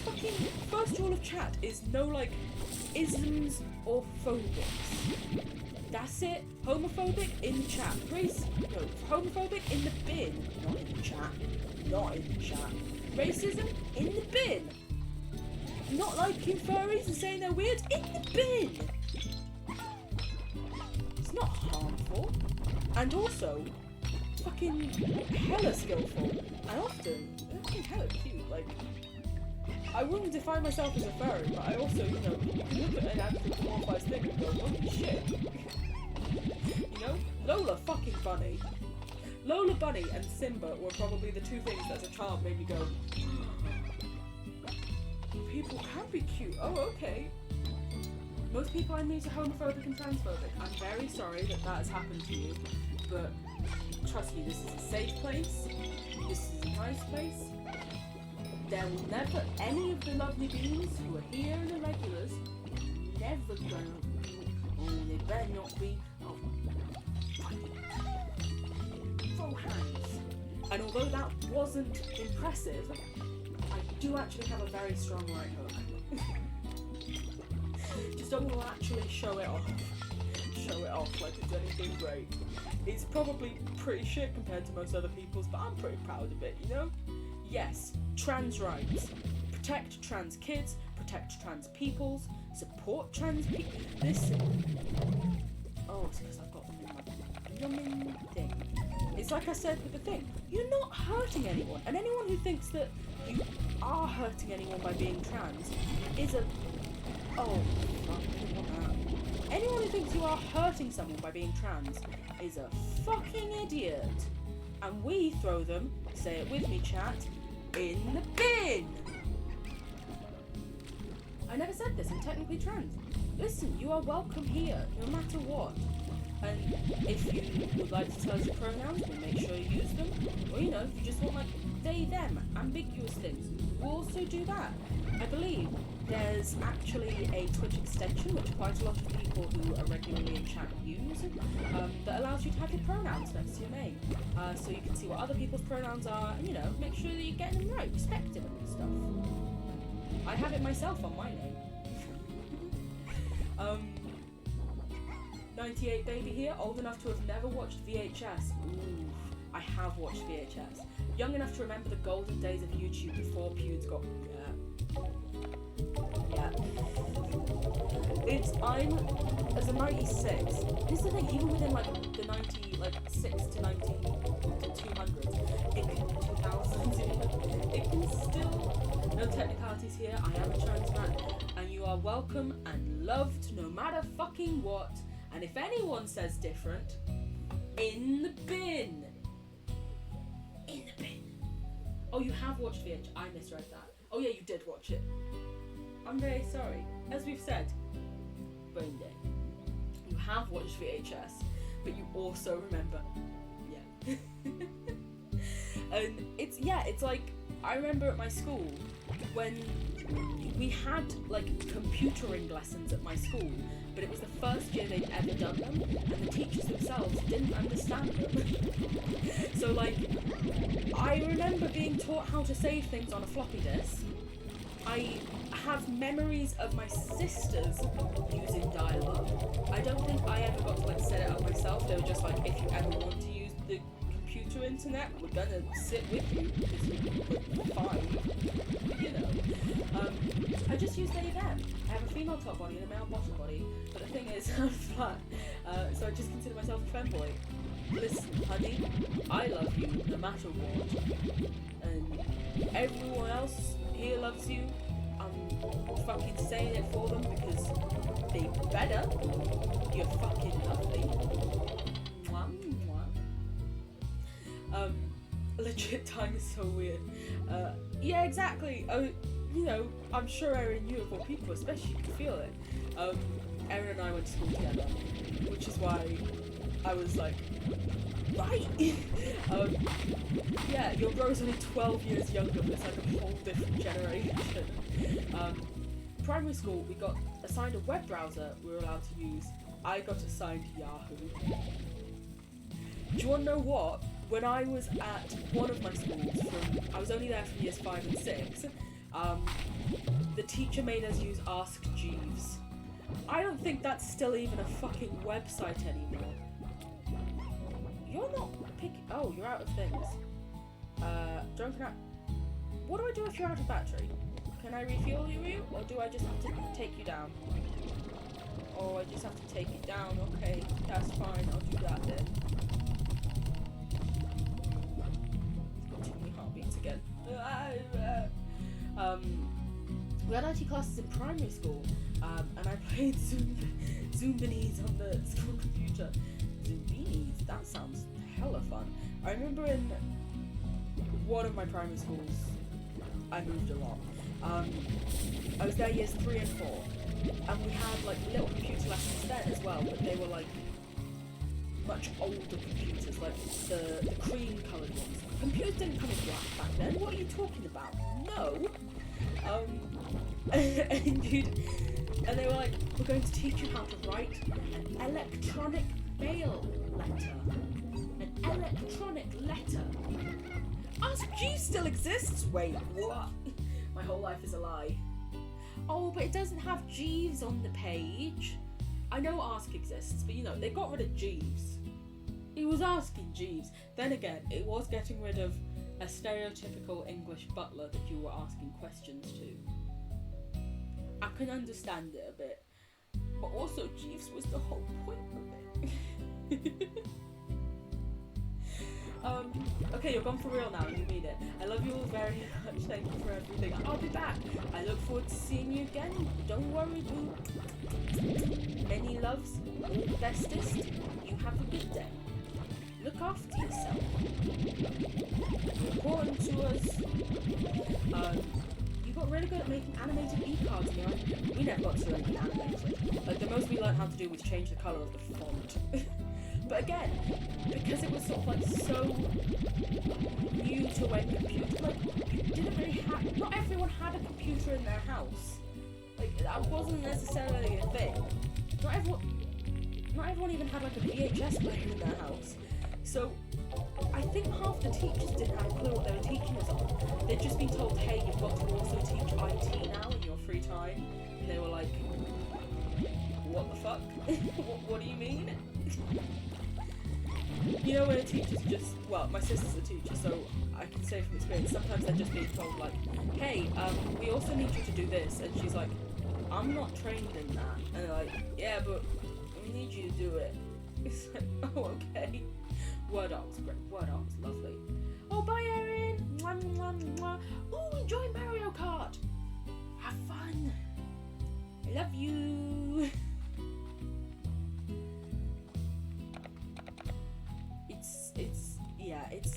fucking first rule of chat is no like isms or phobics. That's it. Homophobic in the chat. Homophobic in the bin, not in the chat. Not in the chat. Racism in the bin. Not liking furries and saying they're weird in the bin. It's not harmful. And also, fucking hella skillful. And often, they're fucking hella cute. Like, I wouldn't define myself as a furry, but I also, you know, look at an anthropomorphized thing and go, holy shit. You know? Lola fucking Bunny. Lola Bunny and Simba were probably the two things that as a child made me go, people can be cute. Oh, okay. Most people I meet are homophobic and transphobic. I'm very sorry that has happened to you, but trust me, this is a safe place. This is a nice place. There will never, any of the lovely beings who are here and the regulars, never gonna be, oh, they better not be, oh, full hands. And although that wasn't impressive, I do actually have a very strong right hook. Just don't want to actually show it off. Show it off like it's anything great. It's probably pretty shit compared to most other people's, but I'm pretty proud of it, you know? Yes, trans rights. Protect trans kids, protect trans peoples, support trans people. Listen. Oh, it's because I've got them in my blooming thing. It's like I said with the thing. You're not hurting anyone. And anyone who thinks that you are hurting anyone by being trans is a... Oh, fuck, I didn't want that. Anyone who thinks you are hurting someone by being trans is a fucking idiot. And we throw them, say it with me chat, in the bin. I never said this, I'm technically trans. Listen, you are welcome here, no matter what. And if you would like to tell us your pronouns, we'll make sure you use them. Or, you know, if you just want, like, they, them, ambiguous things, we'll also do that. I believe there's actually a Twitch extension, which quite a lot of people who are regularly in chat use, that allows you to have your pronouns next to your name. So you can see what other people's pronouns are, and, you know, make sure that you're getting them right, respecting them and stuff. I have it myself on my name. 98 baby here, old enough to have never watched VHS. Ooh, I have watched VHS. Young enough to remember the golden days of YouTube before Pewds got... Yeah. I'm as a 96. This is the thing, even within like the 6 to 90 to 200s, it can 2000s, it can still. No technicalities here. I am a trans man, and you are welcome and loved no matter fucking what. And if anyone says different, in the bin. In the bin. Oh, you have watched VH. I misread that. Oh yeah, you did watch it. I'm very sorry. As we've said, brain day. You have watched VHS, but you also remember. Yeah. And it's like, I remember at my school when we had like computering lessons at my school, but it was the first year they'd ever done them, and the teachers themselves didn't understand them. So like, I remember being taught how to save things on a floppy disk. I have memories of my sisters using dial-up. I don't think I ever got to like set it up myself. They were just like, if you ever want to use the computer internet, we're gonna sit with you because you're 5, you know. I just use they them. I have a female top body and a male bottom body, but the thing is, I'm flat, so I just consider myself a femboy. Listen, honey, I love you no matter what, and everyone else here loves you. I'm fucking saying it for them because they better. You're fucking lovely. Mwah, mwah. Legit time is so weird. Yeah, exactly. You know, I'm sure Erin knew of what people, especially you can feel it. Erin and I went to school together, which is why I was like, right. Yeah, your bro's only 12 years younger, but it's like a whole different generation. Primary school, we got assigned a web browser we were allowed to use. I got assigned Yahoo. Do you want to know what? When I was at one of my schools, I was only there from years 5 and 6, the teacher made us use Ask Jeeves. I don't think that's still even a fucking website anymore. You're not picking... Oh, you're out of things. Drunken out... What do I do if you're out of battery? Can I refuel you, or do I just have to take you down? Oh, I just have to take it down. Okay, that's fine. I'll do that then. It's got too many heartbeats again. We had IT classes in primary school, and I played Zoombinis on the school computer. Zumbinis? That sounds hella fun. I remember in one of my primary schools, I moved a lot. I was there years 3 and 4, and we had like little computer lessons then as well, but they were like much older computers, like the cream coloured ones. Computers didn't come in black back then. What are you talking about? No. And they were like, we're going to teach you how to write an electronic mail letter. An electronic letter. Ask Jeeves still exists? Wait, what? My whole life is a lie. Oh, but it doesn't have Jeeves on the page. I know Ask exists, but you know, they got rid of Jeeves. He was asking Jeeves. Then again, it was getting rid of a stereotypical English butler that you were asking questions to. I can understand it a bit, but also Jeeves was the whole point of it. Okay, you're gone for real now, you mean it. I love you all very much, thank you for everything. I'll be back. I look forward to seeing you again. Don't worry, boo. Many loves, all the bestest. You have a good day. Look after yourself. You're important to us. You got really good at making animated e-cards, you know? We never got to learn animated. Like, the most we learned how to do was change the colour of the font. But again, because it was sort of like so new to when computers, like, you didn't really have, not everyone had a computer in their house. Like, that wasn't necessarily a thing. Not everyone even had like a VHS player in their house. So I think half the teachers didn't have a clue what they were teaching us on. They'd just been told, hey, you've got to also teach IT now in your free time. And they were like, what the fuck? what do you mean? You know when a teacher's just, well, my sister's a teacher, so I can say from experience, sometimes they're just being told like, hey, we also need you to do this. And she's like, I'm not trained in that. And they're like, yeah, but we need you to do it. It's like, oh, okay. Word art was great. Word art was lovely. Oh, bye, Erin. Mwah, mwah, mwah. Ooh, enjoy Mario Kart. Have fun. I love you.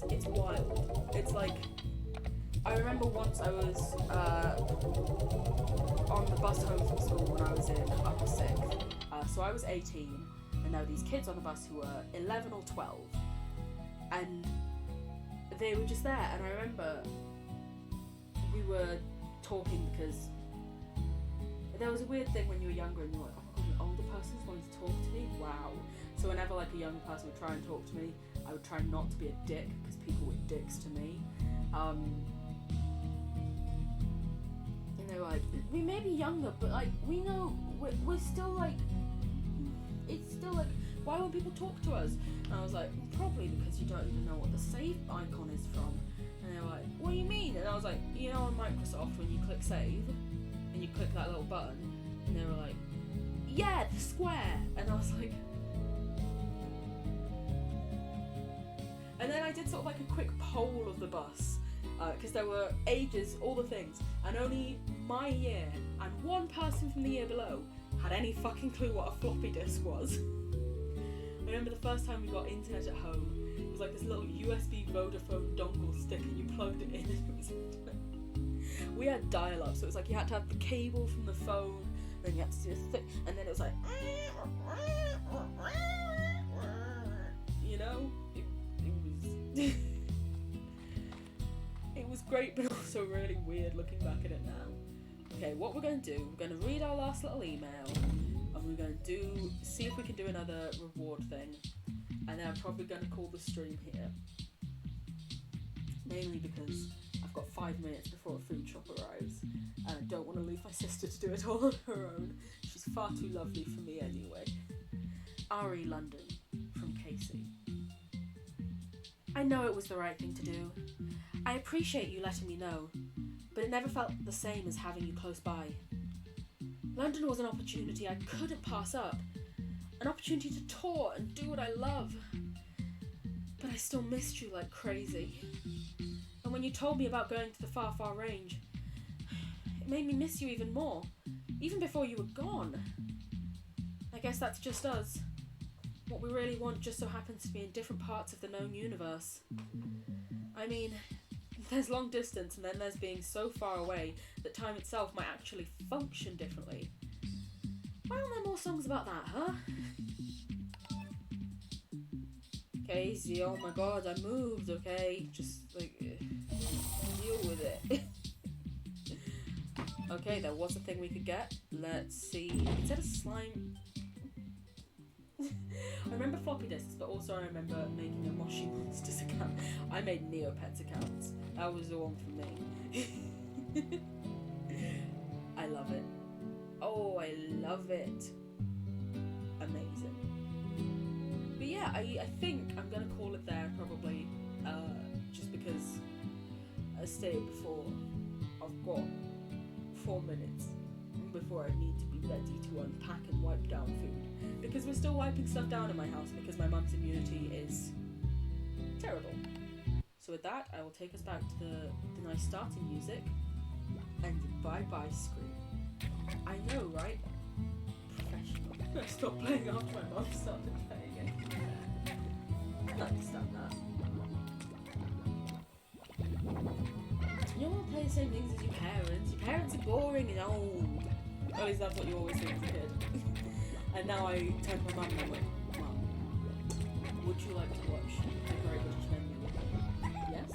It's wild. It's like, I remember once I was on the bus home from school when I was in upper sixth. So I was 18, and there were these kids on the bus who were 11 or 12, and they were just there. And I remember we were talking because there was a weird thing when you were younger and you're like, oh my god, an older person's wanting to talk to me? Wow. So whenever like a younger person would try and talk to me, I would try not to be a dick because people were dicks to me. And they were like, we may be younger, but like we know we're still like, it's still like, why won't people talk to us? And I was like, probably because you don't even know what the save icon is from. And they were like, what do you mean? And I was like, you know on Microsoft when you click save and you click that little button, and they were like, yeah, the square. And I was like, and then I did sort of like a quick poll of the bus, because there were ages, all the things, and only my year and one person from the year below had any fucking clue what a floppy disk was. I remember the first time we got internet at home, it was like this little USB Vodafone dongle stick and you plugged it in and it was we had dial-up, so it was like you had to have the cable from the phone, then you had to do a thing, and then it was like, you know, it was it was great, but also really weird looking back at it now. Okay, what we're going to do, we're going to read our last little email, and we're going to see if we can do another reward thing, and then I'm probably going to call the stream here, mainly because I've got 5 minutes before a food shop arrives, and I don't want to leave my sister to do it all on her own. She's far too lovely for me anyway. Ari London, from Casey. I know it was the right thing to do. I appreciate you letting me know, but it never felt the same as having you close by. London was an opportunity I couldn't pass up, an opportunity to tour and do what I love. But I still missed you like crazy. And when you told me about going to the far, far range, it made me miss you even more, even before you were gone. I guess that's just us. What we really want just so happens to be in different parts of the known universe. I mean, there's long distance, and then there's being so far away that time itself might actually function differently. Why aren't there more songs about that, huh? Casey, oh my god, I moved, okay? Just, like, deal with it. Okay, there was a thing we could get. Let's see. Instead of slime... I remember floppy disks, but also I remember making a Moshi Monsters account. I made Neopets accounts. That was the one for me. I love it. Oh, I love it. Amazing. But yeah, I think I'm going to call it there probably, just because, as stated before, I've got 4 minutes before I need to be ready to unpack and wipe down food. Because we're still wiping stuff down in my house because my mum's immunity is terrible. So with that, I will take us back to the nice starting music and the bye-bye screen. I know, right? Professional. I stopped playing after my mum started playing it. I understand that. You don't want to play the same things as your parents. Your parents are boring and old. At least that's what you always think as a kid. And now I turn to my mum and I'm like, Mum, Would you like to watch a Great British Menu? Yes?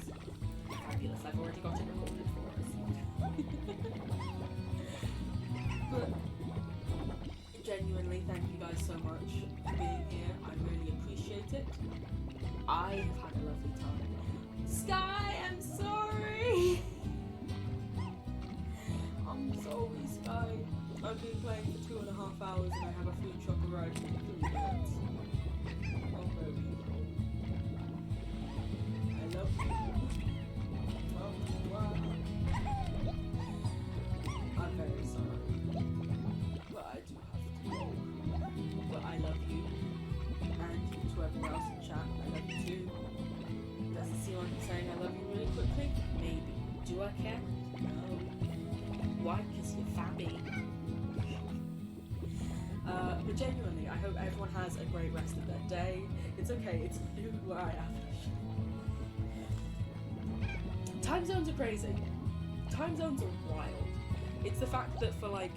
Fabulous, I've already got it recorded for us. But genuinely, thank you guys so much for being here. I really appreciate it. I've had a lovely time. Sky, I'm sorry! I'm sorry, Sky. I've been playing for 2.5 hours and I have a food truck arriving in 3 minutes. I'm very cold. I love you. Oh, wow. I'm very sorry. But I do have to go. But I love you. And to everyone else in chat, I love you too. Does it seem like I'm saying I love you really quickly? Maybe. Do I care? No. Why? Because you're fabby. But genuinely, I hope everyone has a great rest of their day. It's okay, it's who I am. Time zones are crazy. Time zones are wild. It's the fact that for like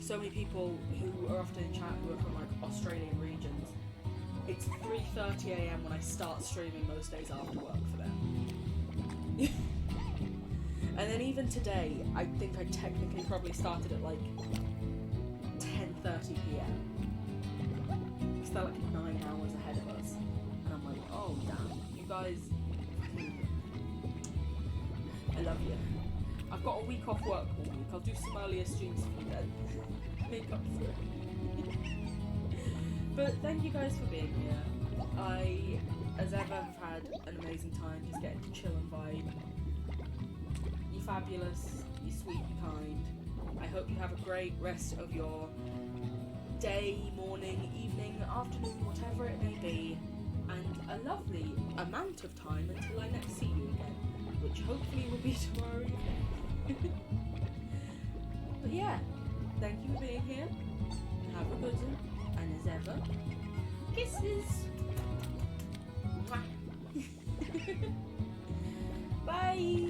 so many people who are often in chat who are from like Australian regions, it's 3:30 AM when I start streaming most days after work for them. And then even today, I think I technically probably started at like 10:30 PM. Because they're like 9 hours ahead of us. And I'm like, oh damn, you guys, I love you. I've got a week off work all week. I'll do some earlier streams for you then. Make up for it. But thank you guys for being here. I, as ever, have had an amazing time just getting to chill and vibe. You're fabulous, you're sweet, you're kind. I hope you have a great rest of your day, morning, evening, afternoon, whatever it may be, and a lovely amount of time until I next see you again, which hopefully will be tomorrow evening. But yeah, thank you for being here. Have a good one, and as ever, kisses. Bye.